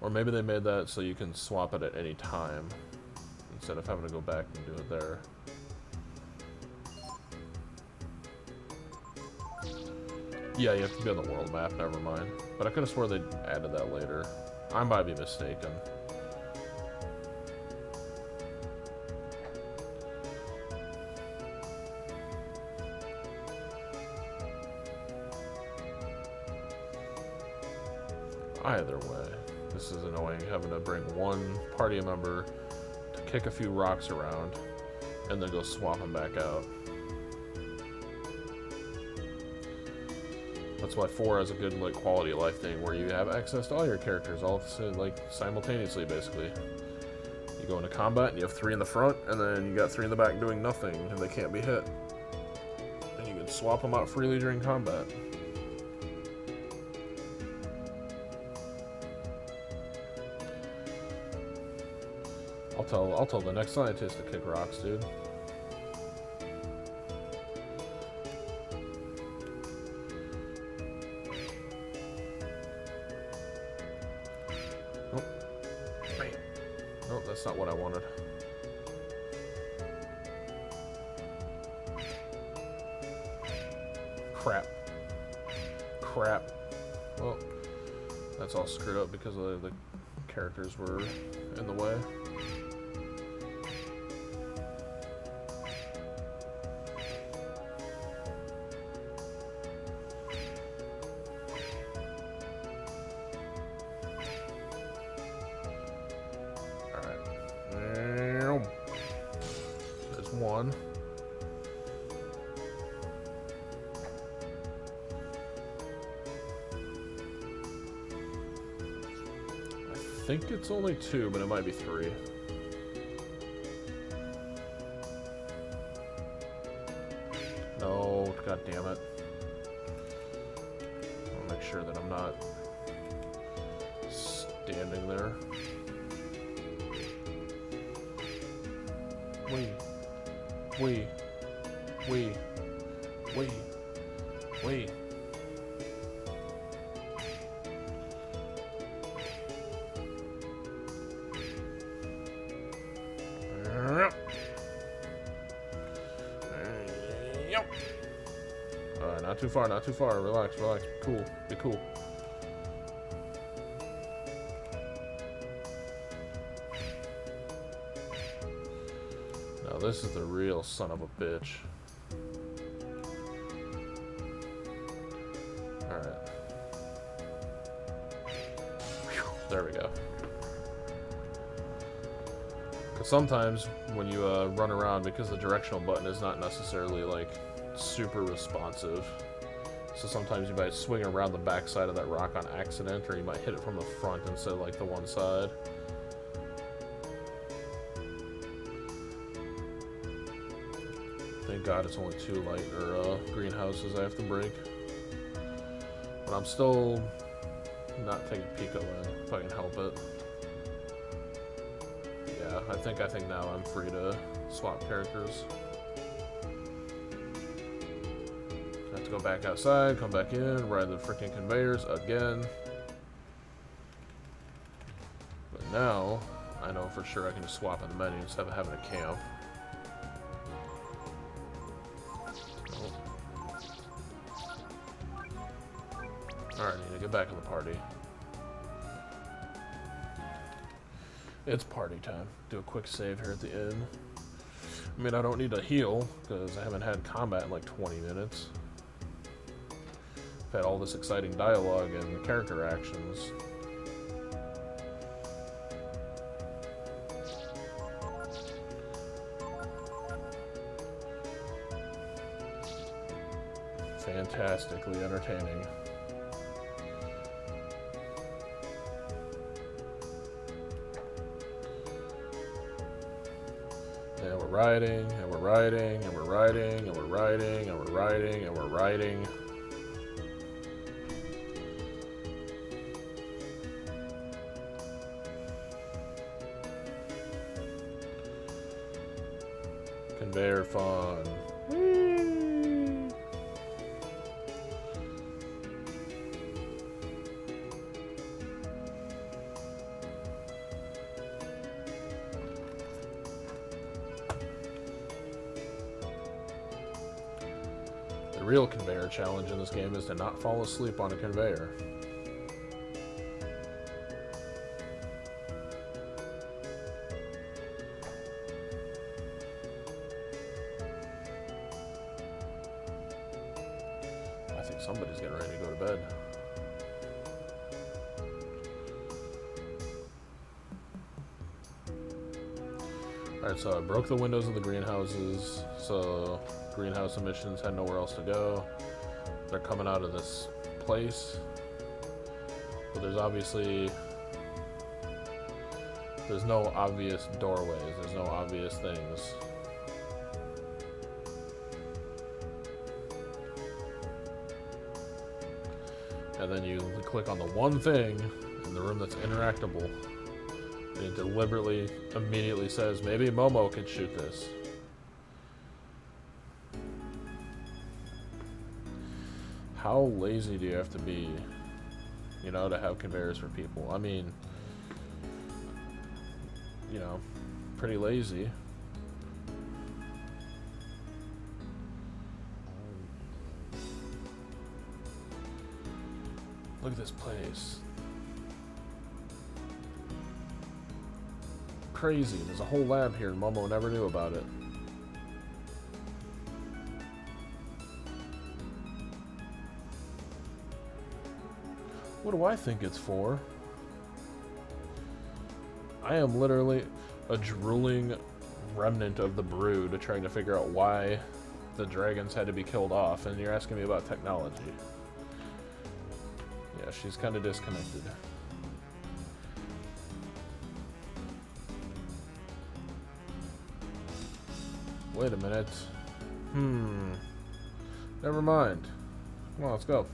Speaker 1: Or maybe they made that so you can swap it at any time, instead of having to go back and do it there. Yeah, you have to be on the world map, never mind. But I could have swore they added that later. I might be mistaken. Either way, this is annoying, having to bring one party member to kick a few rocks around and then go swap them back out. That's why 4 has a good like quality of life thing where you have access to all your characters all like simultaneously basically. You go into combat and you have 3 in the front and then you got 3 in the back doing nothing and they can't be hit. And you can swap them out freely during combat. I'll tell the next scientist to kick rocks, dude. That's not what I wanted. Crap. Crap. Well, that's all screwed up because the characters were in the way. One. I think it's only 2, but it might be 3. No, god damn it. I'll make sure that I'm not standing there. Wait. Wait. Alright, not too far, not too far. Relax, relax. Be cool. Be cool. Now this is the real son of a bitch. Alright. There we go. Because sometimes when you run around, because the directional button is not necessarily like super responsive, so sometimes you might swing around the back side of that rock on accident, or you might hit it from the front instead of like the one side. Thank God it's only 2 light or greenhouses I have to break. But I'm still not taking Pico in if I can help it. Yeah, I think now I'm free to swap characters. I have to go back outside, come back in, ride the freaking conveyors again. But now I know for sure I can just swap in the menu instead of having a camp. Alright, need to get back in the party. It's party time. Do a quick save here at the end. I mean, I don't need to heal, because I haven't had combat in like 20 minutes. I've had all this exciting dialogue and character actions. Fantastically entertaining. And we're riding, and we're riding, and we're riding, and we're riding, and we're riding, and we're riding. Conveyor fun. The real conveyor challenge in this game is to not fall asleep on a conveyor. I think somebody's getting ready to go to bed. Alright, so I broke the windows of the greenhouses, so greenhouse emissions had nowhere else to go. They're coming out of this place, but there's no obvious doorways, there's no obvious things. And then you click on the one thing in the room that's interactable, and it deliberately immediately says, maybe Momo can shoot this. How lazy do you have to be, you know, to have conveyors for people? I mean, you know, pretty lazy. Look at this place. Crazy. There's a whole lab here and Momo never knew about it. What do I think it's for? I am literally a drooling remnant of the brood trying to figure out why the dragons had to be killed off, and you're asking me about technology. Yeah, she's kind of disconnected. Wait a minute. Never mind. Come on, let's go.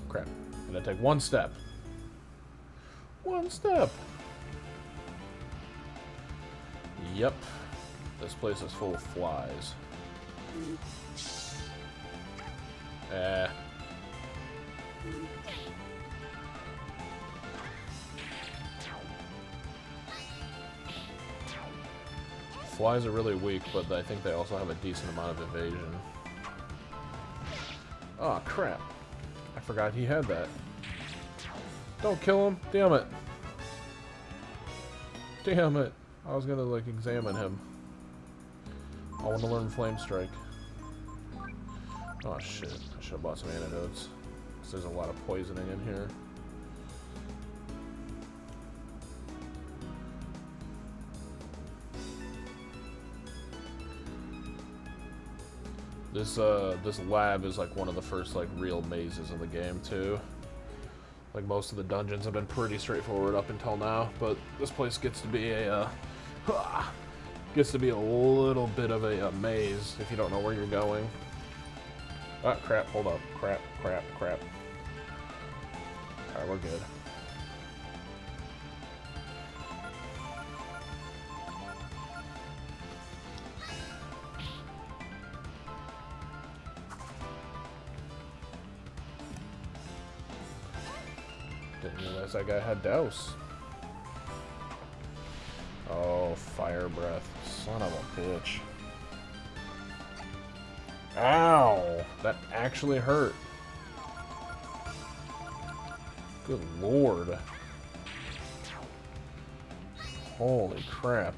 Speaker 1: Crap. I'm gonna take one step. One step. Yep. This place is full of flies. Flies are really weak, but I think they also have a decent amount of evasion. Oh, crap. I forgot he had that. Don't kill him. Damn it. Damn it. I was gonna, like, examine him. I want to learn Flame Strike. Oh, shit. I should have bought some antidotes. Because there's a lot of poisoning in here. This lab is like one of the first like real mazes in the game too. Like most of the dungeons have been pretty straightforward up until now, but this place gets to be a little bit of a maze if you don't know where you're going. Ah, crap! Hold up! Crap! Crap! Crap! All right, we're good. Didn't realize that guy had douse. Oh, fire breath. Son of a bitch. Ow! That actually hurt. Good lord. Holy crap.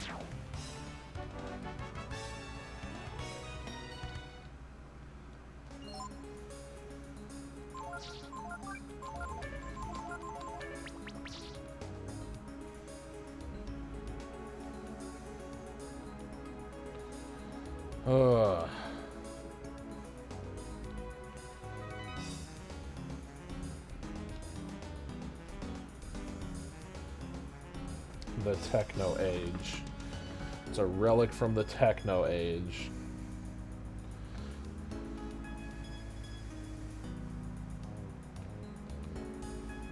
Speaker 1: The Techno Age. It's a relic from the Techno Age.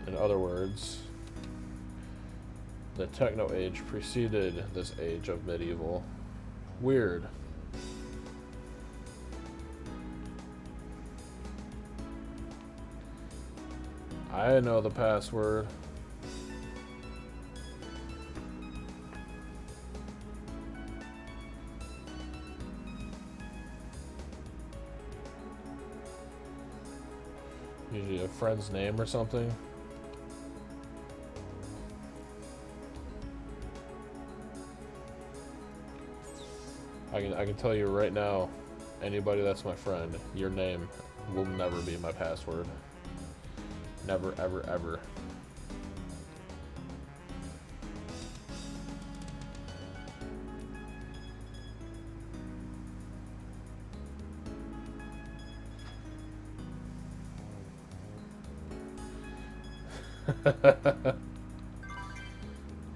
Speaker 1: In other words, the Techno Age preceded this age of medieval. Weird. I know the password. Usually a friend's name or something. I can tell you right now, anybody that's my friend, your name will never be my password. Never, ever, ever.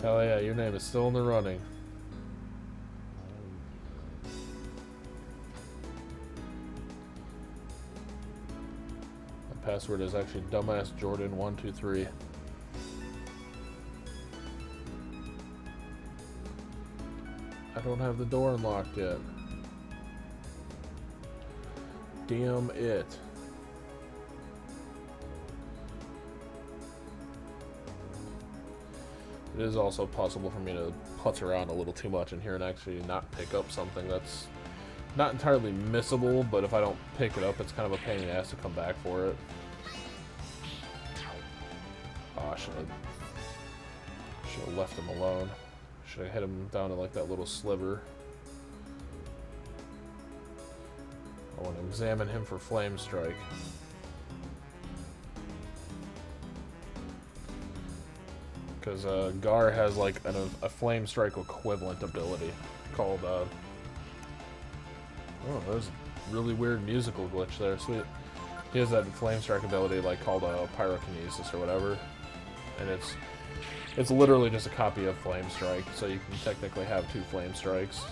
Speaker 1: Hell yeah, your name is still in the running. My password is actually dumbass Jordan123. I don't have the door unlocked yet. Damn it. It is also possible for me to putz around a little too much in here and actually not pick up something that's not entirely missable, but if I don't pick it up, it's kind of a pain in the ass to come back for it. Oh, I should have left him alone. Should have hit him down to like that little sliver. I want to examine him for Flame Strike. Because Gar has like a Flame Strike equivalent ability called, oh, there's a really weird musical glitch there, sweet. He has that Flame Strike ability like called Pyrokinesis or whatever, and it's literally just a copy of Flame Strike, so you can technically have 2 Flame Strikes.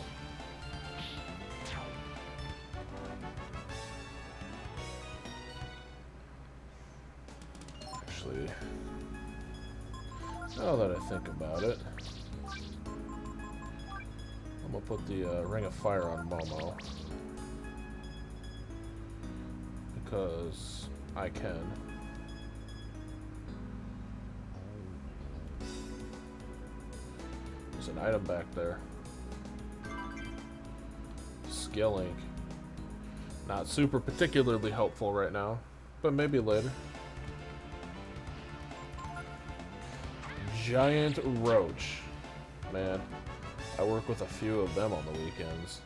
Speaker 1: Actually, now that I think about it, I'm gonna put the Ring of Fire on Momo. Because I can. There's an item back there. Skill Ink. Not super particularly helpful right now, but maybe later. Giant Roach. Man, I work with a few of them on the weekends.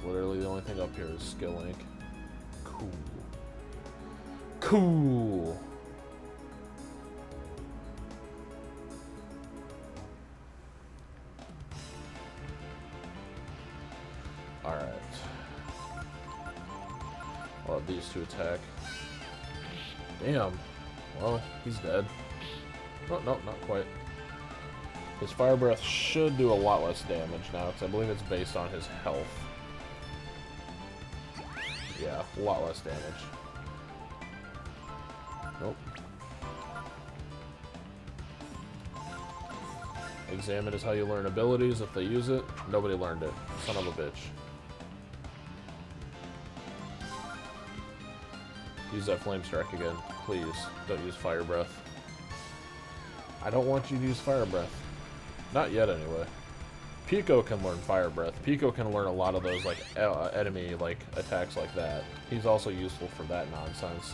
Speaker 1: Literally the only thing up here is Skill Ink. Cool. Cool. Alright. I'll have these two attack. Damn. Well, he's dead. Oh, no, not quite. His Fire Breath should do a lot less damage now, because I believe it's based on his health. Yeah, a lot less damage. Nope. Examine is how you learn abilities. If they use it, nobody learned it. Son of a bitch. Use that Flame Strike again. Please, don't use Fire Breath. I don't want you to use Fire Breath. Not yet, anyway. Pico can learn Fire Breath. Pico can learn a lot of those like enemy like attacks like that. He's also useful for that nonsense.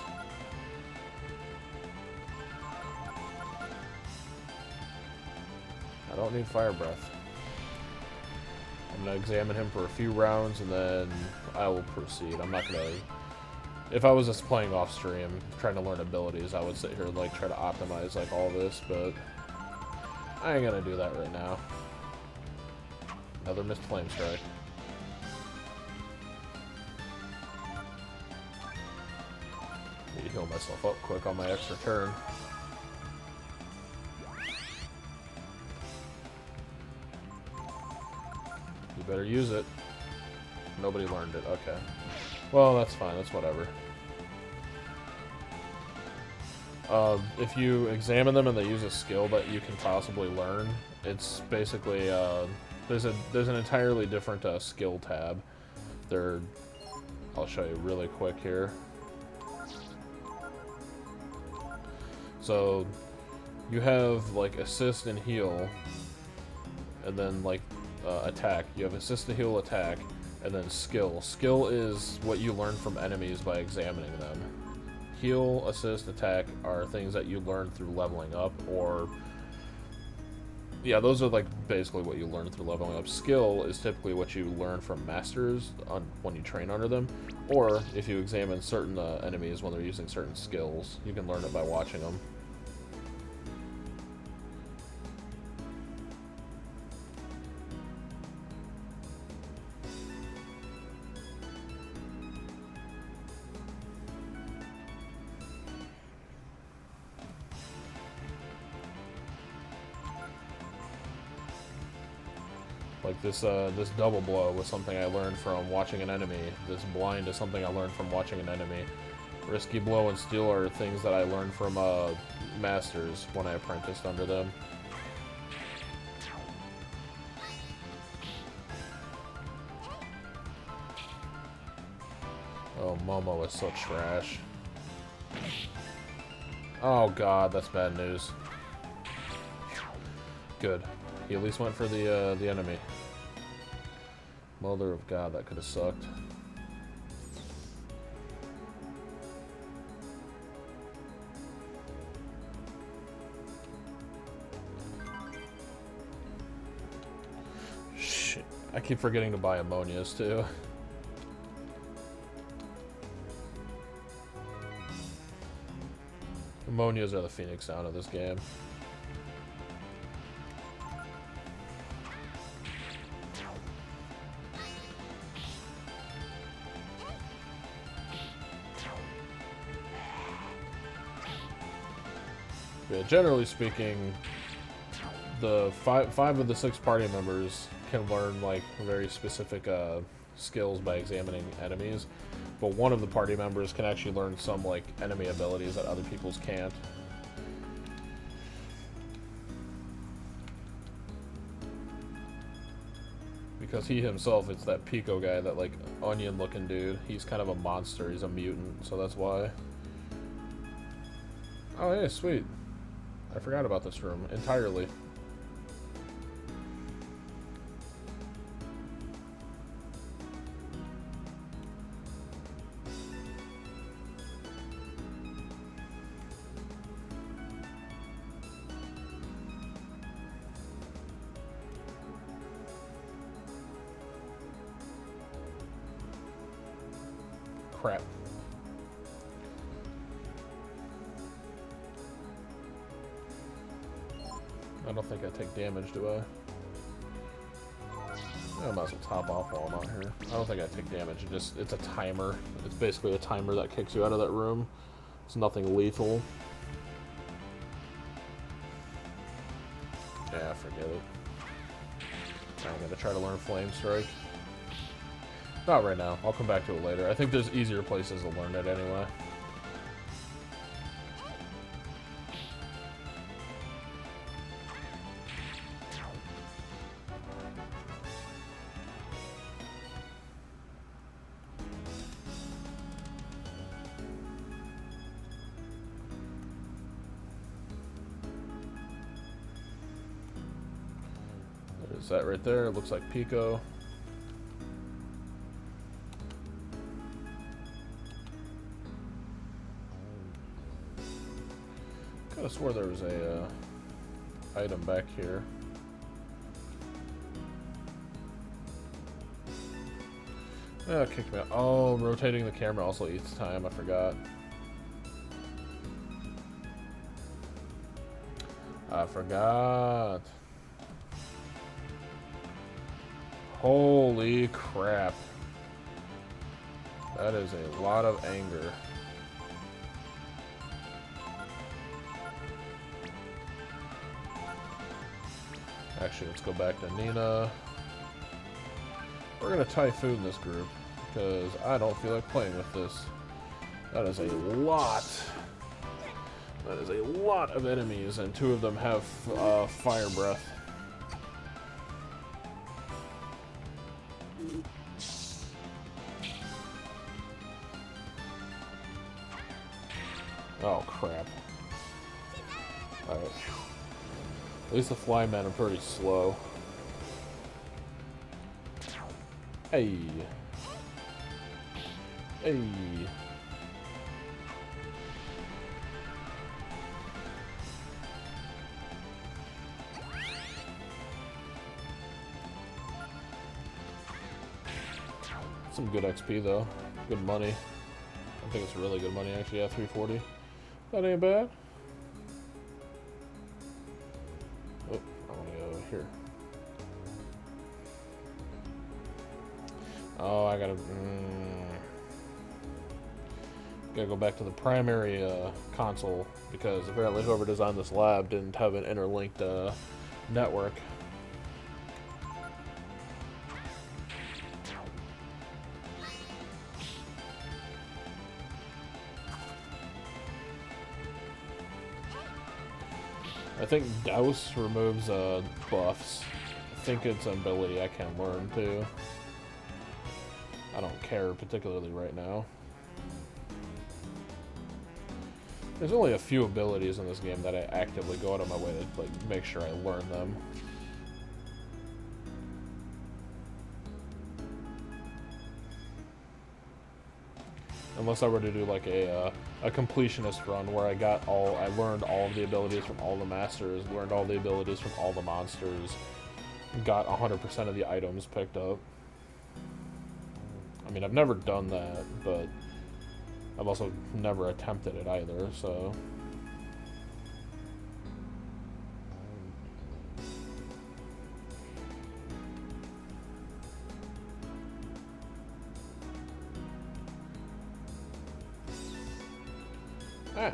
Speaker 1: I don't need Fire Breath. I'm gonna examine him for a few rounds and then I will proceed. I'm not gonna. If I was just playing off stream, trying to learn abilities, I would sit here and like try to optimize like all this, but I ain't gonna do that right now. Another missed Flame Strike. Need to heal myself up quick on my extra turn. You better use it. Nobody learned it. Okay. Well, that's fine. That's whatever. If you examine them and they use a skill that you can possibly learn, it's basically there's an entirely different skill tab. I'll show you really quick here. So you have like assist and heal, and then like attack. You have assist and heal, attack, and then skill. Skill is what you learn from enemies by examining them. Heal, assist, attack are things that you learn through leveling up, or yeah, those are like basically what you learn through leveling up. Skill is typically what you learn from masters when you train under them, or if you examine certain enemies when they're using certain skills, you can learn it by watching them. Like this double blow was something I learned from watching an enemy. This blind is something I learned from watching an enemy. Risky blow and steal are things that I learned from masters when I apprenticed under them. Oh, Momo is such trash. Oh god, that's bad news. Good. He at least went for the enemy. Mother of God, that could have sucked. Shit. I keep forgetting to buy ammonias too. Ammonias are the Phoenix down of this game. Yeah, generally speaking, the five of the 6 party members can learn like very specific skills by examining enemies, but one of the party members can actually learn some like enemy abilities that other people's can't. Because he himself, it's that Pico guy, that like onion looking dude. He's kind of a monster, he's a mutant, so that's why. Oh yeah, sweet. I forgot about this room entirely. Crap. I don't think I take damage, do I? I might as well top off while I'm out here. I don't think I take damage. It's a timer. It's basically a timer that kicks you out of that room. It's nothing lethal. Yeah, forget it. I'm gonna try to learn Flame Strike. Not right now. I'll come back to it later. I think there's easier places to learn it anyway. There's that right there. It looks like Pico. Could have swore there was a item back here. Oh, kick me out. Oh, rotating the camera also eats time. I forgot. I forgot. Holy crap. That is a lot of anger. Actually, let's go back to Nina. We're gonna Typhoon this group because I don't feel like playing with this. That is a lot. That is a lot of enemies, and 2 of them have fire breath. Oh crap. Alright. At least the flymen are pretty slow. Hey. Hey. Some good XP though. Good money. I think it's really good money actually. Yeah, 340. That ain't bad. Oh, I want to go here. Oh, I gotta go back to the primary console because apparently whoever designed this lab didn't have an interlinked network. I think Douse removes buffs. I think it's an ability I can learn too. I don't care particularly right now. There's only a few abilities in this game that I actively go out of my way to like make sure I learn them. Unless I were to do like a completionist run where I learned all of the abilities from all the masters, learned all the abilities from all the monsters, got 100% of the items picked up. I mean, I've never done that, but I've also never attempted it either, so... Ah.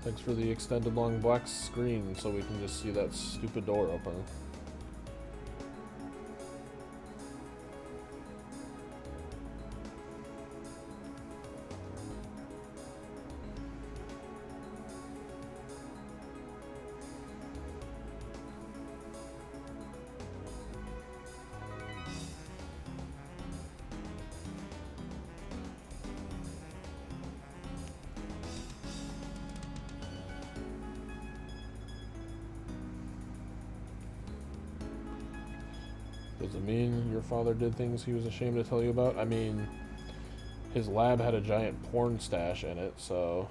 Speaker 1: Thanks for the extended long black screen so we can just see that stupid door open. Does it mean your father did things he was ashamed to tell you about? I mean, his lab had a giant porn stash in it, so...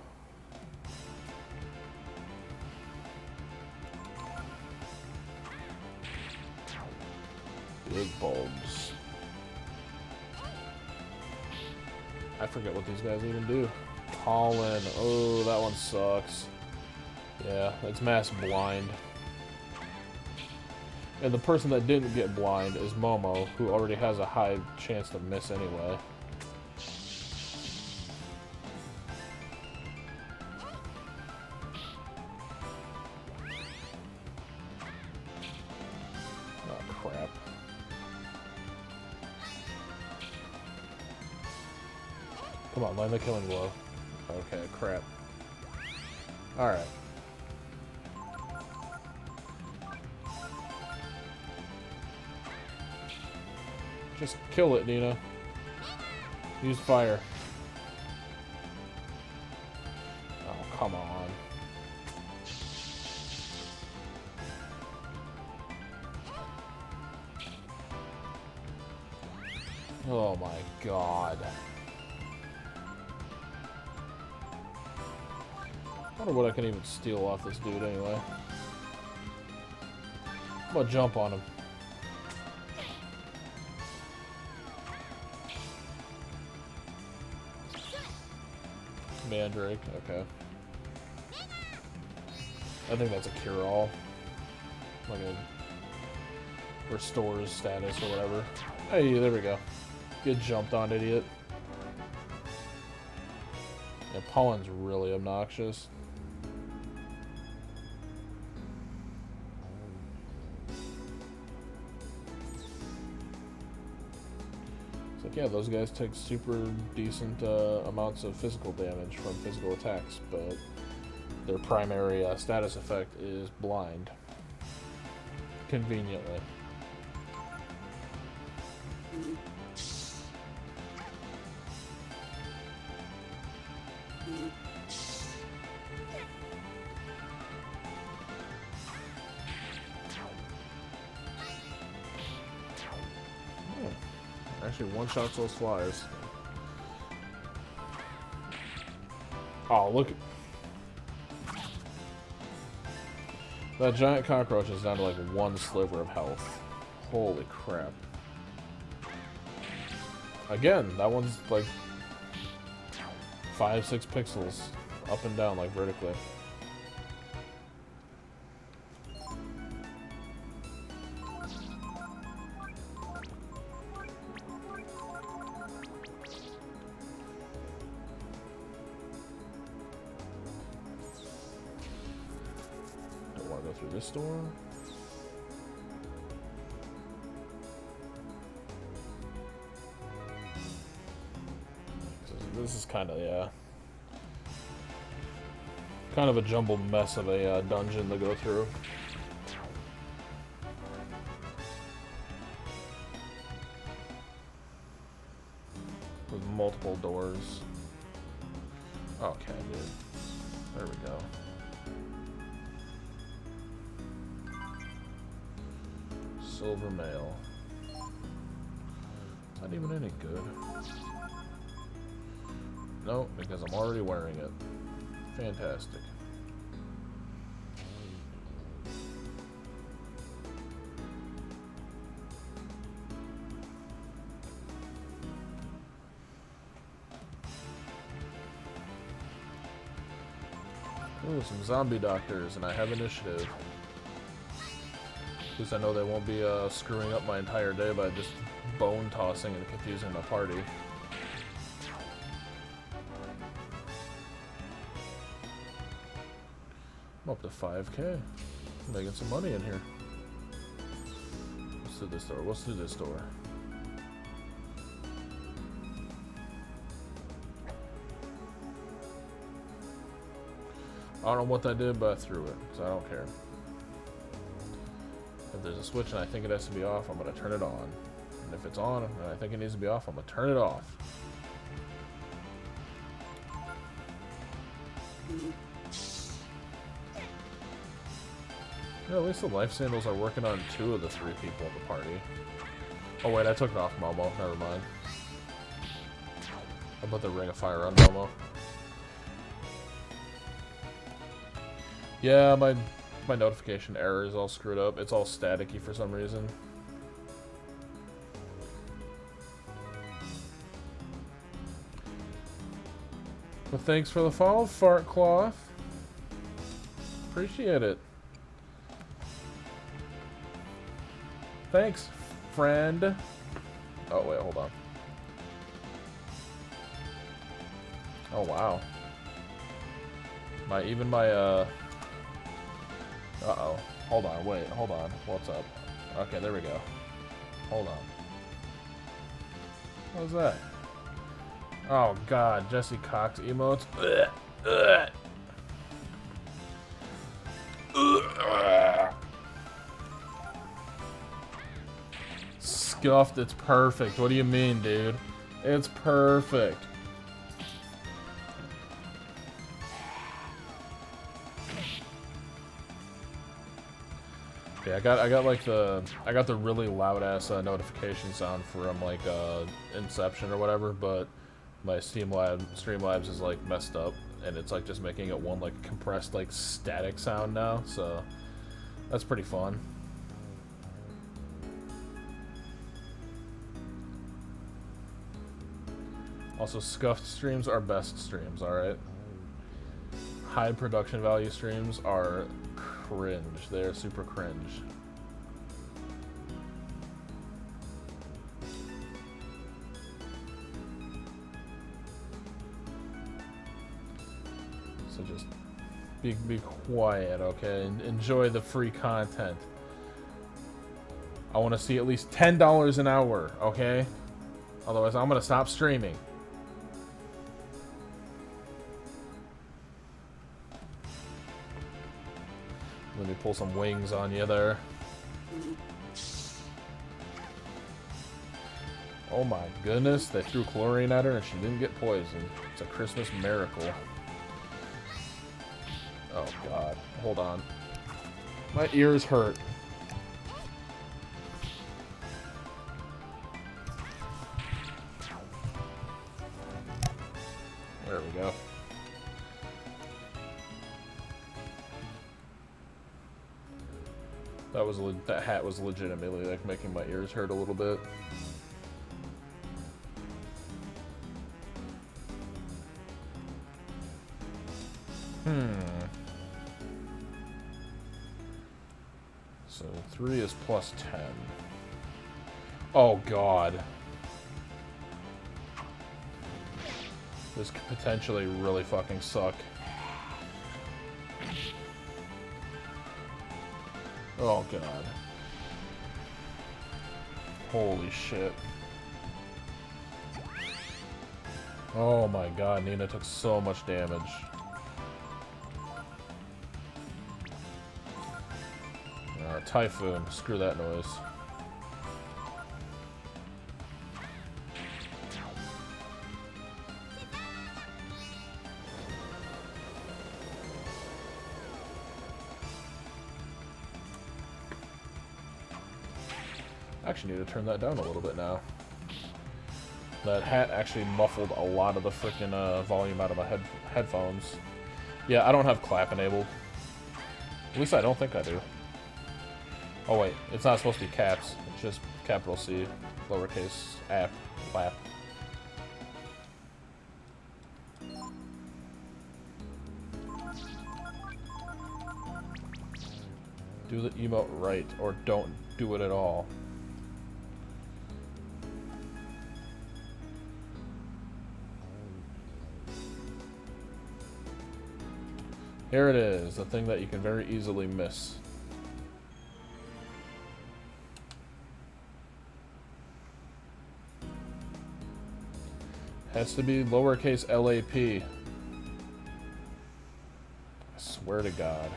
Speaker 1: Big bulbs. I forget what these guys even do. Pollen. Oh, that one sucks. Yeah, it's mass blind. And the person that didn't get blind is Momo, who already has a high chance to miss anyway. Oh, crap. Come on, land the killing blow. Okay, crap. Alright. Just kill it, Nina. Use fire. Oh, come on. Oh my god. I wonder what I can even steal off this dude anyway. I'm gonna jump on him. Mandrake, okay. I think that's a cure-all. Like a restores status or whatever. Hey, there we go. Get jumped on, idiot. Yeah, pollen's really obnoxious. Yeah, those guys take super decent amounts of physical damage from physical attacks, but their primary status effect is blind. Conveniently. Actually, one-shots those flies. Oh, look. That giant cockroach is down to like one sliver of health. Holy crap. Again, that one's like 5-6 pixels up and down, like vertically. Through this door. This is kind of, yeah, kind of a jumbled mess of a dungeon to go through. With multiple doors. Okay, dude. There we go. Silver mail. Not even any good. No, because I'm already wearing it. Fantastic. Ooh, some zombie doctors, and I have initiative. At least I know they won't be screwing up my entire day by just bone tossing and confusing my party. I'm up to 5K. Making some money in here. Let's do this door. Let's do this door. I don't know what that did, but I threw it, because I don't care. If there's a switch and I think it has to be off, I'm going to turn it on. And if it's on and I think it needs to be off, I'm going to turn it off. Yeah, at least the life sandals are working on 2 of the 3 people in the party. Oh wait, I took it off Momo. Never mind. I put the ring of fire on Momo. Yeah, my notification error is all screwed up. It's all staticky for some reason. But thanks for the follow, Fart Cloth. Appreciate it. Thanks, friend. Oh, wait, hold on. Oh, wow. Even my, uh-oh. Hold on, wait, hold on. What's up? Okay, there we go. Hold on. What was that? Oh, God. Jesse Cox emotes. Ugh. Ugh. Ugh. Scuffed, it's perfect. What do you mean, dude? It's perfect. Yeah, I got the really loud ass notification sound from like Inception or whatever, but my Streamlabs is like messed up, and it's like just making it one like compressed like static sound now, so that's pretty fun. Also, scuffed streams are best streams, alright? High production value streams are cringe. They're super cringe. So just be quiet, okay? Enjoy the free content. I want to see at least $10 an hour, okay? Otherwise, I'm going to stop streaming. Let me pull some wings on you there. Oh my goodness, they threw chlorine at her and she didn't get poisoned. It's a Christmas miracle. Oh god, hold on. My ears hurt. There we go. That hat was legitimately like making my ears hurt a little bit. So 3 is plus 10. Oh god. This could potentially really fucking suck. Oh god. Holy shit. Oh my god, Nina took so much damage. Typhoon, screw that noise. I actually need to turn that down a little bit now. That hat actually muffled a lot of the frickin' volume out of my headphones. Yeah, I don't have clap enabled. At least I don't think I do. Oh wait, it's not supposed to be caps. It's just capital C, lowercase app, clap. Do the emote right, or don't do it at all. Here it is, the thing that you can very easily miss. Has to be lowercase LAP. I swear to God.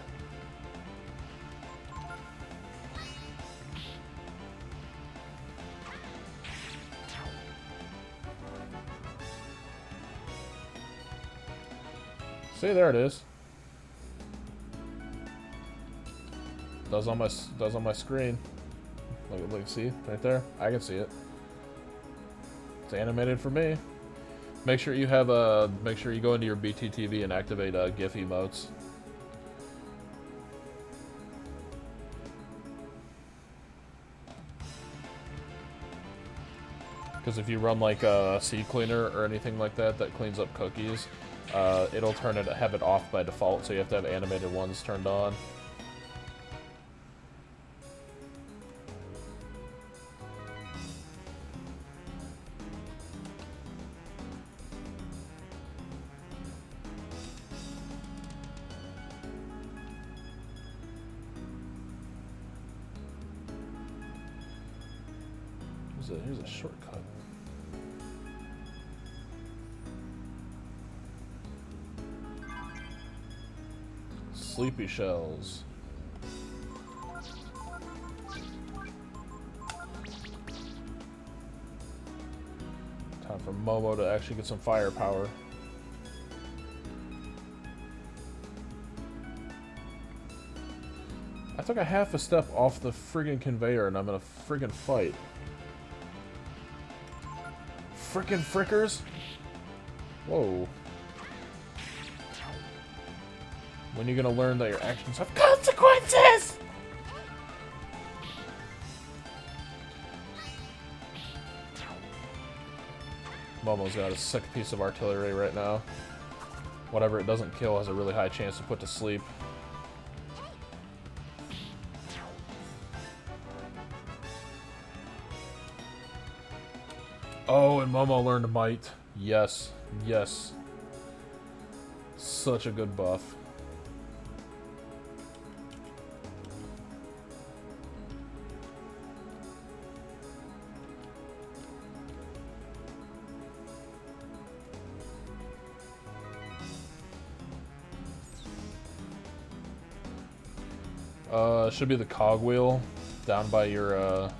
Speaker 1: See, there it is. Does on my screen. Look, see right there. I can see it. It's animated for me. Make sure you have make sure you go into your BTTV and activate GIF emotes. Because if you run like a C cleaner or anything like that that cleans up cookies, it'll have it off by default. So you have to have animated ones turned on. Here's a shortcut. Sleepy shells. Time for Momo to actually get some firepower. I took a half a step off the friggin' conveyor and I'm in a friggin' fight. Frickin' frickers! Whoa. When are you gonna learn that your actions have consequences? Momo's got a sick piece of artillery right now. Whatever it doesn't kill has a really high chance to put to sleep. Oh, and Momo learned Might. Yes. Yes. Such a good buff. Should be the cogwheel down by your,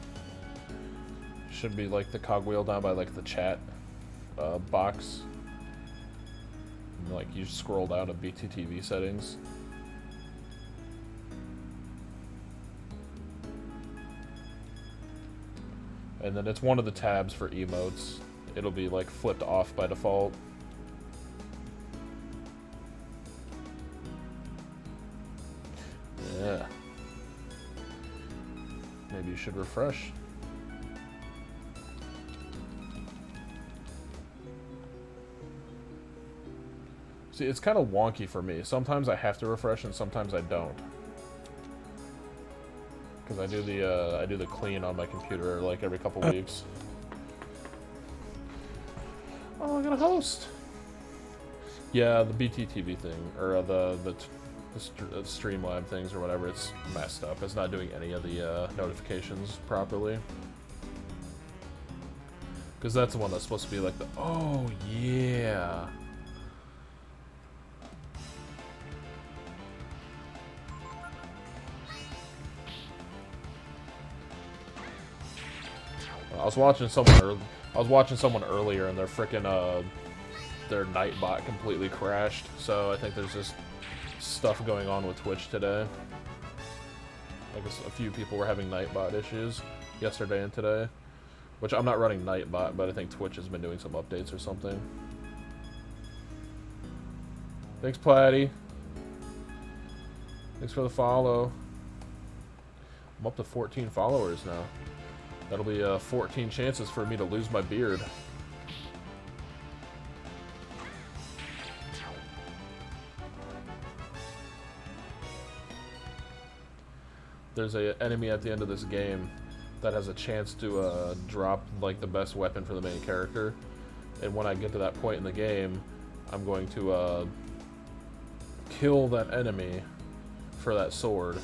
Speaker 1: should be like the cogwheel down by like the chat box. And, like you scroll down to BTTV settings. And then it's one of the tabs for emotes. It'll be like flipped off by default. Yeah. Maybe you should refresh. See, it's kind of wonky for me. Sometimes I have to refresh and sometimes I don't. Because I do the clean on my computer like every couple weeks. Oh, I got a host. Yeah, the BTTV thing or the Streamlab things or whatever, it's messed up. It's not doing any of the notifications properly. Because that's the one that's supposed to be like the, oh yeah. I was watching someone earlier and their frickin' their Nightbot completely crashed. So I think there's just stuff going on with Twitch today. I guess a few people were having Nightbot issues. yesterday and today. Which I'm not running Nightbot, but I think Twitch has been doing some updates or something. Thanks, Platty. Thanks for the follow. I'm up to 14 followers now. That'll be 14 chances for me to lose my beard. There's an enemy at the end of this game that has a chance to drop like the best weapon for the main character, and when I get to that point in the game, I'm going to kill that enemy for that sword.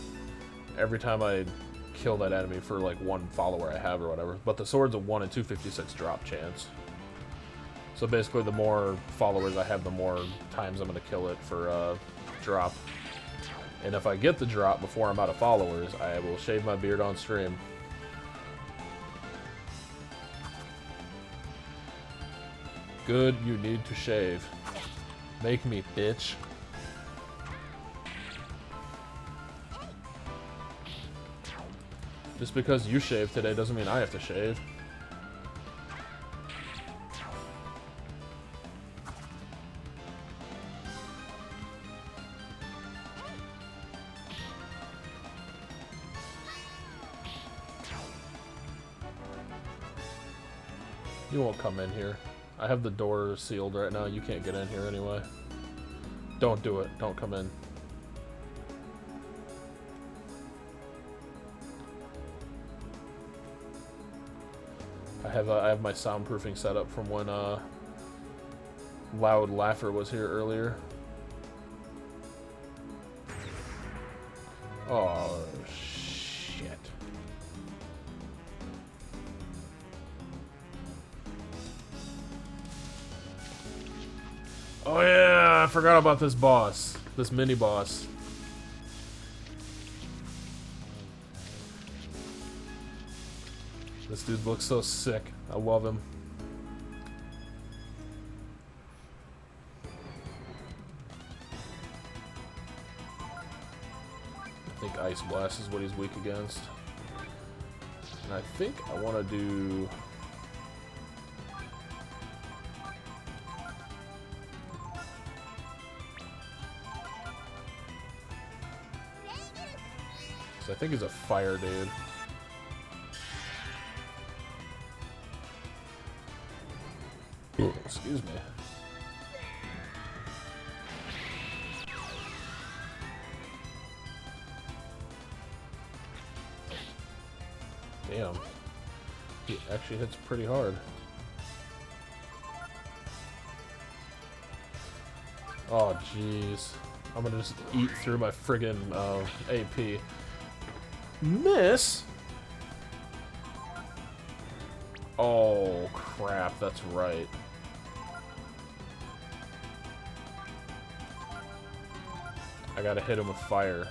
Speaker 1: Every time I kill that enemy for like one follower I have or whatever, but the sword's a 1 in 256 drop chance. So basically, the more followers I have, the more times I'm going to kill it for drop. And if I get the drop before I'm out of followers, I will shave my beard on stream. Good, you need to shave. Make me, bitch. Just because you shaved today doesn't mean I have to shave. You won't come in here. I have the door sealed right now. You can't get in here anyway. Don't do it. Don't come in. I have my soundproofing set up from when Loud Laugher was here earlier. Oh shit. Oh yeah, I forgot about this boss. This mini boss. This dude looks so sick. I love him. I think Ice Blast is what he's weak against. And I think I want to do... I think he's a fire dude. Excuse me. Damn. He actually hits pretty hard. Oh, jeez. I'm gonna just eat through my friggin' AP. Miss? Oh, crap. That's right. I gotta hit him with fire.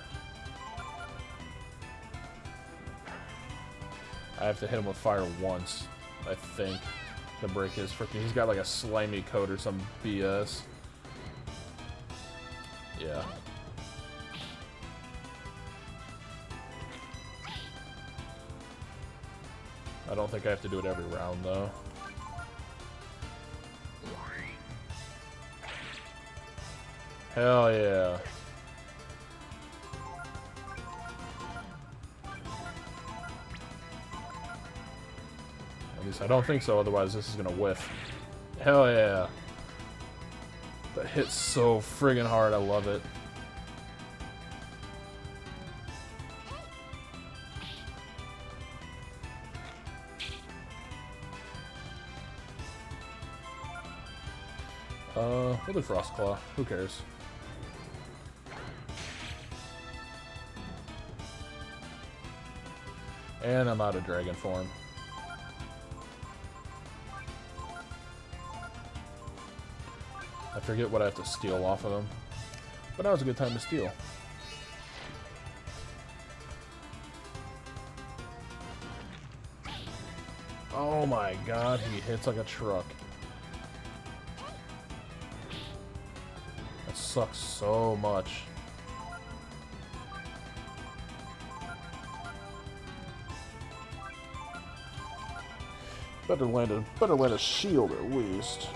Speaker 1: I have to hit him with fire once, I think, to break his freaking... He's got like a slimy coat or some BS. Yeah. I don't think I have to do it every round, though. Hell yeah. At least I don't think so, otherwise this is gonna whiff. Hell yeah. That hits so friggin' hard, I love it. We'll do Frostclaw. Who cares? And I'm out of dragon form. I forget what I have to steal off of him. But now's a good time to steal. Oh my god, he hits like a truck. That sucks so much. Better land a shield at least.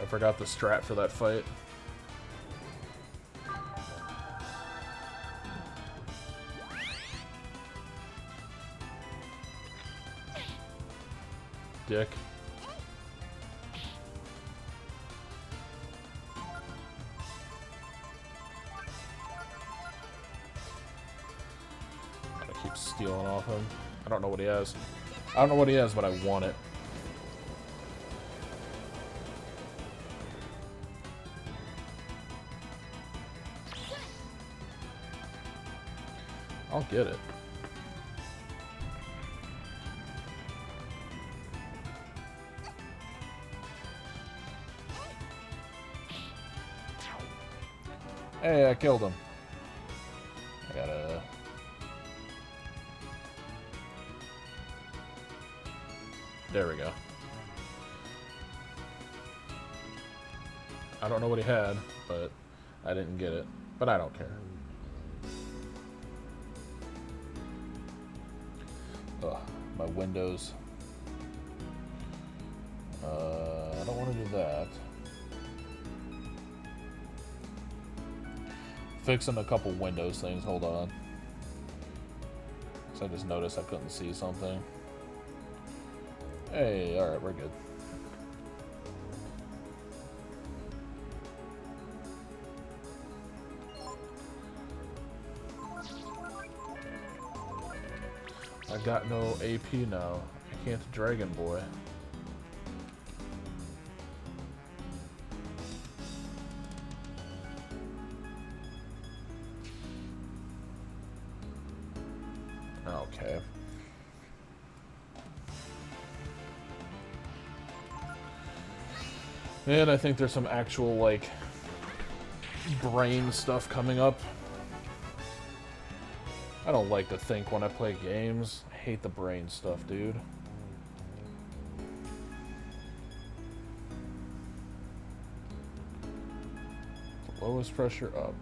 Speaker 1: I forgot the strat for that fight. Dick. I keep stealing off him. I don't know what he has. I don't know what he has, but I want it. I'll get it. Hey, I killed him. I gotta... There we go. I don't know what he had, but I didn't get it. But I don't care. Ugh, my windows. I don't want to do that. Fixing a couple Windows things, hold on. So I just noticed I couldn't see something. Hey, alright, we're good. I got no AP now. I can't Dragon Boy. Okay. And I think there's some actual, like, brain stuff coming up. I don't like to think when I play games. I hate the brain stuff, dude. Lowest pressure up.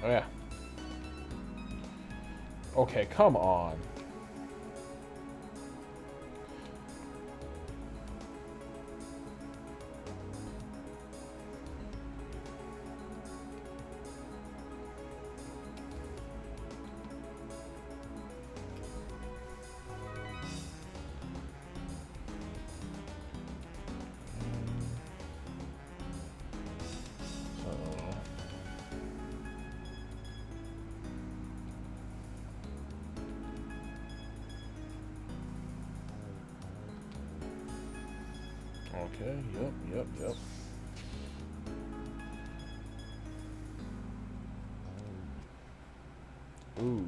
Speaker 1: Oh, yeah. Okay, come on. Okay, yep. Ooh.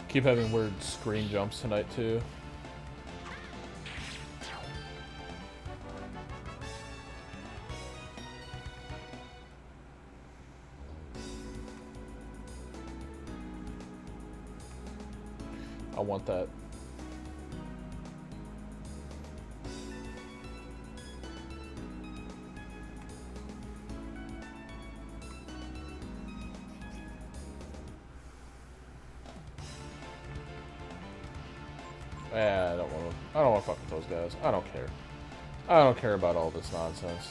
Speaker 1: Keep having weird screen jumps tonight, too. I want that. I don't want to fuck with those guys. I don't care. I don't care about all this nonsense.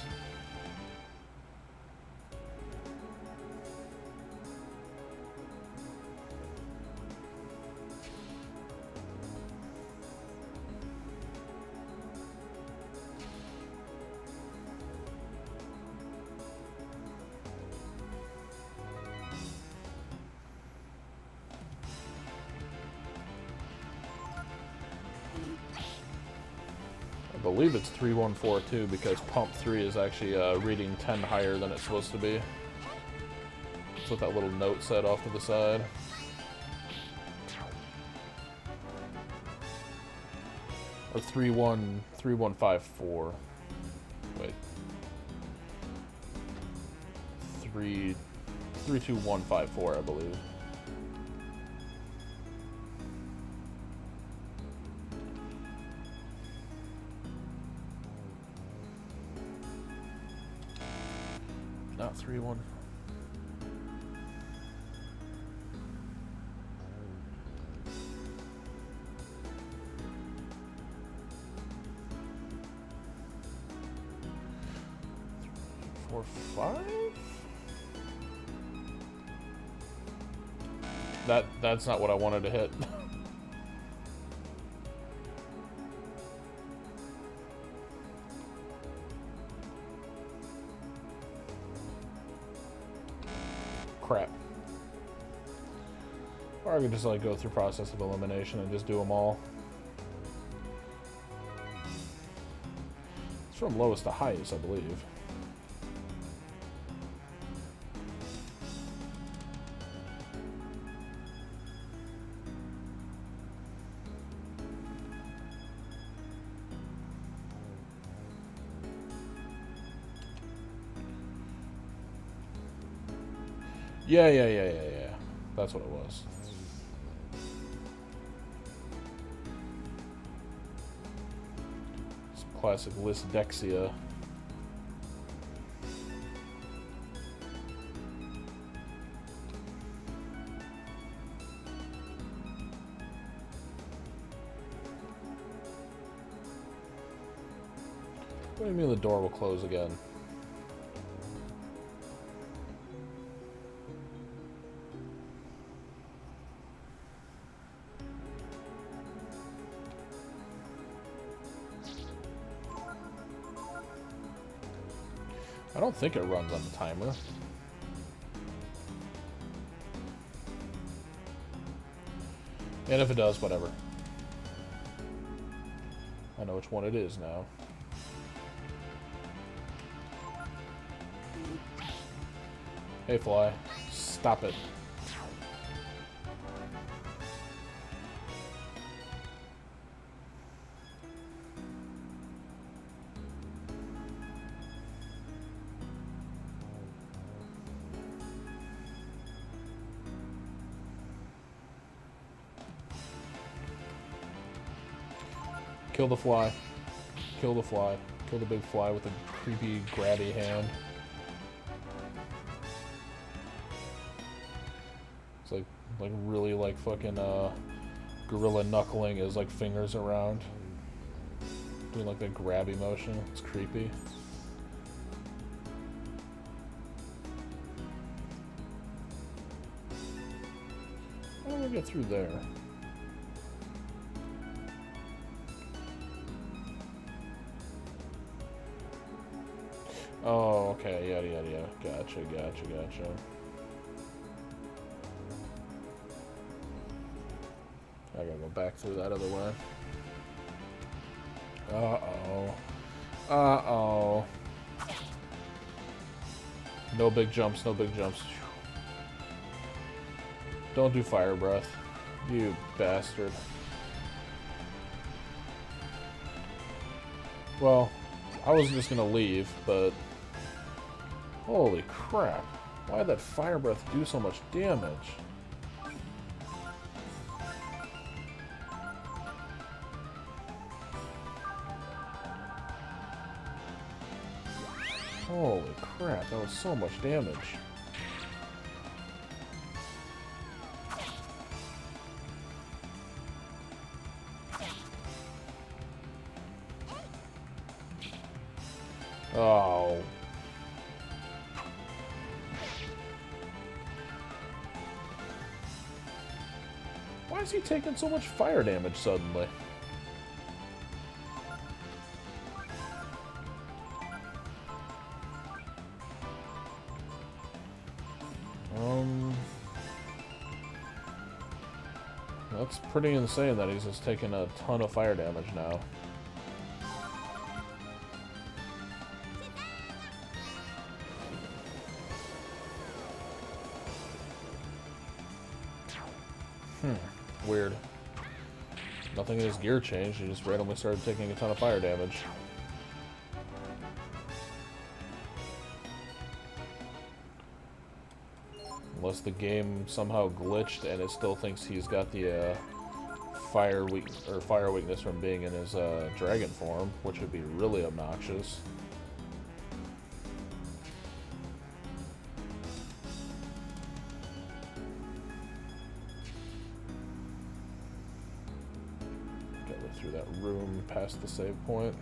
Speaker 1: I believe it's 3142 because pump 3 is actually reading 10 higher than it's supposed to be. That's what that little note said off to the side. Or 3154. Wait. 32154, I believe. 3-1. Four, 5? That's not what I wanted to hit. Crap. Or I could just like go through process of elimination and just do them all. It's from lowest to highest, I believe. Yeah. That's what it was. Some classic Lysdexia. What do you mean the door will close again? I don't think it runs on the timer. And if it does, whatever. I know which one it is now. Hey, fly. Stop it. Kill the fly. Kill the fly. Kill the big fly with a creepy, grabby hand. It's like really like fucking gorilla knuckling his like fingers around. Doing like that grabby motion. It's creepy. How do I get through there? Oh, okay, yada. Gotcha. I gotta go back through that other way. Uh-oh. No big jumps. Don't do fire breath. You bastard. Well, I was just gonna leave, but... Holy crap. Why'd that fire breath do so much damage? Holy crap, that was so much damage. Oh. Why is he taking so much fire damage suddenly? That's pretty insane that he's just taking a ton of fire damage now. Weird. Nothing in his gear changed, he just randomly started taking a ton of fire damage. Unless the game somehow glitched and it still thinks he's got the fire weakness from being in his dragon form, which would be really obnoxious. through that room past the save point.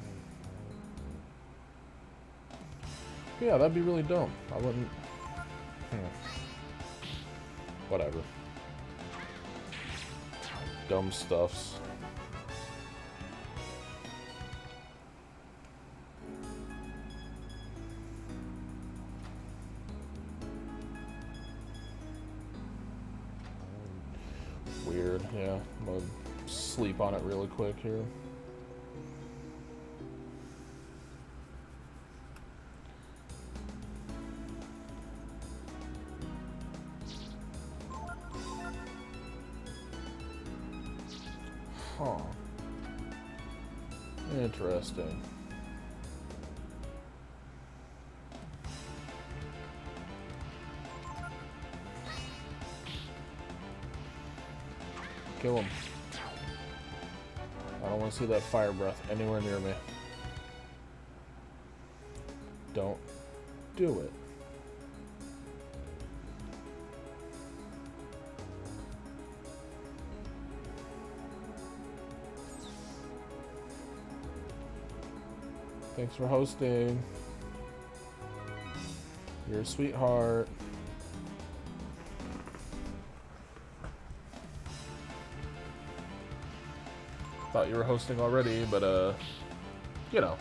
Speaker 1: Yeah, that'd be really dumb. I wouldn't... Whatever. Dumb stuffs. Weird, yeah. I'm gonna sleep on it really quick here. Huh. Interesting. Kill him. I don't want to see that fire breath anywhere near me. Don't do it. Thanks for hosting. You're a sweetheart. Thought you were hosting already, but you know.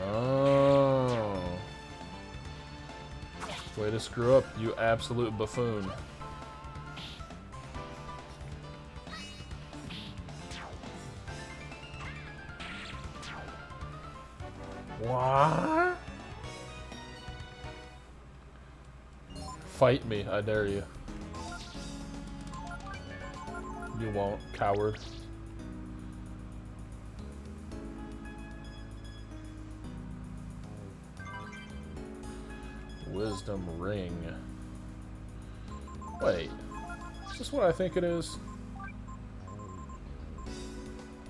Speaker 1: Oh. Way to screw up, you absolute buffoon. What? Fight me, I dare you. You won't, coward. Wisdom ring. Wait, is this what I think it is?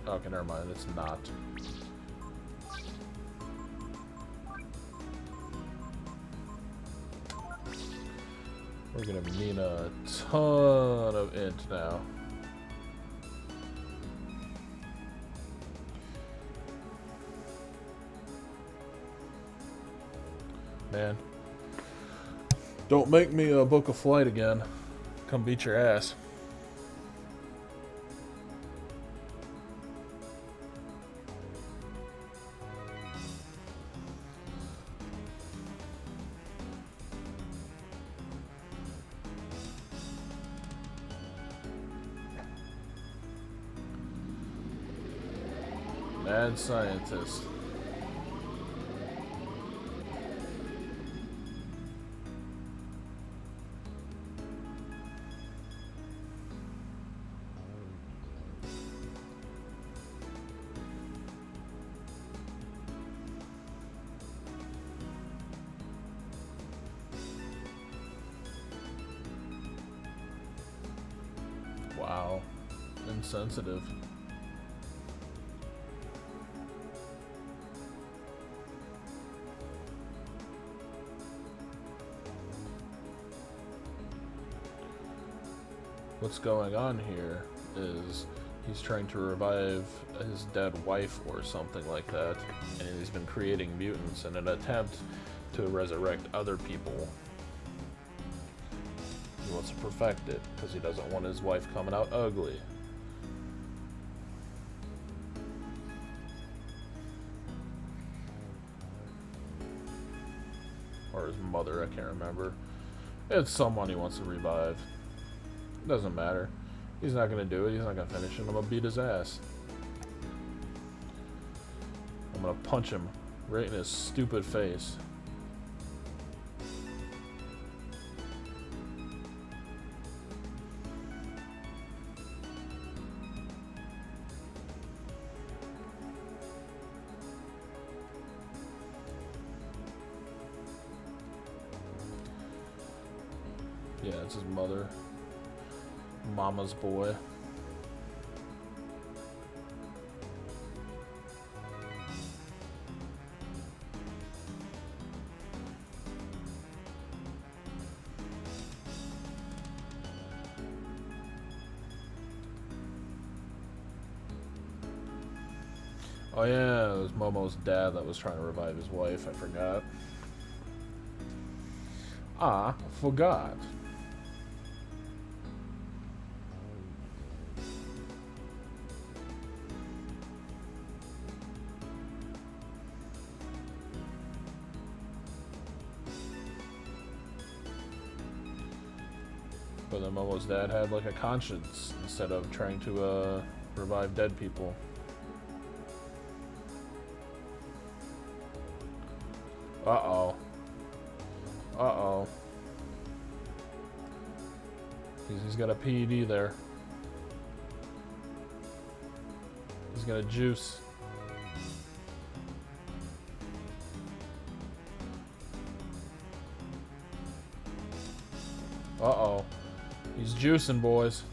Speaker 1: Okay, never mind, it's not. We're gonna mean a ton of int now. Man. Don't make me book a flight again. Come beat your ass. Mad scientist. Wow. Insensitive. What's going on here is he's trying to revive his dead wife or something like that, and he's been creating mutants in an attempt to resurrect other people. He wants to perfect it because he doesn't want his wife coming out ugly. Or his mother, I can't remember. It's someone he wants to revive. Doesn't matter. He's not gonna do it. He's not gonna finish it. I'm gonna beat his ass. I'm gonna punch him right in his stupid face. Yeah, it's his mother. Mama's boy. Oh yeah, it was Momo's dad that was trying to revive his wife. I forgot. I forgot. But then Momo's dad had like a conscience instead of trying to revive dead people. Uh-oh. Uh-oh. He's got a PED there. He's got a juice. Uh-oh. He's juicing, boys.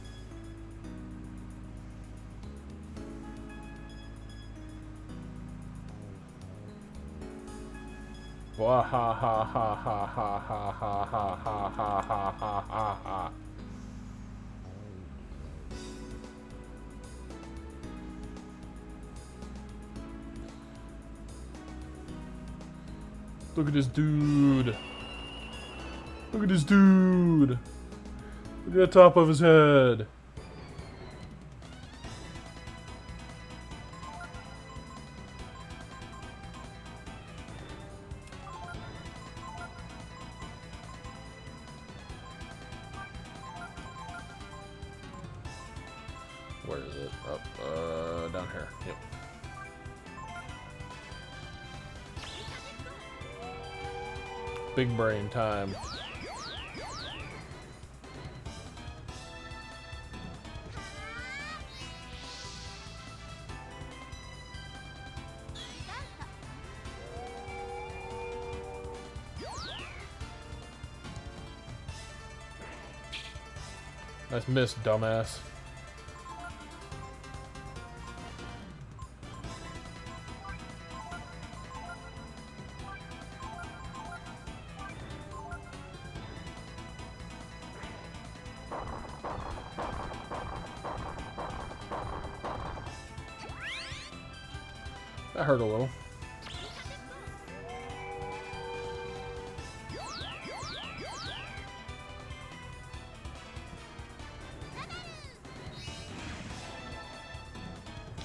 Speaker 1: Wah ha ha ha ha ha ha ha ha ha ha ha ha ha ha. Look at this dude. Look at this dude. Look at the top of his head. Where is it? Up, down here. Yep. Big brain time. Nice miss, dumbass. That hurt a little.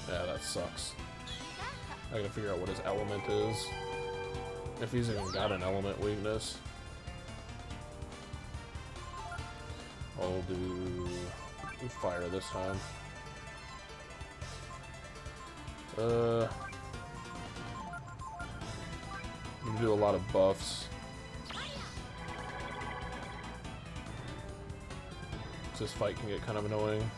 Speaker 1: Yeah, that sucks. I gotta figure out what his element is. If he's even got an element weakness. I'll do fire this time. I'm gonna do a lot of buffs. This fight can get kind of annoying.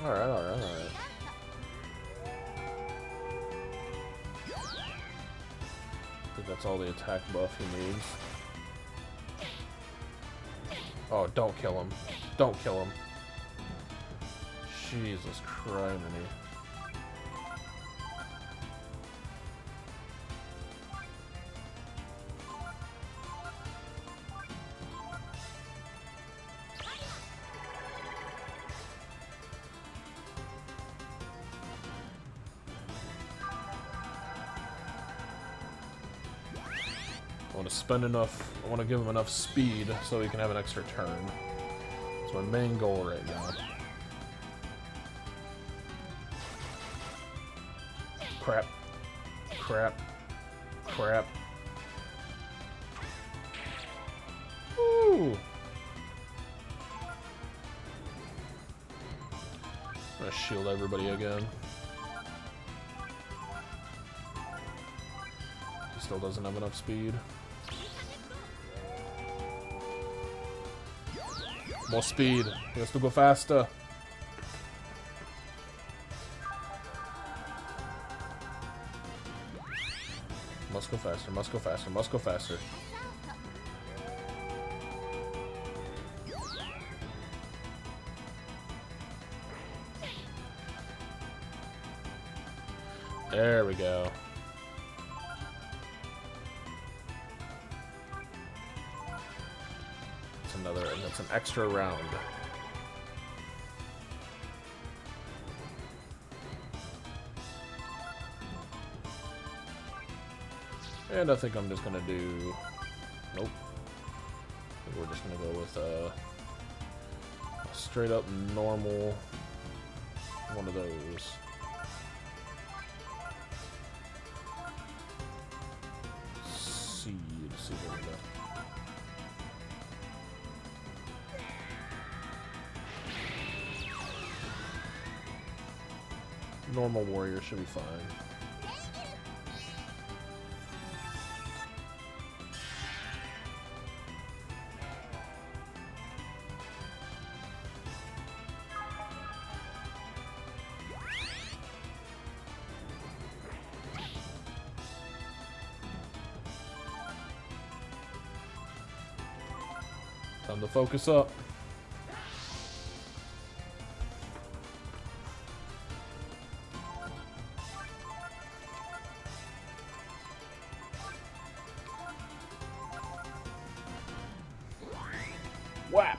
Speaker 1: Alright, alright, alright. I think that's all the attack buff he needs. Oh, don't kill him. Don't kill him. Jesus Christ, I want to spend enough, I want to give him enough speed so he can have an extra turn. That's my main goal right now. Crap. Crap. Crap. Woo! I'm gonna shield everybody again. He still doesn't have enough speed. More speed. He has to go faster. Must go faster, must go faster, must go faster. There we go. That's an extra round. And I think I'm just gonna do... Nope. I think we're just gonna go with a straight up normal one of those. Seed. See what we got. Normal warrior should be fine. Time to focus up. Whap!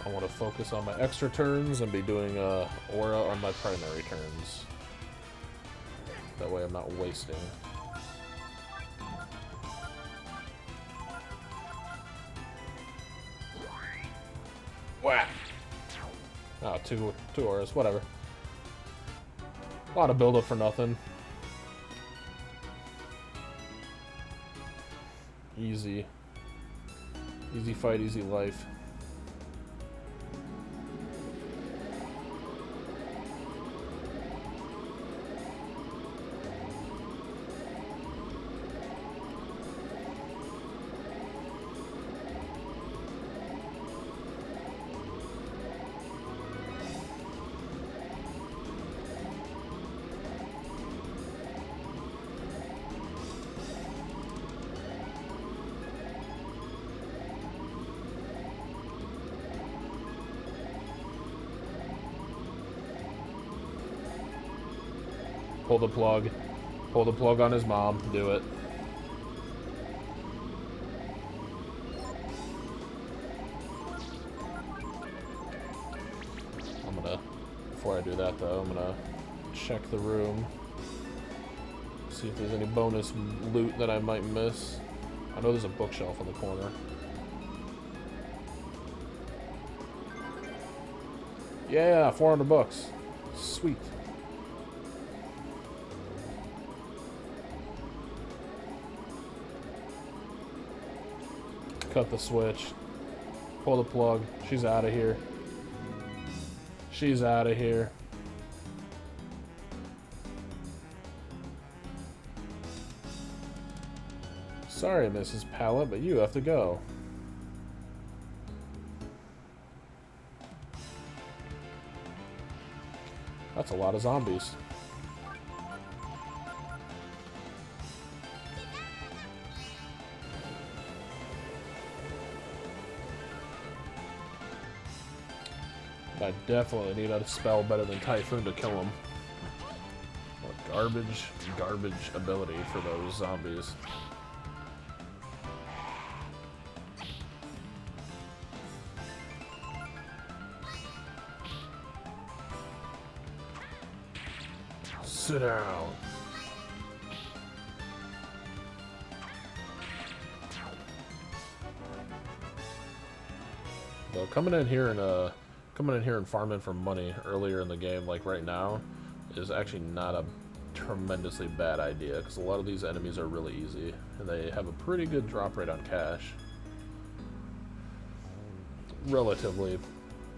Speaker 1: I want to focus on my extra turns and be doing aura on my primary turns. That way I'm not wasting. Whack! Oh, two auras, whatever. A lot of build-up for nothing. Easy. Easy fight, easy life. Pull the plug. Pull the plug on his mom. Do it. I'm gonna... Before I do that, though, I'm gonna check the room. See if there's any bonus loot that I might miss. I know there's a bookshelf in the corner. Yeah, 400 bucks. Sweet. Cut the switch. Pull the plug. She's out of here. She's out of here. Sorry, Mrs. Pallet, but you have to go. That's a lot of zombies. I definitely need a spell better than Typhoon to kill him. What garbage ability for those zombies. Sit down. Well, coming in here and farming for money earlier in the game, like right now, is actually not a tremendously bad idea, because a lot of these enemies are really easy, and they have a pretty good drop rate on cash. Relatively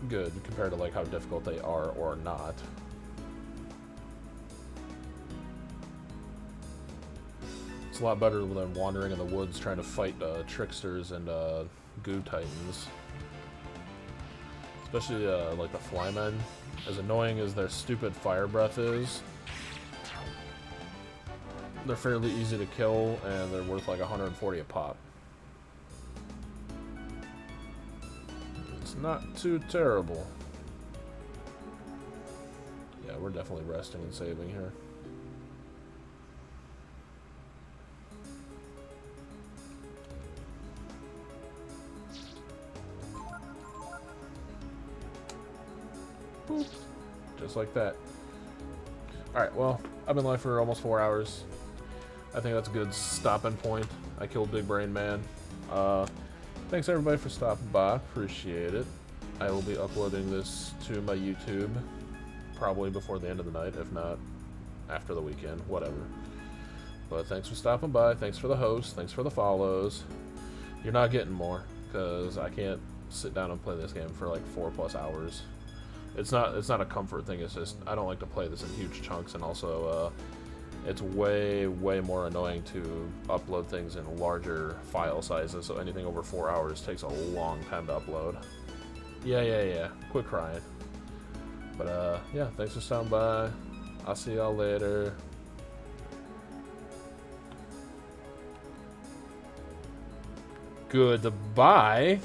Speaker 1: good compared to like how difficult they are or not. It's a lot better than wandering in the woods trying to fight tricksters and goo titans. Especially like the flymen. As annoying as their stupid fire breath is, they're fairly easy to kill, and they're worth like 140 a pop. It's not too terrible. Yeah, we're definitely resting and saving here. just like that. Alright, well, I've been live for almost 4 hours. I think that's a good stopping point. I killed Big Brain Man. Thanks everybody for stopping by. Appreciate it. I will be uploading this to my YouTube probably before the end of the night, if not after the weekend, whatever. But thanks for stopping by. Thanks for the host. Thanks for the follows. You're not getting more, because I can't sit down and play this game for like 4+ hours. It's not a comfort thing. It's just I don't like to play this in huge chunks, and also it's way more annoying to upload things in larger file sizes. So anything over 4 hours takes a long time to upload. Yeah. Quit crying. But yeah, thanks for stopping by. I'll see y'all later. Goodbye.